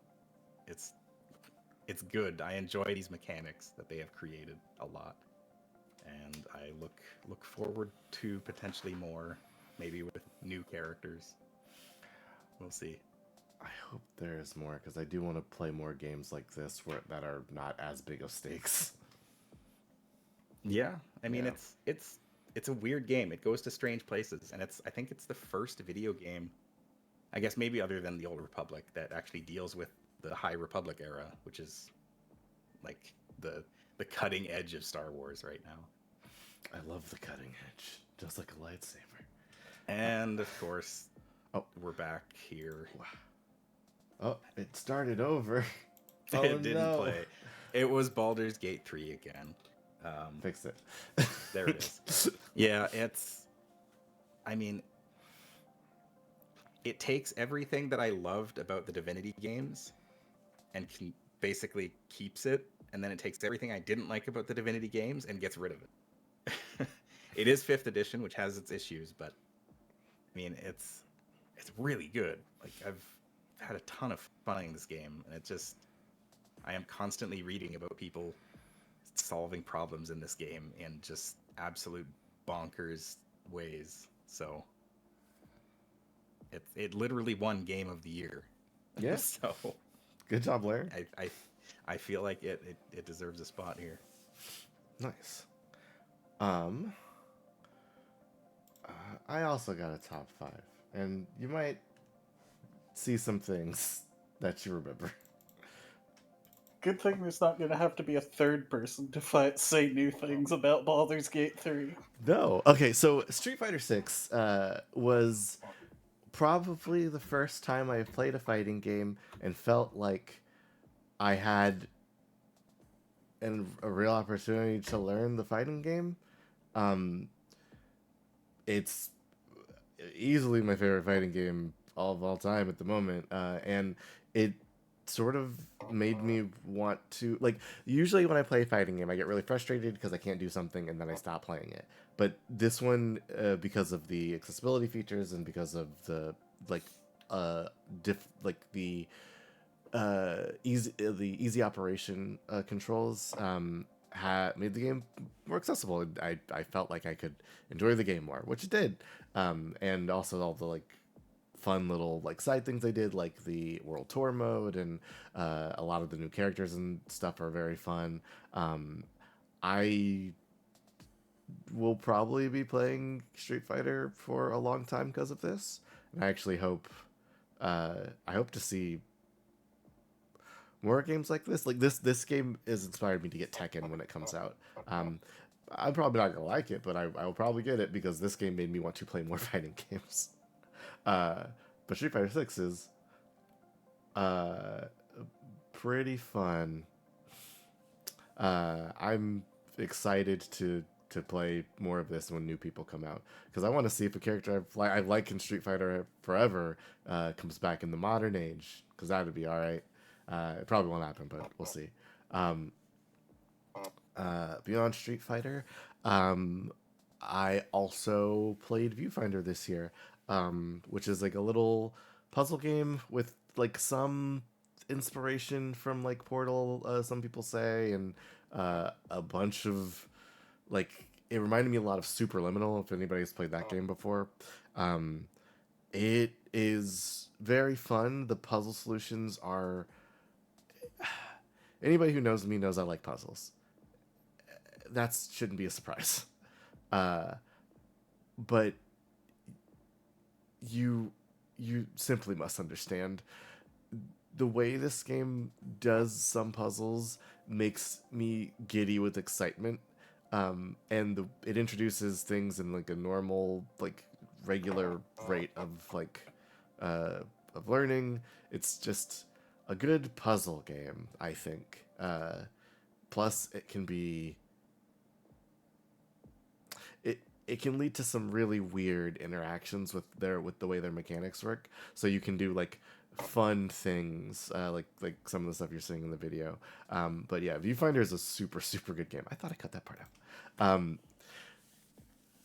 It's good. I enjoy these mechanics that they have created a lot, and I look forward to potentially more, maybe with new characters. We'll see. I hope there is more because I do want to play more games like this that are not as big of stakes. Yeah, I mean Yeah. it's a weird game. It goes to strange places, and I think it's the first video game, I guess maybe other than the Old Republic, that actually deals with the High Republic era, which is like the cutting edge of Star Wars right now. I love the cutting edge, just like a lightsaber. And of course, Oh. we're back here. Oh, it started over. Oh, It didn't no. play. It was Baldur's Gate 3 again. Fixed it. There it is. Yeah, I mean, it takes everything that I loved about the Divinity games and basically keeps it, and then it takes everything I didn't like about the Divinity games and gets rid of it. It is 5th edition, which has its issues, but I mean, it's really good. Like, I've had a ton of fun playing this game, and I am constantly reading about people solving problems in this game in just absolute bonkers ways. So it literally won Game of the Year. Yeah. So Good job, Larry. I feel like it deserves a spot here. Nice. I also got a top 5, and you might see some things that you remember. Good thing there's not going to have to be a third person to say new things about Baldur's Gate 3. No. Okay, so Street Fighter 6 was probably the first time I played a fighting game and felt like I had a real opportunity to learn the fighting game. It's easily my favorite fighting game of all time at the moment, and it sort of made me want to, like, usually when I play a fighting game I get really frustrated because I can't do something and then I stop playing it, but this one, because of the accessibility features and because of the easy operation controls, made the game more accessible. I felt like I could enjoy the game more, which it did, and also all the like fun little like side things they did, like the world tour mode, and a lot of the new characters and stuff are very fun. I will probably be playing Street Fighter for a long time because of this, and I actually hope to see more games like this. Like this game has inspired me to get Tekken when it comes out. I'm probably not gonna like it, but I will probably get it because this game made me want to play more fighting games. But Street Fighter 6 is pretty fun. I'm excited to play more of this when new people come out, because I want to see if a character I like in Street Fighter forever comes back in the modern age, because that would be all right. It probably won't happen, but we'll see. Beyond Street Fighter, I also played Viewfinder this year, which is like a little puzzle game with like some inspiration from like Portal, some people say, and a bunch of like, it reminded me a lot of Superliminal, if anybody's played that game before. It is very fun. The puzzle solutions are, anybody who knows me knows I like puzzles. That shouldn't be a surprise. But you simply must understand the way this game does some puzzles makes me giddy with excitement. And it introduces things in like a normal, like regular rate of like of learning. It's just a good puzzle game, I think. Plus, it can be. It can lead to some really weird interactions with the way their mechanics work. So you can do like fun things, like some of the stuff you're seeing in the video. But yeah, Viewfinder is a super good game. I thought I cut that part out.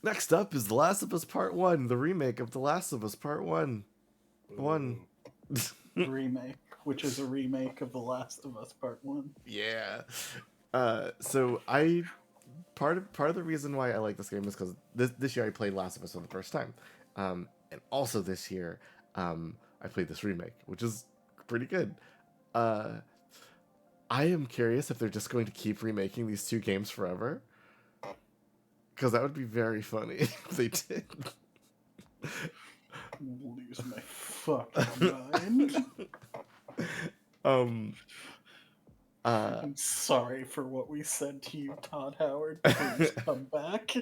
Next up is The Last of Us Part 1, the remake of The Last of Us Part 1. Remake, which is a remake of The Last of Us Part 1. Yeah. So part of the reason why I like this game is because this year I played Last of Us for the first time, and also this year I I played this remake, which is pretty good. I am curious if they're just going to keep remaking these two games forever, because that would be very funny if they did. Lose my fucking mind. um. I'm sorry for what we said to you, Todd Howard. Please come back.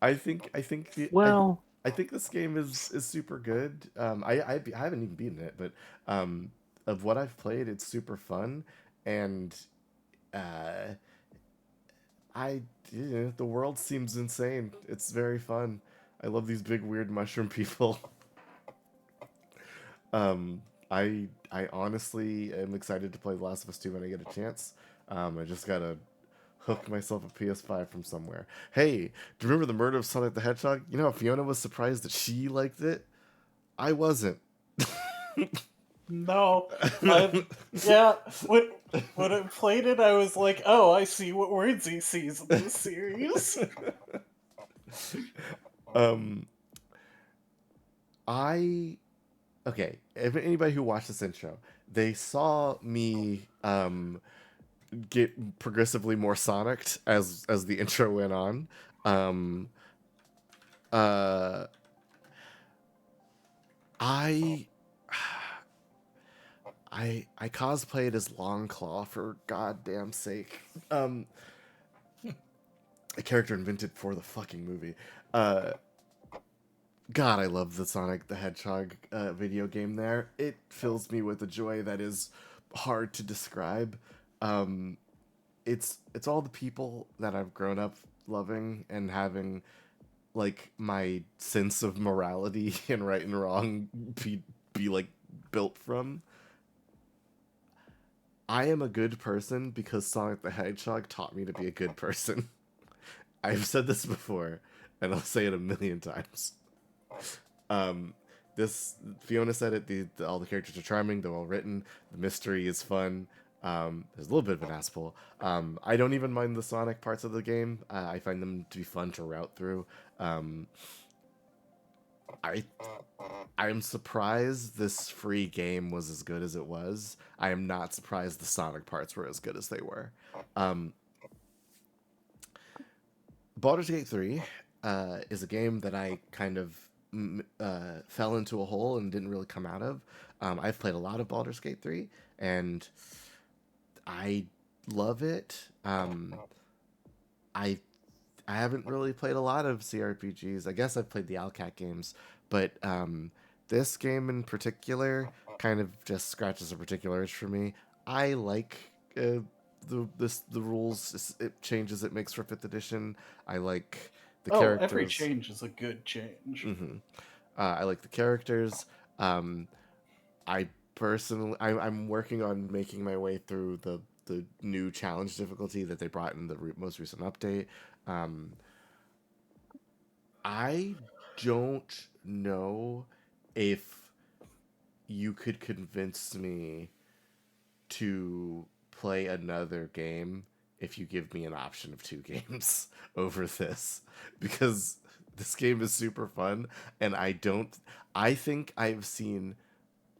I think the Well, I think this game is super good. I haven't even beaten it, but of what I've played, it's super fun, and uh, the world seems insane. It's very fun. I love these big weird mushroom people. I honestly am excited to play The Last of Us 2 when I get a chance. I just gotta hook myself a PS5 from somewhere. Hey, do you remember the murder of Sonic the Hedgehog? You know how Fiona was surprised that she liked it? I wasn't. No, yeah. When I played it, I was like, "Oh, I see what words he sees in this series." um, okay. If anybody who watched this intro, they saw me get progressively more Sonicked as the intro went on. Um, uh, I I cosplayed as Longclaw for goddamn sake. A character invented for the fucking movie. God, I love the Sonic the Hedgehog video game there. It fills me with a joy that is hard to describe. It's all the people that I've grown up loving and having like my sense of morality and right and wrong be like built from. I am a good person because Sonic the Hedgehog taught me to be a good person. I've said this before, and I'll say it a million times. This Fiona said it. All the characters are charming. They're well written. The mystery is fun. There's a little bit of an asshole. I don't even mind the Sonic parts of the game. I find them to be fun to route through. I'm surprised this free game was as good as it was. I am not surprised the Sonic parts were as good as they were. Baldur's Gate 3 is a game that I kind of fell into a hole and didn't really come out of. I've played a lot of Baldur's Gate 3, and I love it. I haven't really played a lot of CRPGs. I guess I've played the Alcat games, but this game in particular kind of just scratches a particular itch for me. I like the rules it changes it makes for 5th edition. I like the characters. Every change is a good change. I like the characters. I personally, I'm working on making my way through the new challenge difficulty that they brought in the most recent update. I don't know if you could convince me to play another game if you give me an option of 2 games over this, because this game is super fun, and I think I've seen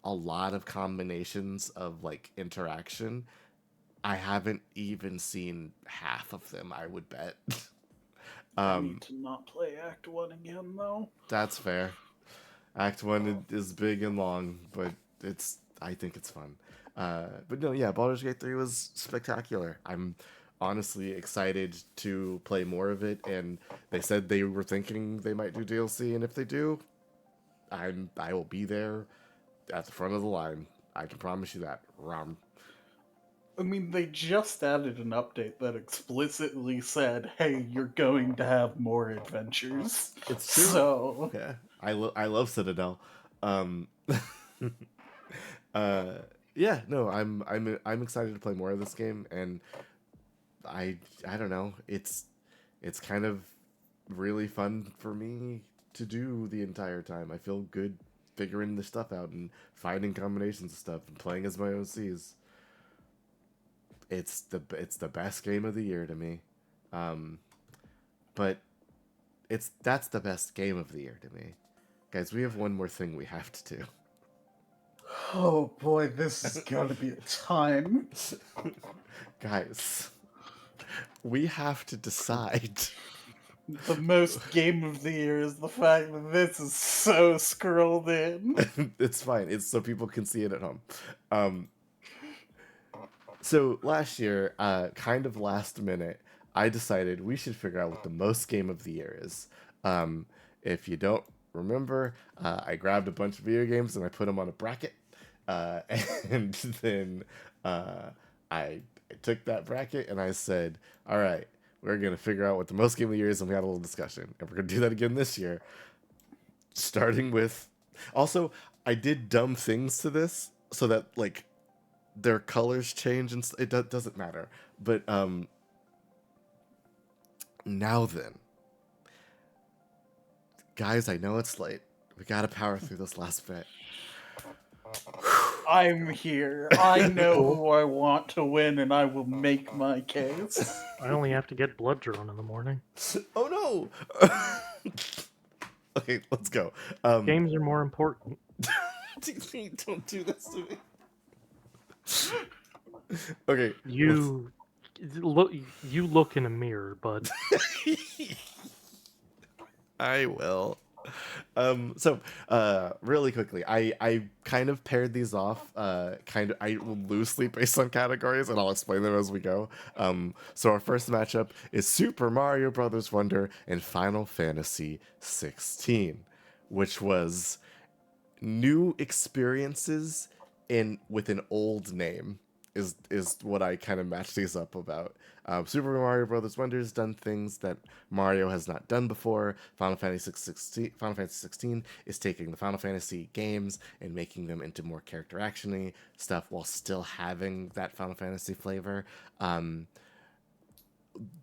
a lot of combinations of like interaction. I haven't even seen half of them, I would bet. I need to not play Act 1 again, though. That's fair. Act 1 is big and long, but I think it's fun. But no, yeah, Baldur's Gate 3 was spectacular. I'm honestly excited to play more of it, and they said they were thinking they might do DLC, and if they do, I will be there at the front of the line. I can promise you that. Ram. I mean, they just added an update that explicitly said, "Hey, you're going to have more adventures." It's true. So, Yeah, I love Citadel. Yeah, no, I'm excited to play more of this game, and I don't know, it's kind of really fun for me to do the entire time. I feel good figuring this stuff out and finding combinations of stuff and playing as my OCs. It's the best game of the year to me. But that's the best game of the year to me. Guys, we have one more thing we have to do. Oh boy, this is gonna be a time. Guys, we have to decide. The most game of the year is the fact that this is so scrolled in. It's fine. It's so people can see it at home. So last year, kind of last minute, I decided we should figure out what the most game of the year is. If you don't remember, I grabbed a bunch of video games and I put them on a bracket. And then I took that bracket and I said, all right, we're going to figure out what the most game of the year is, and we had a little discussion. And we're going to do that again this year. Starting with... Also, I did dumb things to this so that, like, their colors change and it doesn't matter. But, now then. Guys, I know it's late. We got to power through this last bit. I'm here. I know who I want to win, and I will make my case. I only have to get blood drawn in the morning. Oh no! Okay, let's go. Games are more important. Don't do this to me. Okay. You look in a mirror, bud. I will. Really quickly, I kind of paired these off, I loosely based on categories, and I'll explain them as we go. So our first matchup is Super Mario Brothers Wonder and Final Fantasy 16, which was new experiences with an old name. Is what I kind of matched these up about. Super Mario Brothers Wonder has done things that Mario has not done before. Final Fantasy 16 is taking the Final Fantasy games and making them into more character action-y stuff while still having that Final Fantasy flavor.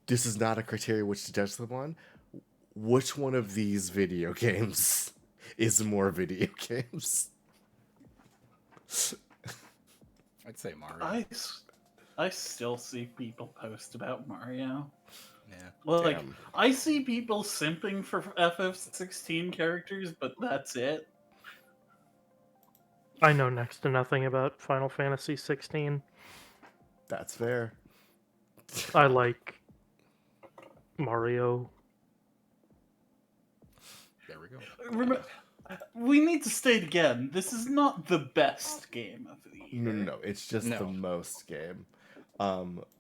This is not a criteria which to judge them on. Which one of these video games is more video games? I'd say Mario. I still see people post about Mario. Yeah. Well, like, Damn. I see people simping for FF16 characters, but that's it. I know next to nothing about Final Fantasy 16. That's fair. I like Mario. There we go. Remember, we need to state again, this is not the best game of the year. No, it's just the No. most game.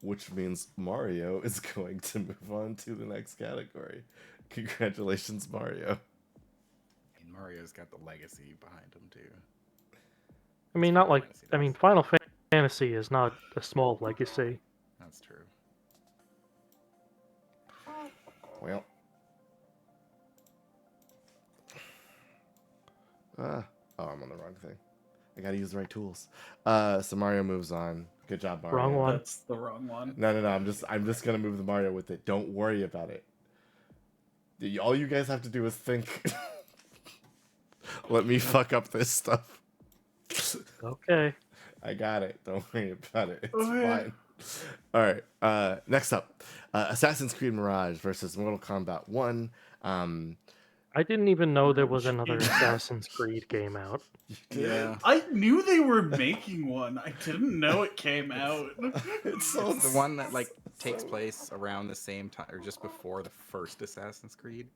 Which means Mario is going to move on to the next category. Congratulations, Mario. And Mario's got the legacy behind him too. I mean, not like. Fantasy I mean, does. Final Fantasy is not a small legacy. That's true. Well. Oh, I'm on the wrong thing. I gotta use the right tools. So Mario moves on. Good job, Mario. Wrong one. That's the wrong one. No. I'm just gonna move the Mario with it. Don't worry about it. All you guys have to do is think. Let me fuck up this stuff. Okay. I got it. Don't worry about it. It's Okay. fine. All right. Next up, Assassin's Creed Mirage versus Mortal Kombat 1. I didn't even know there was another Assassin's Creed game out. Yeah. I knew they were making one. I didn't know it came out. It's so It's the one that like takes place around the same time or just before the first Assassin's Creed.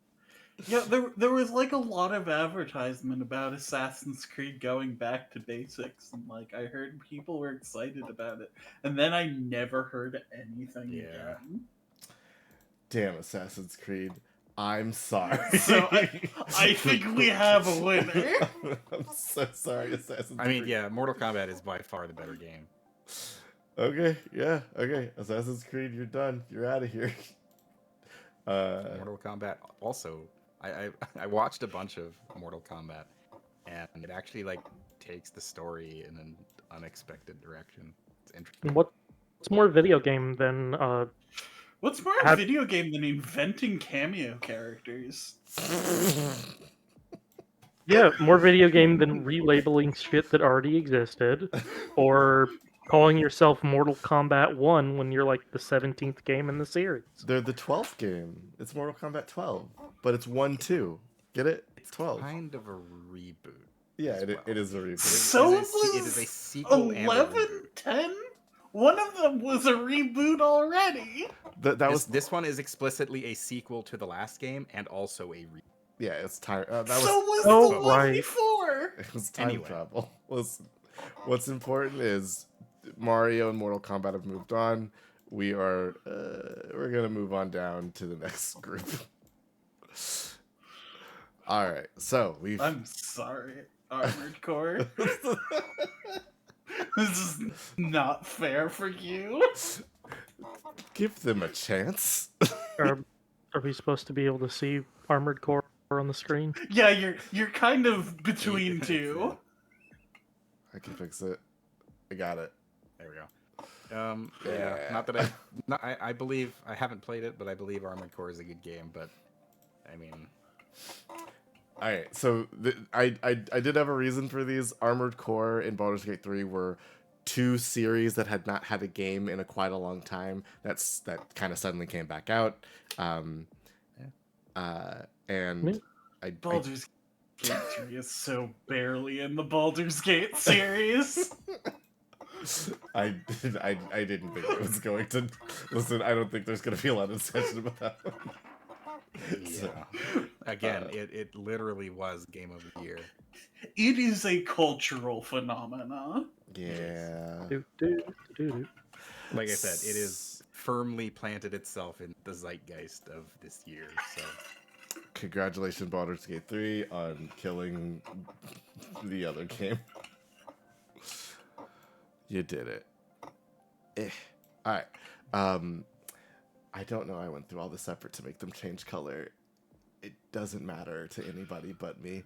Yeah, there was like a lot of advertisement about Assassin's Creed going back to basics, and like I heard people were excited about it, and then I never heard anything Yeah. again. Damn Assassin's Creed. I'm sorry. So I think we have a winner. I'm so sorry, Assassin's I mean, Creed. yeah, Mortal Kombat is by far the better game. Okay, yeah, okay. Assassin's Creed, you're done. You're out of here. Mortal Kombat also. I watched a bunch of Mortal Kombat, and it actually like takes the story in an unexpected direction. It's interesting. What's more video game than What's more a Have- video game than inventing cameo characters? yeah, more video game than relabeling shit that already existed, or calling yourself Mortal Kombat 1 when you're like the 17th game in the series. They're the 12th game. It's Mortal Kombat 12, but it's 1-2. Get it? It's 12. Kind of a reboot. Yeah, as well. it is a reboot. So it is a sequel and a 11, reboot. 10? One of them was a reboot already. This one is explicitly a sequel to the last game and also a reboot. yeah, it's time. That So was was Oh, the one right. before. it was time Anyway. travel. Listen, what's important is Mario and Mortal Kombat have moved on. We're gonna move on down to the next group. All right, so we've I'm sorry, Armored Core. This is not fair for you. give them a chance. Are we supposed to be able to see Armored Core on the screen? Yeah, you're kind of between two. I can fix it. I got it. There we go. Yeah. Not that I believe I haven't played it, but I believe Armored Core is a good game. But I mean, All right, so I did have a reason for these. Armored Core and Baldur's Gate 3 were two series that had not had a game in quite a long time. That kind of suddenly came back out. And Yeah. Baldur's Gate 3 is so barely in the Baldur's Gate series. I didn't think it was going to. Listen, I don't think there's going to be a lot of discussion about that one. So, again, it literally was Game of the Year. It is a cultural phenomena. yeah. Do. Like I said, it is firmly planted itself in the zeitgeist of this year. So Congratulations, Baldur's Gate 3, on killing the other game. You did it. All right. I don't know. I went through all this effort to make them change color. It doesn't matter to anybody but me.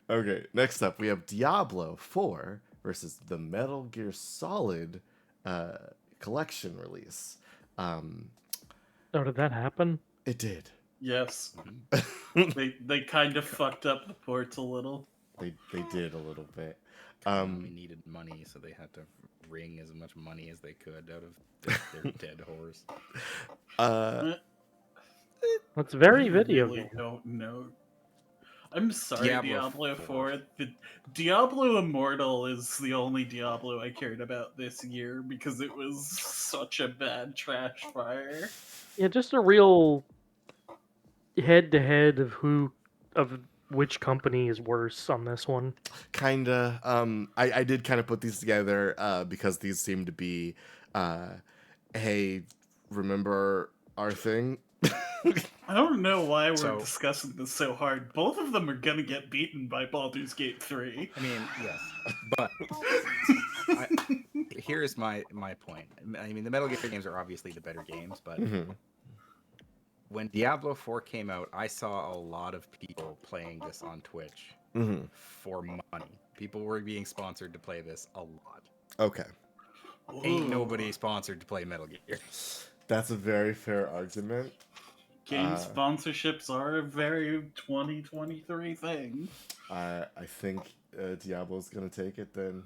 Okay. Next up, we have Diablo 4 versus the Metal Gear Solid collection release. Oh, did that happen? It did. Yes, they kind of fucked up the ports a little. They did a little bit. they needed money, so they had to wring as much money as they could out of their dead horse. That's very I video really game. don't know. I'm sorry, Diablo Diablo 4. 4. The Diablo Immortal is the only Diablo I cared about this year because it was such a bad trash fire. Yeah, just a real head-to-head of which company is worse on this one. Kinda. I did kind of put these together because these seem to be, hey, remember our thing? I don't know why we're So- discussing this so hard. Both of them are gonna get beaten by Baldur's Gate 3. I mean, yes, but here's my point. I mean, the Metal Gear games are obviously the better games, but Mhm. when Diablo 4 came out, I saw a lot of people playing this on Twitch Mhm. for money. People were being sponsored to play this a lot. Okay, Ain't Ooh. nobody sponsored to play Metal Gear. that's a very fair argument. Game sponsorships are a very 2023 thing. I think Diablo's gonna take it then.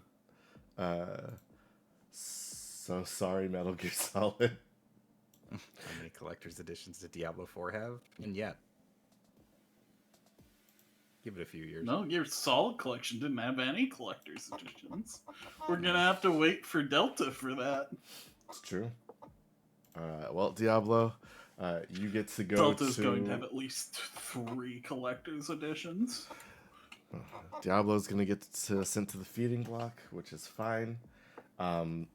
So sorry, Metal Gear Solid. How many collector's editions did Diablo 4 have? And yet. Give it a few years. Metal Gear Solid Collection didn't have any collector's editions. We're gonna have to wait for Delta for that. It's true. Well, Diablo, you get to go Delta's to. going to have at least 3 collector's editions. Diablo's gonna get sent to the feeding block, which is fine. I'm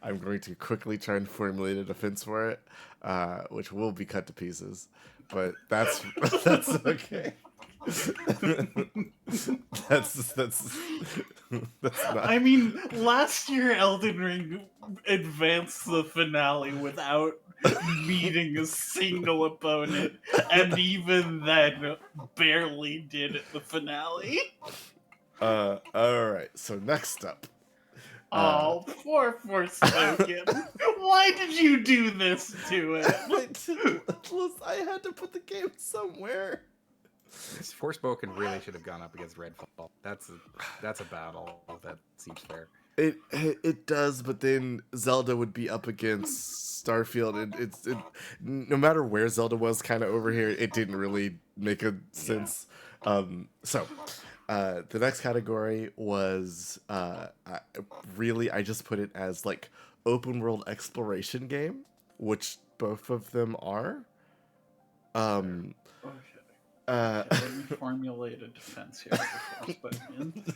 going to quickly try and formulate a defense for it, which will be cut to pieces, but that's that's okay. that's not. I mean, last year Elden Ring advanced the finale without meeting a single opponent, and even then barely did at the finale. All right. So next up, Oh, poor Forspoken. Why did you do this to it? I had to put the game somewhere. Forspoken really should have gone up against Redfall. That's a battle that seems fair. It does, but then Zelda would be up against Starfield, no matter where Zelda was kind of over here, it didn't really make a sense. So the next category was I just put it as like open world exploration game, which both of them are. Okay. Let me formulate a defense here for Forspoken.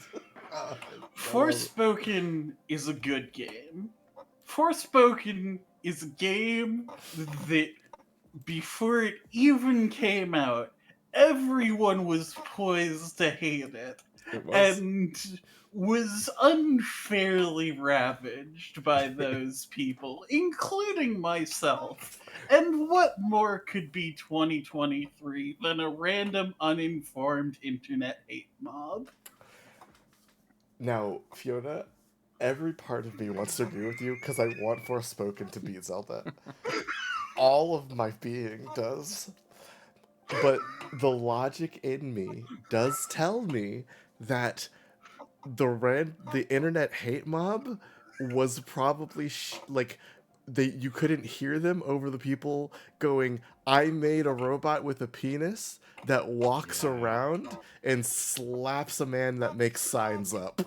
Forspoken is a good game. Forspoken is a game that, before it even came out, everyone was poised to hate it. It was. And was unfairly ravaged by those people, including myself. And what more could be 2023 than a random, uninformed internet hate mob? Now, Fiona, every part of me wants to agree with you because I want Forspoken to beat Zelda. All of my being does. But the logic in me does tell me that the internet hate mob was probably you couldn't hear them over the people going, I made a robot with a penis that walks around and slaps a man that makes signs up.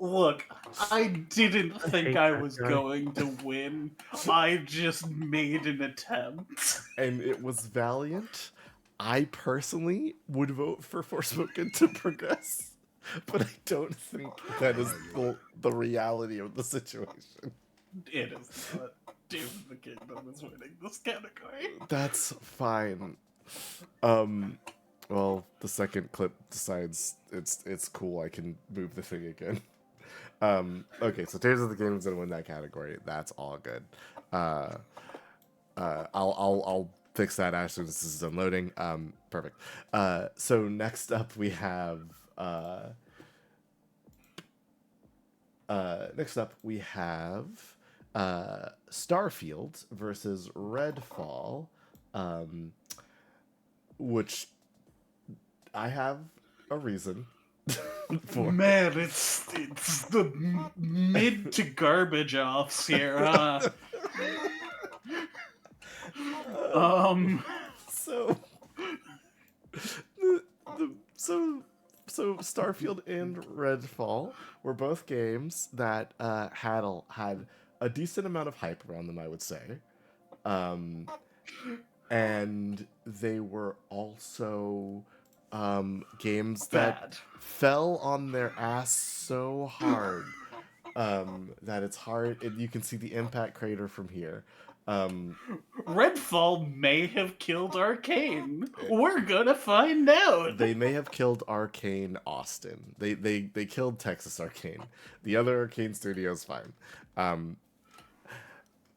Look, I didn't think hate I that was guy. going to win. I just made an attempt. And it was valiant. I personally would vote for Forspoken to progress, but I don't think that is the reality of the situation. It is not. Doom of the Kingdom is winning this category. That's fine. Well, the second clip decides it's cool. I can move the thing again. Okay, so Tears of the Kingdom is gonna win that category. That's all good. I'll fix that as soon as this is unloading. Perfect. So next up we have Starfield versus Redfall, which I have a reason for. Man, it's the mid to garbage offs here, huh? So so Starfield and Redfall were both games that had a decent amount of hype around them, I would say, and they were also games that Bad. fell on their ass so hard that it's hard. You can see the impact crater from here. Redfall may have killed Arcane. We're gonna find out. They may have killed Arcane Austin. They killed Texas Arcane. The other Arcane studio's fine.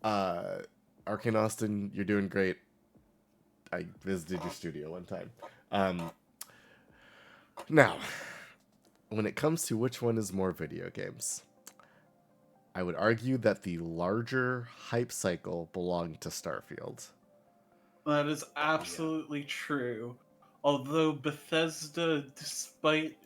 Arcane Austin, you're doing great. I visited your studio one time. Now, when it comes to which one is more video games, I would argue that the larger hype cycle belonged to Starfield. That is absolutely true. Although Bethesda, despite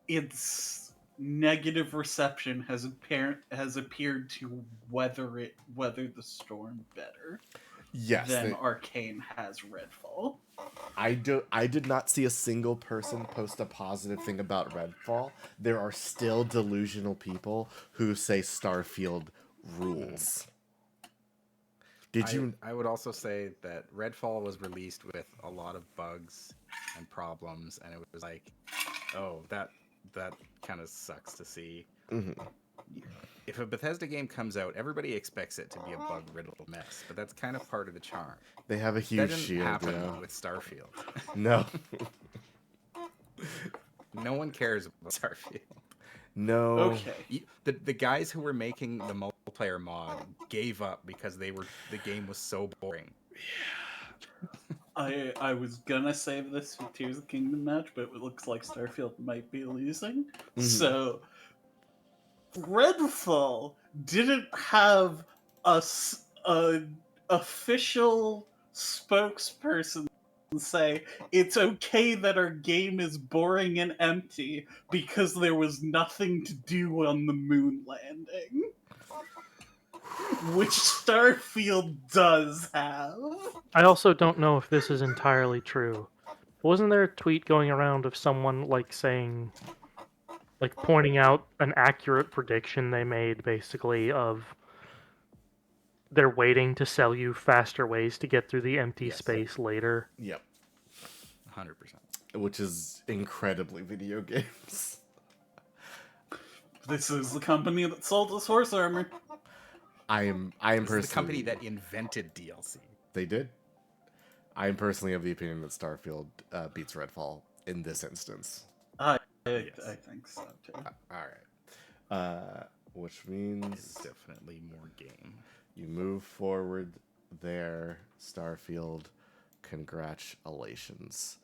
its negative reception, has appeared to weather the storm better Yes, than Arcane has Redfall. I did not see a single person post a positive thing about Redfall. There are still delusional people who say Starfield rules. I would also say that Redfall was released with a lot of bugs and problems, and it was like, oh, that kind of sucks to see. Mm-hmm. If a Bethesda game comes out, everybody expects it to be a bug-riddled mess, but that's kind of part of the charm. They have a That huge didn't shield. happen Yeah. with Starfield. No. No one cares about Starfield. No. Okay. The guys who were making the multiplayer mod gave up because the game was so boring. I was gonna save this for Tears of the Kingdom match, but it looks like Starfield might be losing. Mhm. So, Redfall didn't have a official spokesperson say it's okay that our game is boring and empty because there was nothing to do on the moon landing. which Starfield does have. I also don't know if this is entirely true. Wasn't there a tweet going around of someone like saying, like pointing out an accurate prediction they made, basically of they're waiting to sell you faster ways to get through the empty Yes. space later. Yep. 100%. Which is incredibly video games. This is the company that sold us horse armor. I am This personally is the company that invented DLC. they did. I am personally of the opinion that Starfield beats Redfall in this instance. I Yes. think so too. All right. Which It's means definitely more game. you move forward there, Starfield. Congratulations.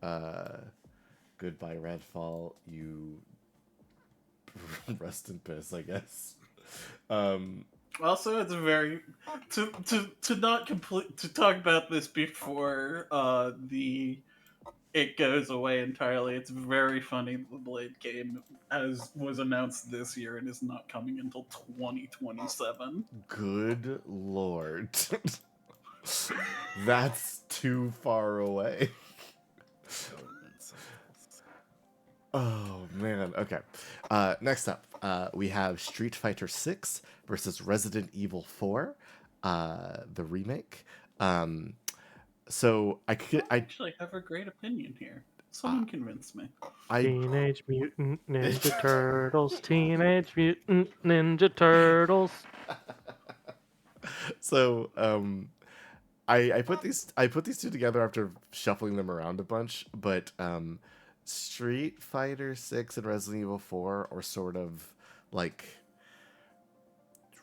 Goodbye, Redfall. You rest in peace, I guess. Also, it's very to not complete to talk about this before it goes away entirely. It's very funny the Blade game as was announced this year and is not coming until 2027. Good lord. That's too far away. Oh man. Okay. Next up, we have Street Fighter 6 versus Resident Evil 4, the remake. So I Actually, have a great opinion here. Someone convince me. Teenage Mutant Ninja Turtles, Teenage Mutant Ninja Turtles. So I put these two together after shuffling them around a bunch, but Street Fighter 6 and Resident Evil 4 are sort of like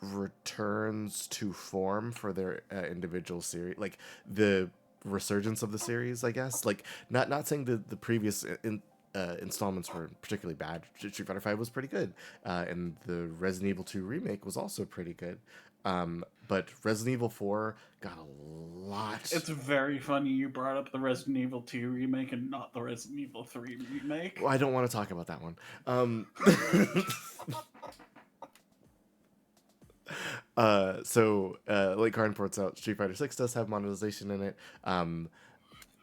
returns to form for their individual series, like the resurgence of the series, I guess. Like not saying the previous installments were particularly bad. Street Fighter 5 was pretty good, and the Resident Evil 2 remake was also pretty good. But Resident Evil 4 got a lot. It's very funny you brought up the Resident Evil 2 remake and not the Resident Evil 3 remake. Well, I don't want to talk about that one. Like Karn points out, Street Fighter 6 does have monetization in it. And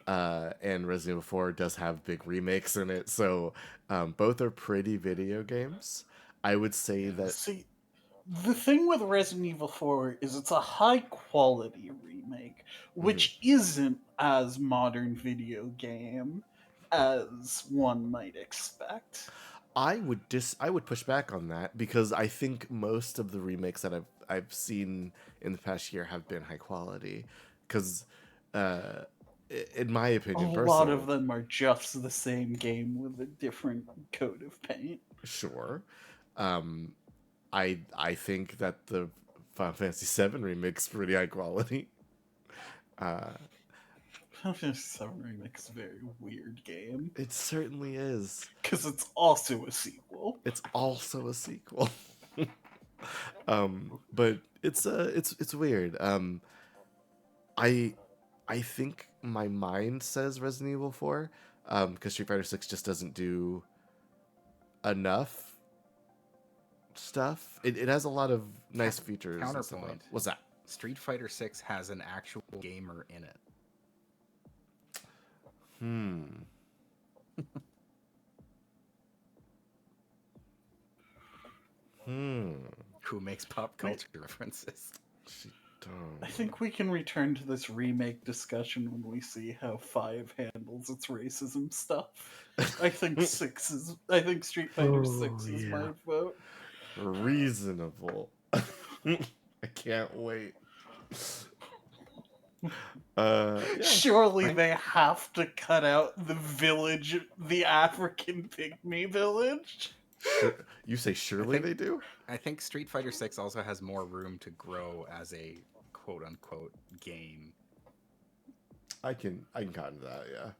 Resident Evil 4 does have big remakes in it. So both are pretty video games. I would say that See, the thing with Resident Evil 4 is it's a high quality remake, which isn't as modern video game as one might expect. I would push back on that because I think most of the remakes that I've seen in the past year have been high quality. Because, in my opinion, A lot of them are just the same game with a different coat of paint. Sure. I think that the Final Fantasy VII remake's pretty high quality. Final Fantasy VII remake is a very weird game It certainly is. because it's also a sequel. It's also a sequel. But it's weird. I think my mind says Resident Evil 4, because Street Fighter 6 just doesn't do enough stuff. It has a lot of nice features. and stuff. Counterpoint. What's that? Street Fighter 6 has an actual gamer in it. Who makes pop culture references. She don't. I think we can return to this remake discussion when we see how 5 handles its racism stuff. I think Street Fighter 6 is yeah. my vote. Reasonable. I can't wait. Yeah. Surely they have to cut out the village, the African pygmy village. You say surely think- they do? I think Street Fighter 6 also has more room to grow as a quote unquote game. I can cotton to that, yeah.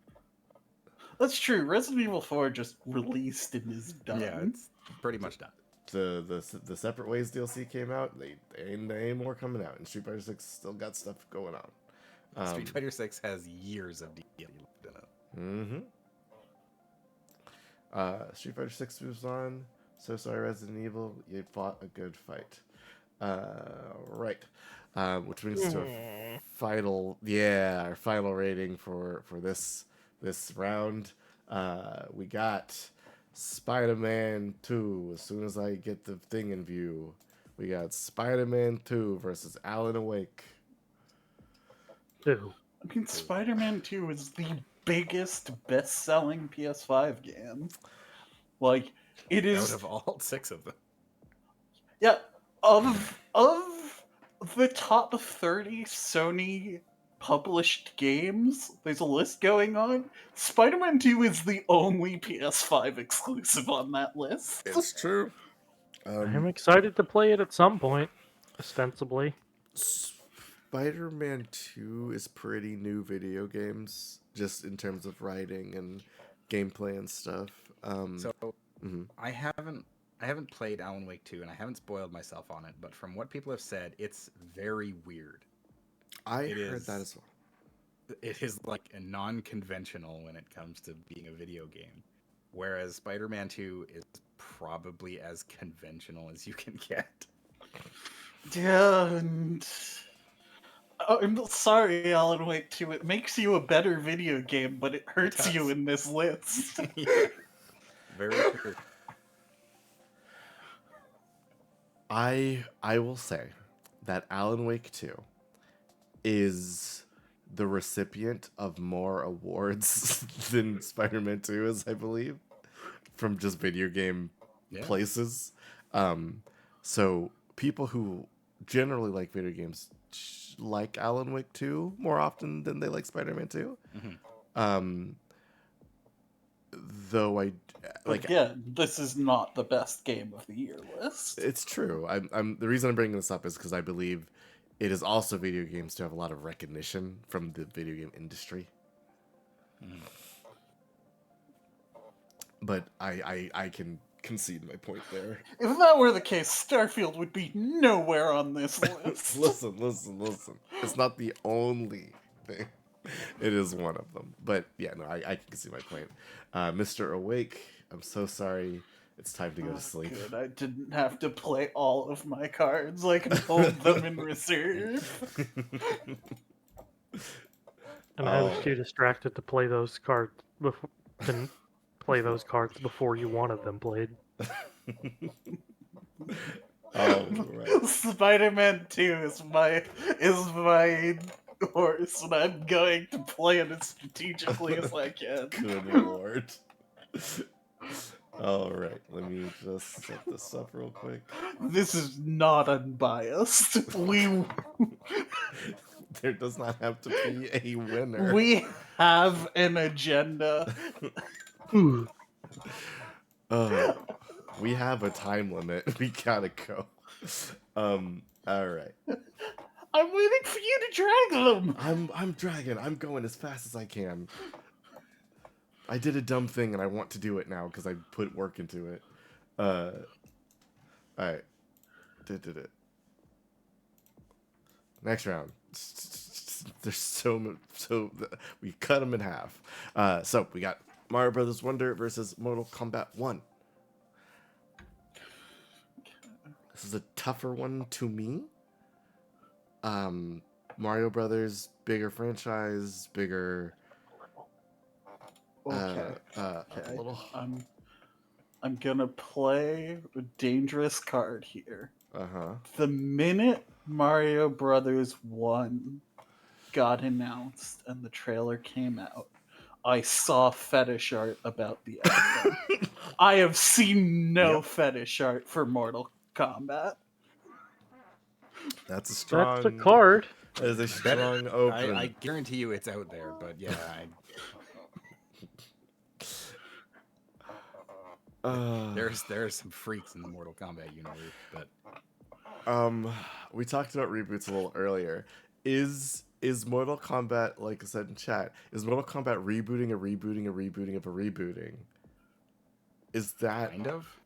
That's true. Resident Evil 4 just released and is done. Yeah, it's pretty much done. The Separate Ways DLC came out. They ain't more coming out, and Street Fighter 6 still got stuff going on. Street Fighter 6 has years of DLC left in it. Street Fighter 6 moves on. So sorry, Resident Evil. You fought a good fight. Right. Which brings us to our final rating for this round. We got Spider-Man 2. As soon as I get the thing in view, we got Spider-Man 2 versus Alan Wake. Ew. I mean, Spider-Man 2 is the biggest best-selling PS5 game. Like, it Out is. of all 6 of them. Yeah, of the top 30 Sony published games, there's a list going on. Spider-Man 2 is the only PS5 exclusive on that list. It's true. I'm excited to play it at some point, ostensibly. Spider-Man 2 is pretty new video games, just in terms of writing and gameplay and stuff. So mhm. I haven't played Alan Wake 2 and I haven't spoiled myself on it, but from what people have said, it's very weird. I It heard is- that as well. It is like a non-conventional when it comes to being a video game, whereas Spider-Man 2 is probably as conventional as you can get. Yeah, and I'm sorry, Alan Wake 2. It makes you a better video game, but it hurts does. you in this list. Very true. I will say that Alan Wake 2 is the recipient of more awards than Spider-Man 2 is, I believe, from just video game Yeah. places. So people who generally like video games like Alan Wake 2 more often than they like Spider-Man 2. Mhm. Though I like Again, this is not the best game of the year list. it's true. I'm the reason I'm bringing this up is because I believe it is also video games to have a lot of recognition from the video game industry. Mhm. But I can concede my point there. If that were the case, Starfield would be nowhere on this list. listen. It's not the only thing. It is one of them. But yeah, no, I can see my point. Mr. Awake, I'm so sorry. It's time to go to sleep. Good, I didn't have to play all of my cards. I can hold them in reserve. And I was Oh. too distracted to play those cards before. Didn't play those cards before you wanted them played. Oh, right. Spider-Man 2 is my horse, and I'm going to play it as strategically as I can. Good lord. All right, let me just set this up real quick. This is not unbiased. There does not have to be a winner. We have an agenda. We have a time limit. We gotta go. All right. I'm waiting for you to drag them. I'm dragging. I'm going as fast as I can. I did a dumb thing and I want to do it now because I put work into it. All right. Did it. Next round. There's so we cut them in half. So we got Mario Brothers Wonder versus Mortal Kombat 1. This is a tougher one to me. Mario Brothers, bigger franchise, bigger. Okay. A little. I'm gonna play a dangerous card here. Uh-huh. The minute Mario Brothers 1 got announced and the trailer came out, I saw fetish art about the outcome. I have seen no fetish art for Mortal Kombat. That's a strong. That's a card. That is a strong open. I guarantee you it's out there, but yeah, there's some freaks in the Mortal Kombat universe, but we talked about reboots a little earlier. Is Mortal Kombat, like I said in chat, is Mortal Kombat rebooting a rebooting a rebooting of a rebooting? Is that kind of.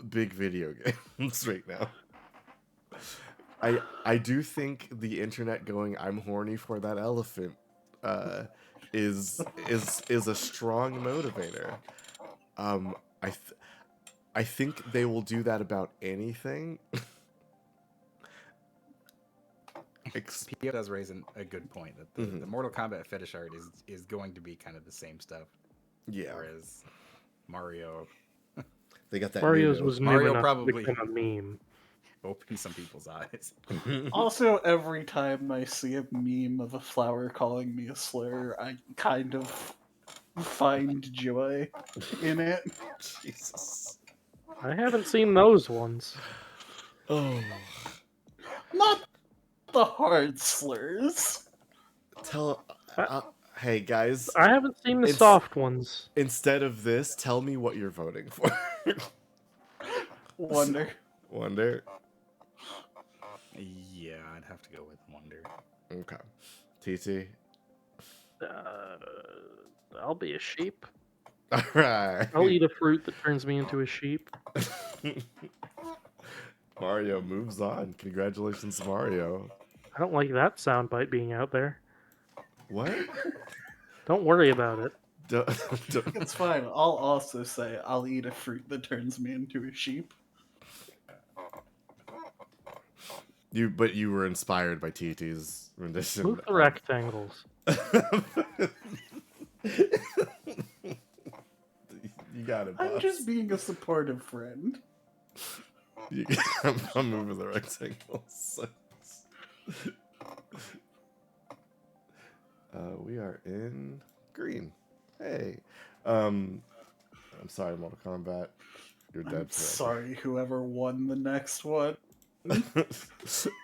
big video games right now? I do think the internet going, I'm horny for that elephant, is a strong motivator. I think they will do that about anything. Pio does raise a good point that the Mortal Kombat fetish art is going to be kind of the same stuff. Yeah, Whereas Mario they got that. Mario's new was new Mario enough probably- to become a meme. opened some people's eyes. Also, every time I see a meme of a flower calling me a slur, I kind of find joy in it. Jesus. I haven't seen those ones. Oh, Not the hard slurs. hey guys, I haven't seen the It's- soft ones. instead of this, tell me what you're voting for. Wonder. Wonder. Yeah, I'd have to go with Wonder. Okay. TT. I'll be a sheep. All right. I'll eat a fruit that turns me into a sheep. Mario moves on. Congratulations, Mario. I don't like that soundbite being out there. What? Don't worry about it. Don't- It's fine. I'll also say I'll eat a fruit that turns me into a sheep. But you were inspired by TT's rendition. Move the rectangles. You got it, I'm boss. just being a supportive friend. I'm moving the rectangles. We are in green. Hey. I'm sorry, Mortal Kombat. You're dead I'm forever. sorry, whoever won the next one.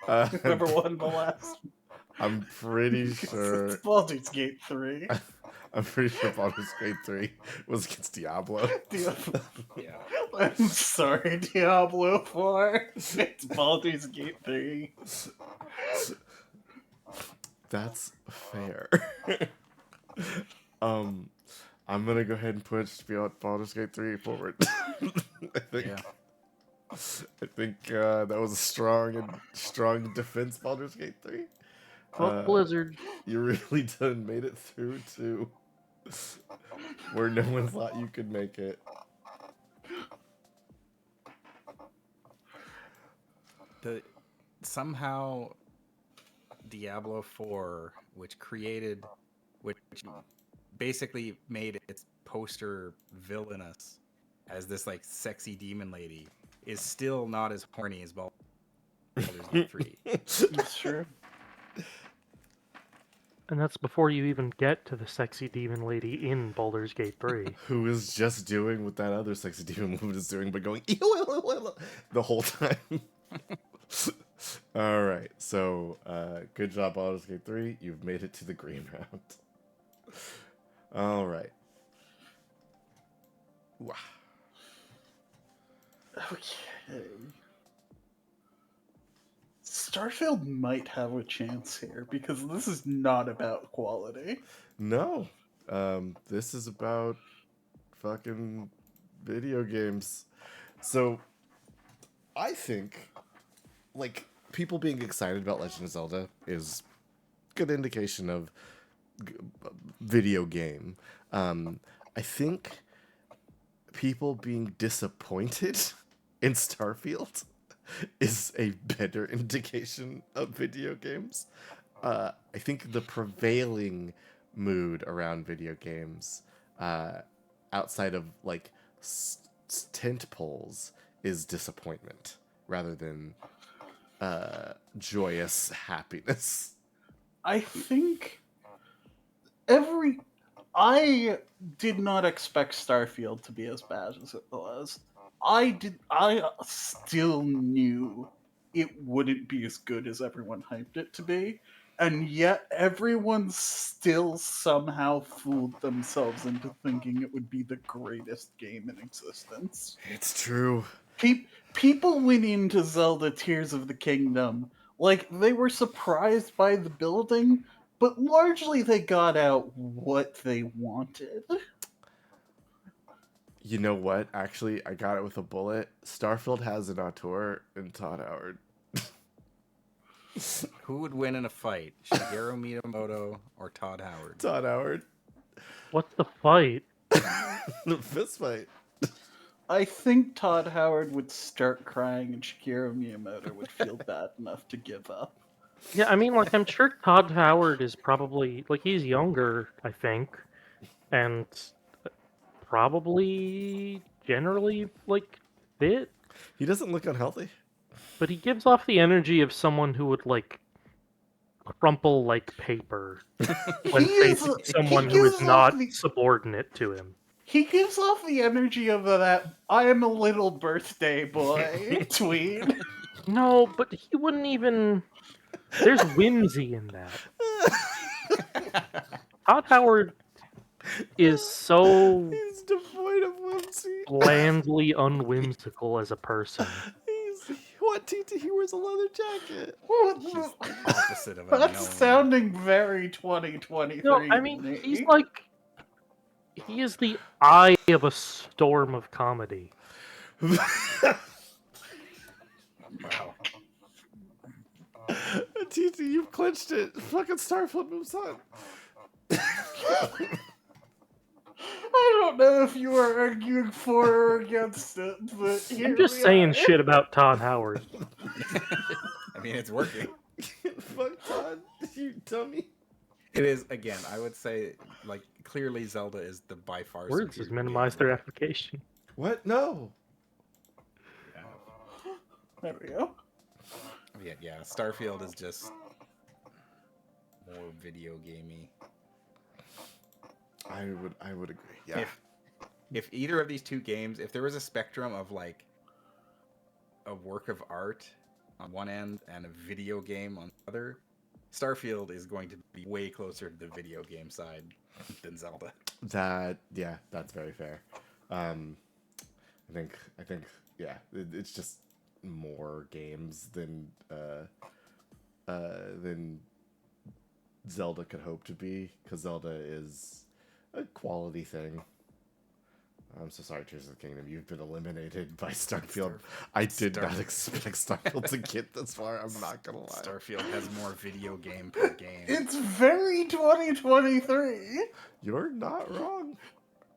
Uh, Whoever won the last. I'm pretty sure. It's Baldur's Gate 3. I'm pretty sure Baldur's Gate 3 was against Diablo. Diablo. Yeah. I'm sorry, Diablo 4. It's Baldur's Gate 3. That's fair. I'm gonna go ahead and push Baldur's Gate 3 forward. I think that was a strong defense, Baldur's Gate 3. Fuck Blizzard. You really done made it through to where no one thought you could make it. Somehow Diablo 4, which basically made its poster villainous as this like sexy demon lady, is still not as horny as Baldur's Gate 3. It's true. And that's before you even get to the sexy demon lady in Baldur's Gate 3. Who is just doing what that other sexy demon woman is doing, but going the whole time. All right, so good job, Baldur's Gate 3. You've made it to the green round. All right. Wow. Okay. Starfield might have a chance here because this is not about quality. No, this is about fucking video games. So, I think, like, people being excited about Legend of Zelda is good indication of video game. I think people being disappointed in Starfield is a better indication of video games. I think the prevailing mood around video games, outside of like tent poles, is disappointment rather than joyous happiness. I think I did not expect Starfield to be as bad as it was. I still knew it wouldn't be as good as everyone hyped it to be, and yet everyone still somehow fooled themselves into thinking it would be the greatest game in existence. It's true. People went into Zelda Tears of the Kingdom like they were surprised by the building, but largely they got out what they wanted. You know what? Actually, I got it with a bullet. Starfield has an auteur in Todd Howard. Who would win in a fight, Shigeru Miyamoto or Todd Howard? Todd Howard. What's the fight? The fist fight. I think Todd Howard would start crying and Shigeru Miyamoto would feel bad enough to give up. Yeah, I mean, like, I'm sure Todd Howard is probably like he's younger, I think, and probably generally like fit, He doesn't look unhealthy. but he gives off the energy of someone who would like crumple like paper when He is. facing He someone who is gives off not the. subordinate to him. He gives off the energy of that "I am a little birthday boy" tweet. No, but he wouldn't even. There's whimsy in that. Todd Howard is so He's devoid of whimsy. blandly unwhimsical as a person. He's what? TT? He wears a leather jacket. Opposite of That's unknown. sounding very 2023. No, I to mean me. he's like he is the eye of a storm of comedy. Wow. TT, you've clinched it. Fucking Starfield moves on. I don't know if you are arguing for or against it, but here I'm just we saying are. shit about Todd Howard. I mean, it's working. Fuck Todd, you dummy. It is, again, I would say, like, clearly Zelda is the by far Words superior has minimized their game. application. What? No. There we go. Yeah, Starfield is just more video gamey. I would agree. Yeah. If either of these two games, if there was a spectrum of like a work of art on one end and a video game on the other, Starfield is going to be way closer to the video game side than Zelda. That's very fair. I think yeah, it's just more games than Zelda could hope to be, because Zelda is a quality thing. I'm so sorry, Tears of the Kingdom. You've been eliminated by Starfield. I did not expect Starfield to get this far. I'm not gonna lie. Starfield has more video game per game. It's very 2023. You're not wrong.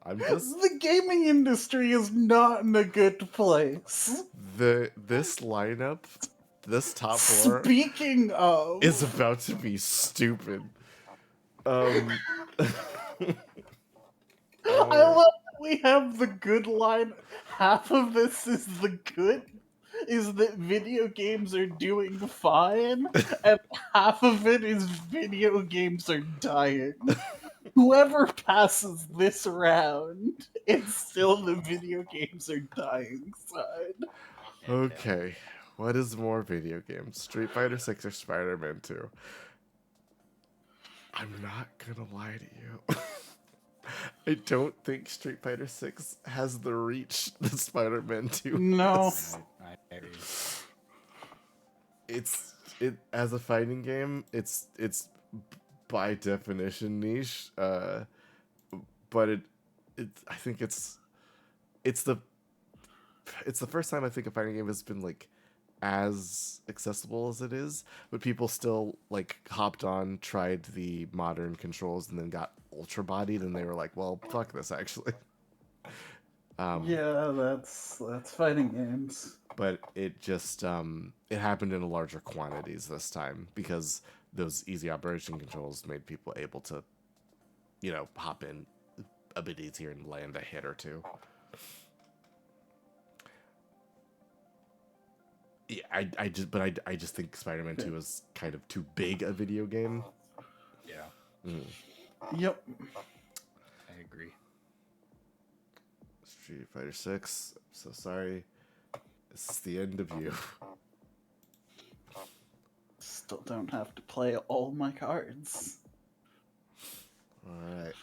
I'm just The gaming industry is not in a good place. this lineup, this top floor Speaking of, is about to be stupid. I love that we have the good line. Half of this is the good, is that video games are doing fine, and half of it is video games are dying. Whoever passes this round, it's still the video games are dying side. Okay, what is more video games? Street Fighter 6 or Spider-Man 2? I'm not gonna lie to you. I don't think Street Fighter 6 has the reach that Spider-Man 2 No. has. I agree. It as a fighting game, it's by definition niche. But I think it's the first time I think a fighting game has been like as accessible as it is, but people still like hopped on, tried the modern controls, and then got ultra bodied, and they were like, "Well, fuck this, actually." Yeah, that's fighting games. But it just it happened in larger quantities this time, because those easy operation controls made people able to, hop in a bit easier and land a hit or two. Yeah, I just think Spider-Man 2 is kind of too big a video game. Yeah, Yep. I agree. Street Fighter 6, I'm so sorry. This is the end of you. Still don't have to play all my cards. Alright.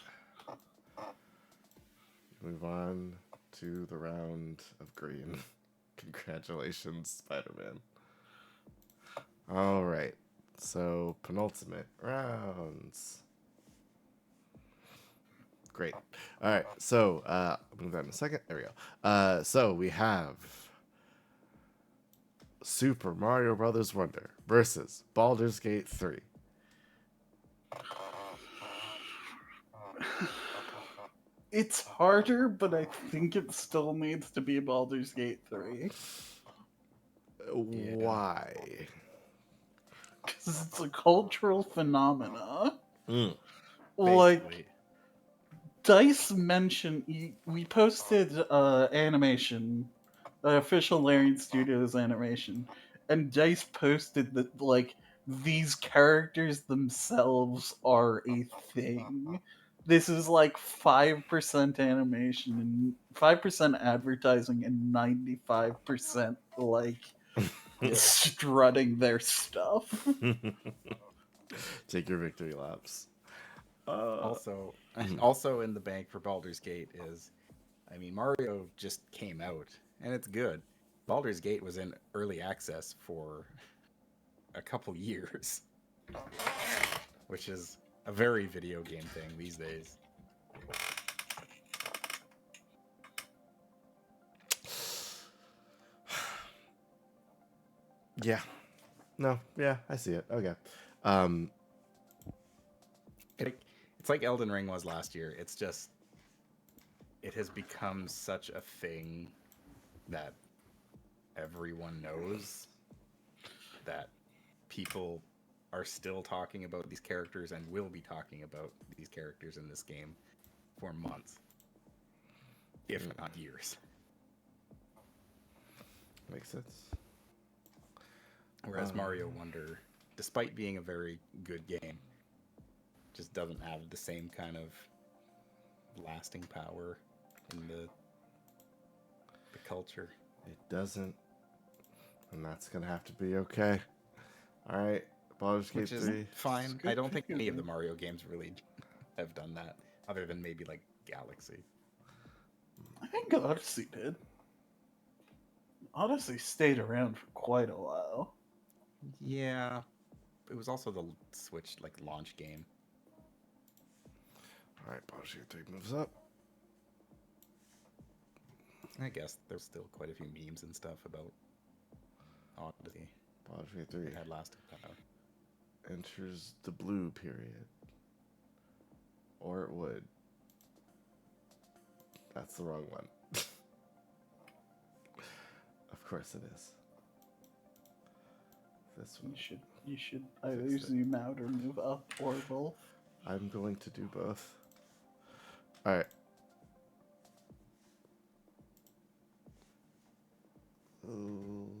Move on to the round of green. Congratulations, Spider-Man. Alright. So, penultimate rounds. Great. Alright, so, I'll move that in a second. There we go. So, we have Super Mario Brothers Wonder versus Baldur's Gate 3. It's harder, but I think it still needs to be Baldur's Gate 3. Why? It's a cultural phenomena. Mm. Like, Basically. Dice mentioned, we posted animation, official Larian Studios animation, and Dice posted that, like, these characters themselves are a thing. This is like 5% animation and 5% advertising and 95% like strutting their stuff. Take your victory laps. Also, Mhm. also in the bank for Baldur's Gate is, I mean, Mario just came out and it's good. Baldur's Gate was in early access for a couple years, which is a very video game thing these days. Yeah. No. Yeah, I see it. Okay. Um, It's like Elden Ring was last year. It's just, it has become such a thing that everyone knows, that people are still talking about these characters and will be talking about these characters in this game for months, if not years. makes sense. Whereas Mario Wonder, despite being a very good game, just doesn't have the same kind of lasting power in the culture. It doesn't, and that's gonna have to be okay. All right, Baldur's Gate Which is 3. fine. good I don't think for any of you. the Mario games really have done that, other than maybe like Galaxy. I think Odyssey did. Odyssey stayed around for quite a while. Yeah, it was also the Switch like launch game. All right, Baldur's Gate 3 moves up. I guess there's still quite a few memes and stuff about Odyssey. Baldur's Gate 3 It had lasting power. enters the blue period, or it would. That's the wrong one. Of course it is. This one. You should either Fix it. zoom out or move up or both. I'm going to do both. All right.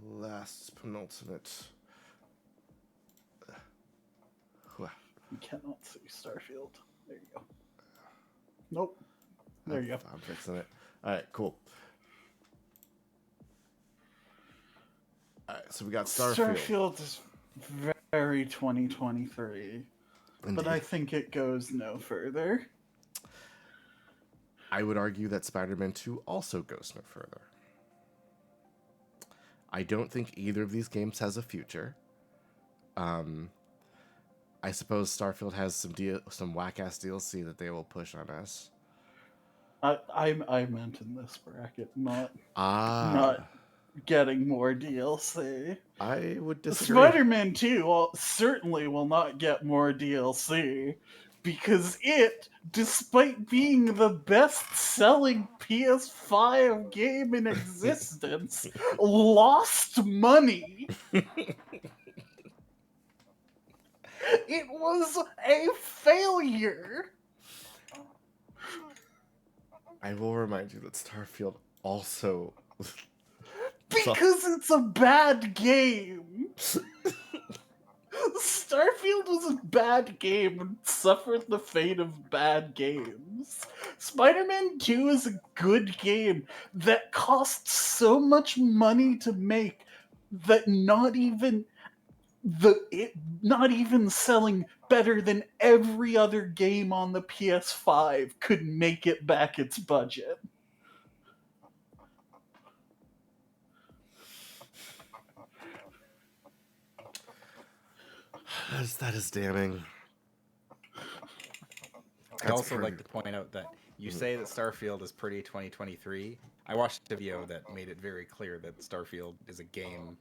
Last penultimate. Whew. You cannot see Starfield. There you go. Nope. There you go. I'm fixing it. All right, cool. All right, so we got Starfield. Starfield is very 2023, but Indeed. I think it goes no further. I would argue that Spider-Man 2 also goes no further. I don't think either of these games has a future. I suppose Starfield has some whack-ass DLC that they will push on us. I meant in this bracket, not Ah, getting more DLC. I would disagree. Spider-Man 2 certainly will not get more DLC because it, despite being the best-selling PS5 game in existence, lost money. It was a failure. I will remind you that Starfield also Because it's a bad game. Starfield was a bad game and suffered the fate of bad games. Spider-Man 2 is a good game that cost so much money to make that not even selling better than every other game on the PS5 could make it back its budget. that is damning. I'd also like to point out that you say that Starfield is pretty 2023. I watched a video that made it very clear that Starfield is a game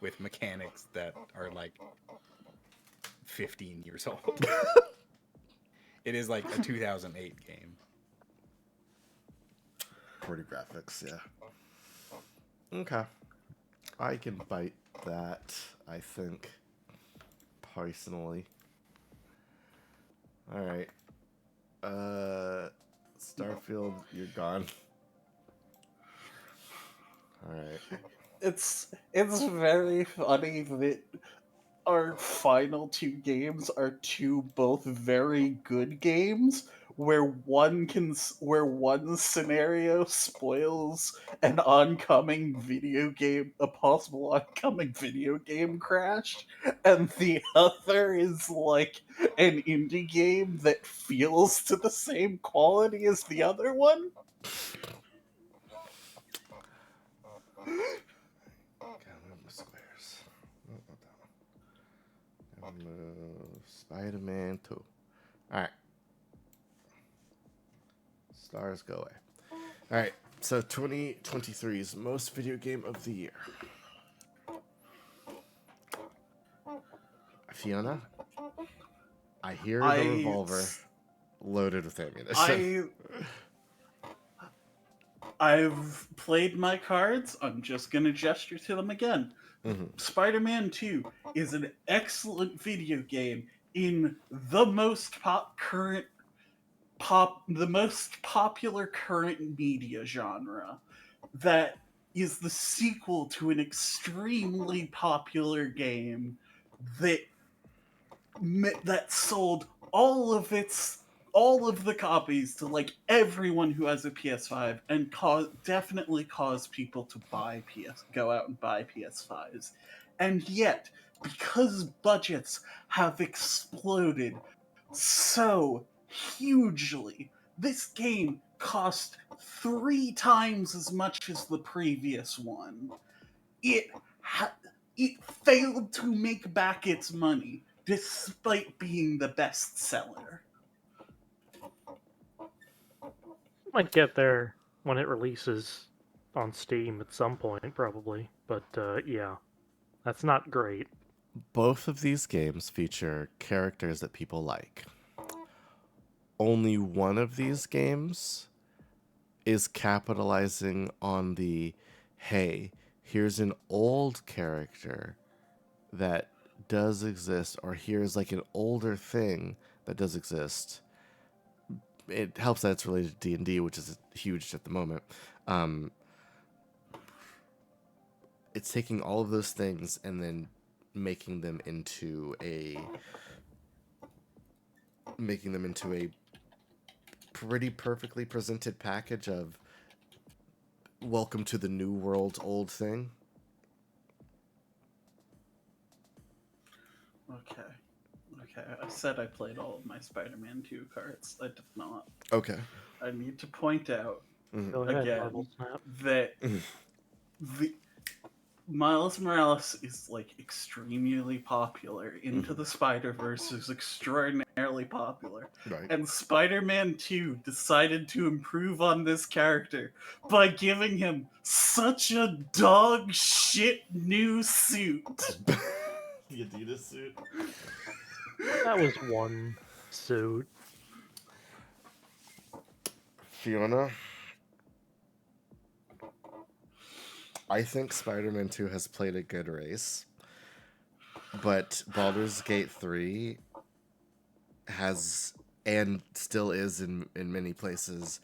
with mechanics that are like 15 years old. It is like a 2008 game. Pretty graphics, yeah. Okay. I can bite that, I think. personally. All right. Starfield, you're gone. All right. It's very funny that our final two games are two both very good games where one scenario spoils an possible oncoming video game crash, and the other is like an indie game that feels to the same quality as the other one. Okay, move my squares. No, not that one. Move Spider-Man 2. Alright. Stars go away. Alright, so 2023's most video game of the year. Fiona, I hear the revolver loaded with ammunition. I've played my cards. I'm just gonna gesture to them again. Mhm. Spider-Man 2 is an excellent video game in the most popular current media genre that is the sequel to an extremely popular game that sold all of the copies to like everyone who has a PS5 and definitely caused people to go out and buy PS5s. And yet, because budgets have exploded so hugely, this game cost 3 times as much as the previous one. It failed to make back its money despite being the best seller. Might get there when it releases on Steam at some point, probably. But yeah, that's not great. Both of these games feature characters that people like. Only one of these games is capitalizing on the, hey, here's an old character that does exist, or here's like an older thing that does exist. It helps that it's related to D&D, which is huge at the moment. It's taking all of those things and then making them into a pretty perfectly presented package of welcome to the new world old thing. Okay. I said I played all of my Spider-Man 2 cards. I did not. Okay. I need to point out Go ahead, again Marvel Snap. that the Miles Morales is like extremely popular. Into the Spider-Verse is extraordinarily popular. Right. And Spider-Man 2 decided to improve on this character by giving him such a dog shit new suit. The Adidas suit. That was one suit. Fiona, I think Spider-Man 2 has played a good race, but Baldur's Gate 3 has, and still is in many places,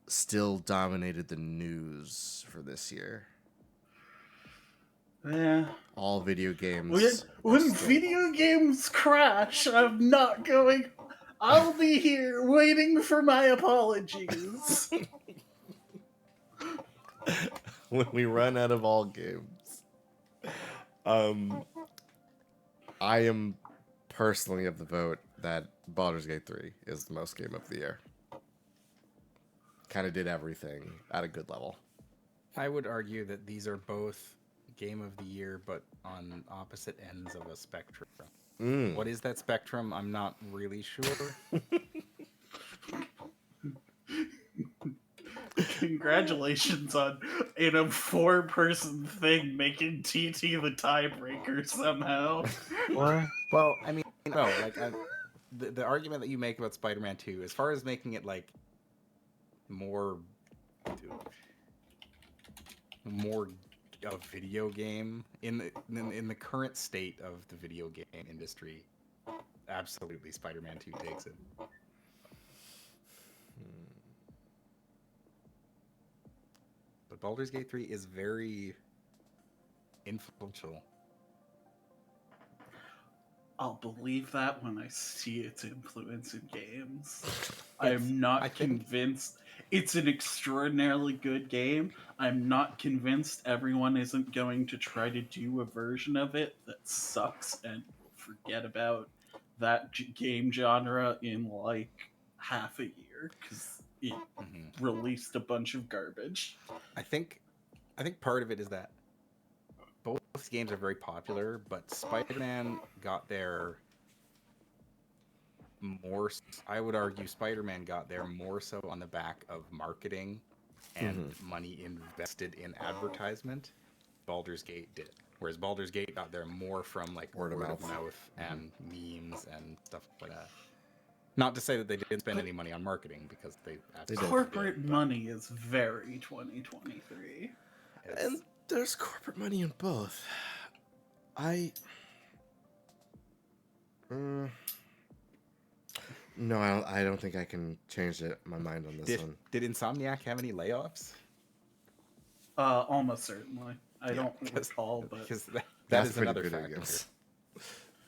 still dominated the news for this year. Yeah. All video games. When video games crash, I'll be here waiting for my apologies. When we run out of all games. I am personally of the vote that Baldur's Gate 3 is the most game of the year. Kind of did everything at a good level. I would argue that these are both game of the year, but on opposite ends of a spectrum. What is that spectrum? I'm not really sure. Congratulations on, in a 4-person thing, making TT the tiebreaker somehow. What? Well, I mean, no, like the argument that you make about Spider-Man 2, as far as making it like more a video game in the current state of the video game industry, absolutely Spider-Man 2 takes it. But Baldur's Gate 3 is very influential. I'll believe that when I see its influence in games. I am not I think- convinced it's an extraordinarily good game. I'm not convinced everyone isn't going to try to do a version of it that sucks and forget about that game genre in like half a year because it Mhm. released a bunch of garbage. I think part of it is that both games are very popular, but Spider-Man got there more. I would argue Spider-Man got there more so on the back of marketing and money invested in advertisement. Baldur's Gate did, whereas Baldur's Gate got there more from like Word of mouth. and memes and stuff like that. Not to say that they didn't spend any money on marketing, because they absolutely Corporate did, but money is very 2023. it's- And there's corporate money in both. No, I don't think I can change my mind on this one. did Insomniac have any layoffs? Almost certainly. I don't recall, but Because that That's is pretty another video factor. games.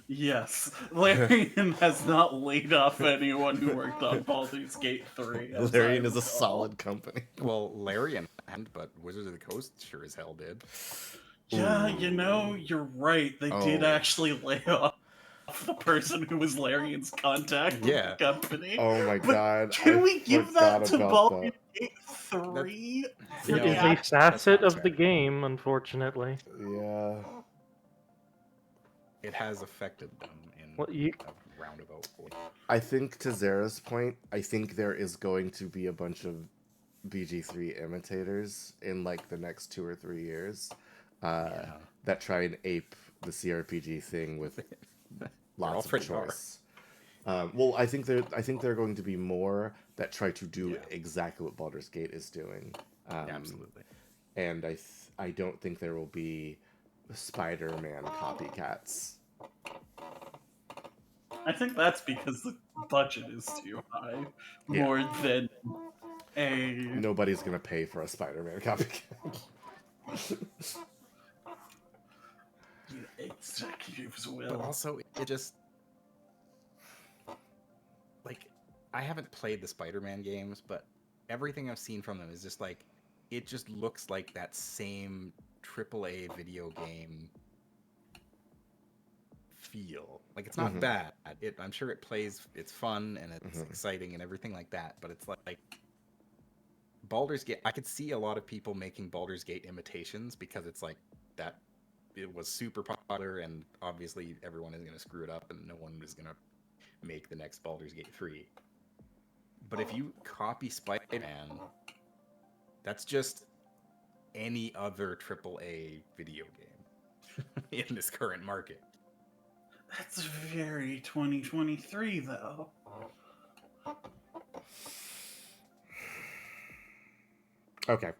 yes, Larian has not laid off anyone who worked on Baldur's Gate 3. as Larian I is a recall. solid company. Well, Larian hadn't, but Wizards of the Coast sure as hell did. Yeah, you know, you're right. They did Oh. actually lay off the person who was Larian's contact with Yeah. the company. Oh my But god. Can I we give that forgot to about Baldur's that. Gate 3? It No, is a that's facet not of the fair. game, unfortunately. Yeah. It has affected them in Well, you- a roundabout way. I think to Zara's point, I think there is going to be a bunch of BG3 imitators in like the next 2 or 3 years that try and ape the CRPG thing with all lots of pretty hard. choice. Well, I think there are going to be more that try to do Yeah. exactly what Baldur's Gate is doing. Absolutely. And I don't think there will be Spider-Man copycats. I think that's because the budget is too high, Yeah. more than a. Nobody's gonna pay for a Spider-Man copycat. Executives But will. also, it just like, I haven't played the Spider-Man games, but everything I've seen from them is just like, it just looks like that same AAA video game feel. Like, it's not Mhm. bad. I'm sure it plays. It's fun and it's Mhm. exciting and everything like that. But it's like Baldur's Gate. I could see a lot of people making Baldur's Gate imitations because it's like that. It was super popular, and obviously everyone is going to screw it up, and no one is going to make the next Baldur's Gate 3. But if you copy Spider-Man, that's just any other AAA video game in this current market. That's very 2023, though. Okay,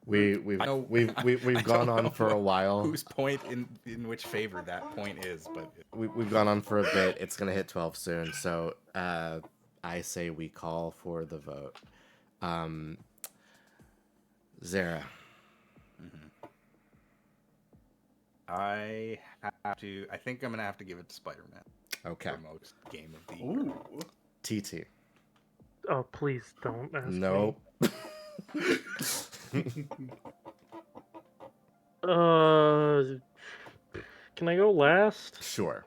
we've I know- we've I gone don't on know for a while. Whose point in which favor that point is, but We've gone on for a bit. It's gonna hit 12 soon, so I say we call for the vote. Zara, I think I'm gonna have to give it to Spider-Man okay. for most game of the year. Ooh. TT, Oh, please don't ask me. no. Can I go last? Sure.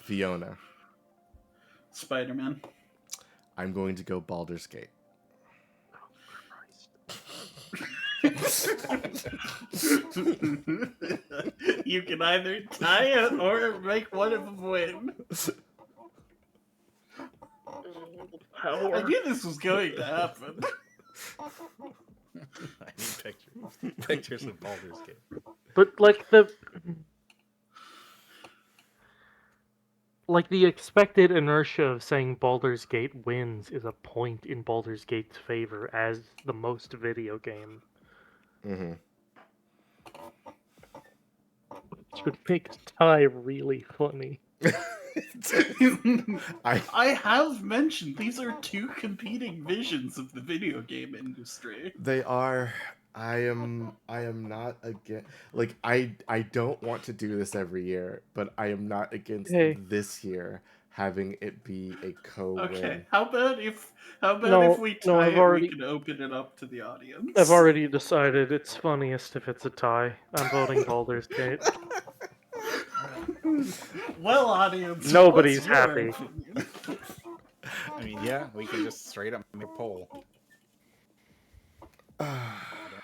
Fiona, Spider-Man. I'm going to go Baldur's Gate. You can either tie it or make one of them win. I knew this was going to happen. I need pictures of Baldur's Gate. But the expected inertia of saying Baldur's Gate wins is a point in Baldur's Gate's favor as the most video game. Mm-hmm. Which would make a tie really funny. I have mentioned these are two competing visions of the video game industry. They are. I am not against. Like I don't want to do this every year, but I am not against Hey. this year having it be a co-win. Okay, how about if No, we no, tie I've it, already- we can open it up to the audience. I've already decided it's funniest if it's a tie. I'm voting Baldur's Gate. Well, audience, Nobody's what's your happy. opinion? I mean, yeah, we can just straight up make a poll. I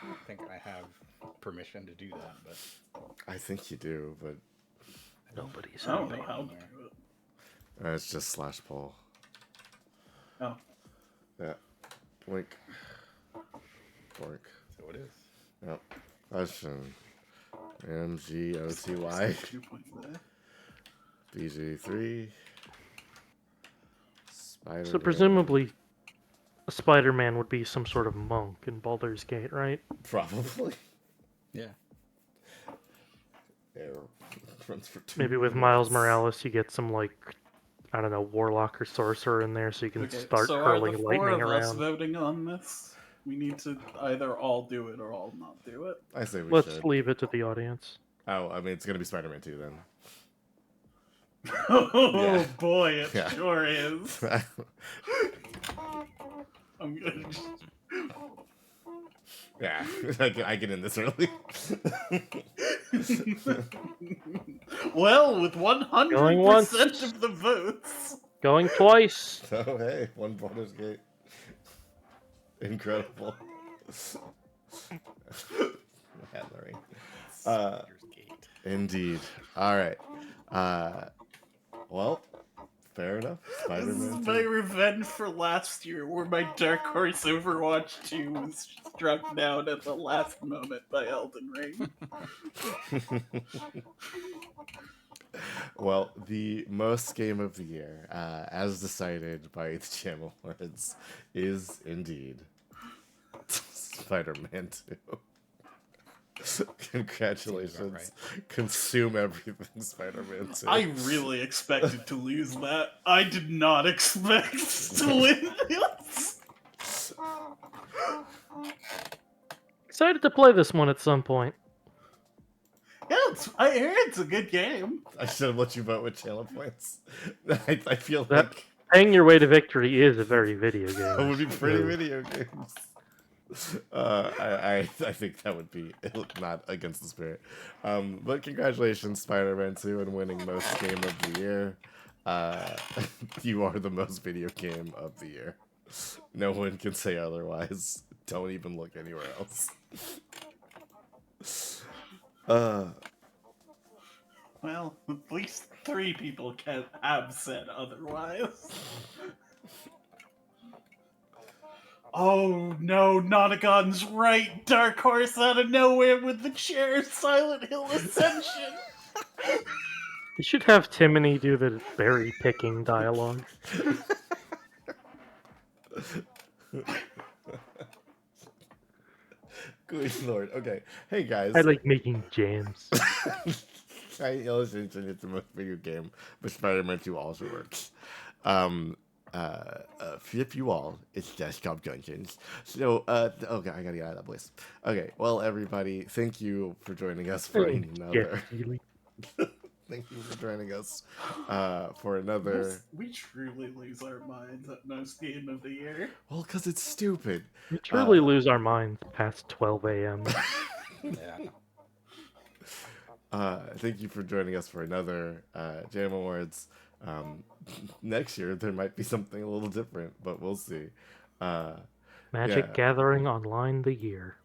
don't think I have permission to do that, but I think you do, but Nobody's I don't happy. know how to do it. it's just slash poll. Oh, Yeah. Blink. Blink. so it is. Yep. Question. MGOTY 2 points there. BG3. Spider. So presumably, a Spider-Man would be some sort of monk in Baldur's Gate, right? Probably. Yeah. Air runs for 2 Maybe with Miles minutes. Morales, you get some like, I don't know, warlock or sorcerer in there, so you can Okay, start so curling are the 4 lightning of us around. voting on this? We need to either all do it or all not do it. I say we Let's should. leave it to the audience. Oh, I mean, it's gonna be Spider-Man 2 then. Oh Yeah. boy, it Yeah. sure is. I'm gonna just... Yeah, I get in this early. Well, with 100% Going once. of the votes. Going twice. Oh, hey, one Baldur's Gate. Incredible. Handlery. Baldur's Gate. Indeed. All right. Well, fair enough. This Spider-Man is my 2. revenge for last year, where my Dark Horse Overwatch 2 was struck down at the last moment by Elden Ring. Well, the most game of the year, as decided by the Jam Awards, is indeed Spider-Man 2. Congratulations. right. Consume everything Spider-Man 2. I really expected to lose that. I did not expect to win this. Excited to play this one at some point. Yeah, I hear it's a good game. I should have let you vote with channel points. I feel That- like Paying your way to victory is a very video game. that would be pretty so- video games. I think that would be not against the spirit. But congratulations, Spider-Man 2, and winning most game of the year. You are the most video game of the year. No one can say otherwise. Don't even look anywhere else. Well, at least 3 people have said otherwise. Oh no, Nonagon's right! Dark Horse out of nowhere with the chair, Silent Hill Ascension! You should have Timony do the berry picking dialogue. Good lord. Okay. Hey guys. I like making jams. I illustrated it's the most video game, but Spider-Man 2 also works. Flip you all, it's Desktop Dungeons. So, okay, I gotta get out of that place. Okay, well, everybody, thank you for joining us for another. Get Healy. Thank you for joining us for another. We truly lose our minds at most game of the year. Well, because it's stupid. We truly lose our minds past 12 a.m. Yeah. Thank you for joining us for another Jam Awards. Next year there might be something a little different, but we'll see. Magic Yeah. Gathering Online the year.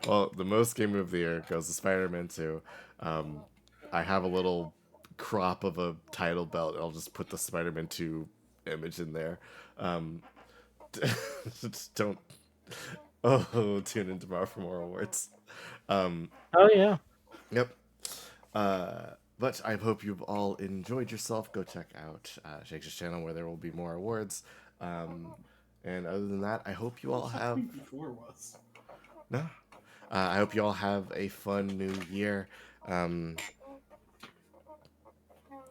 Well, the most game of the year goes to Spider-Man 2. I have a little crop of a title belt. I'll just put the Spider-Man 2 image in there. Just don't. Oh, tune in tomorrow for more awards. Oh yeah. Yep. But I hope you've all enjoyed yourself. Go check out Shakes's channel where there will be more awards. And other than that, I hope you all have. Before was. No. I hope you all have a fun new year.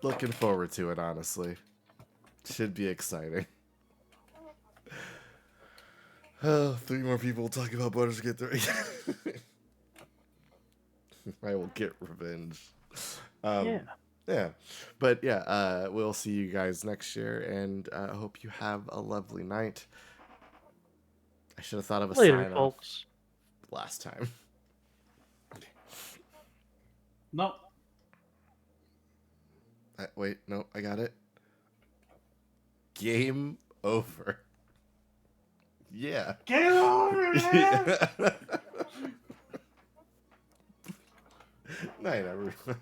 Looking forward to it, honestly. Should be exciting. Oh, 3 more people talking about Baldur's Gate 3. I will get revenge. Yeah. Yeah. But yeah, we'll see you guys next year, and I hope you have a lovely night. I should have thought of a Later, sign folks. last time. No. Wait, no, I got it. Game over. Yeah. Get over it! Night, everyone.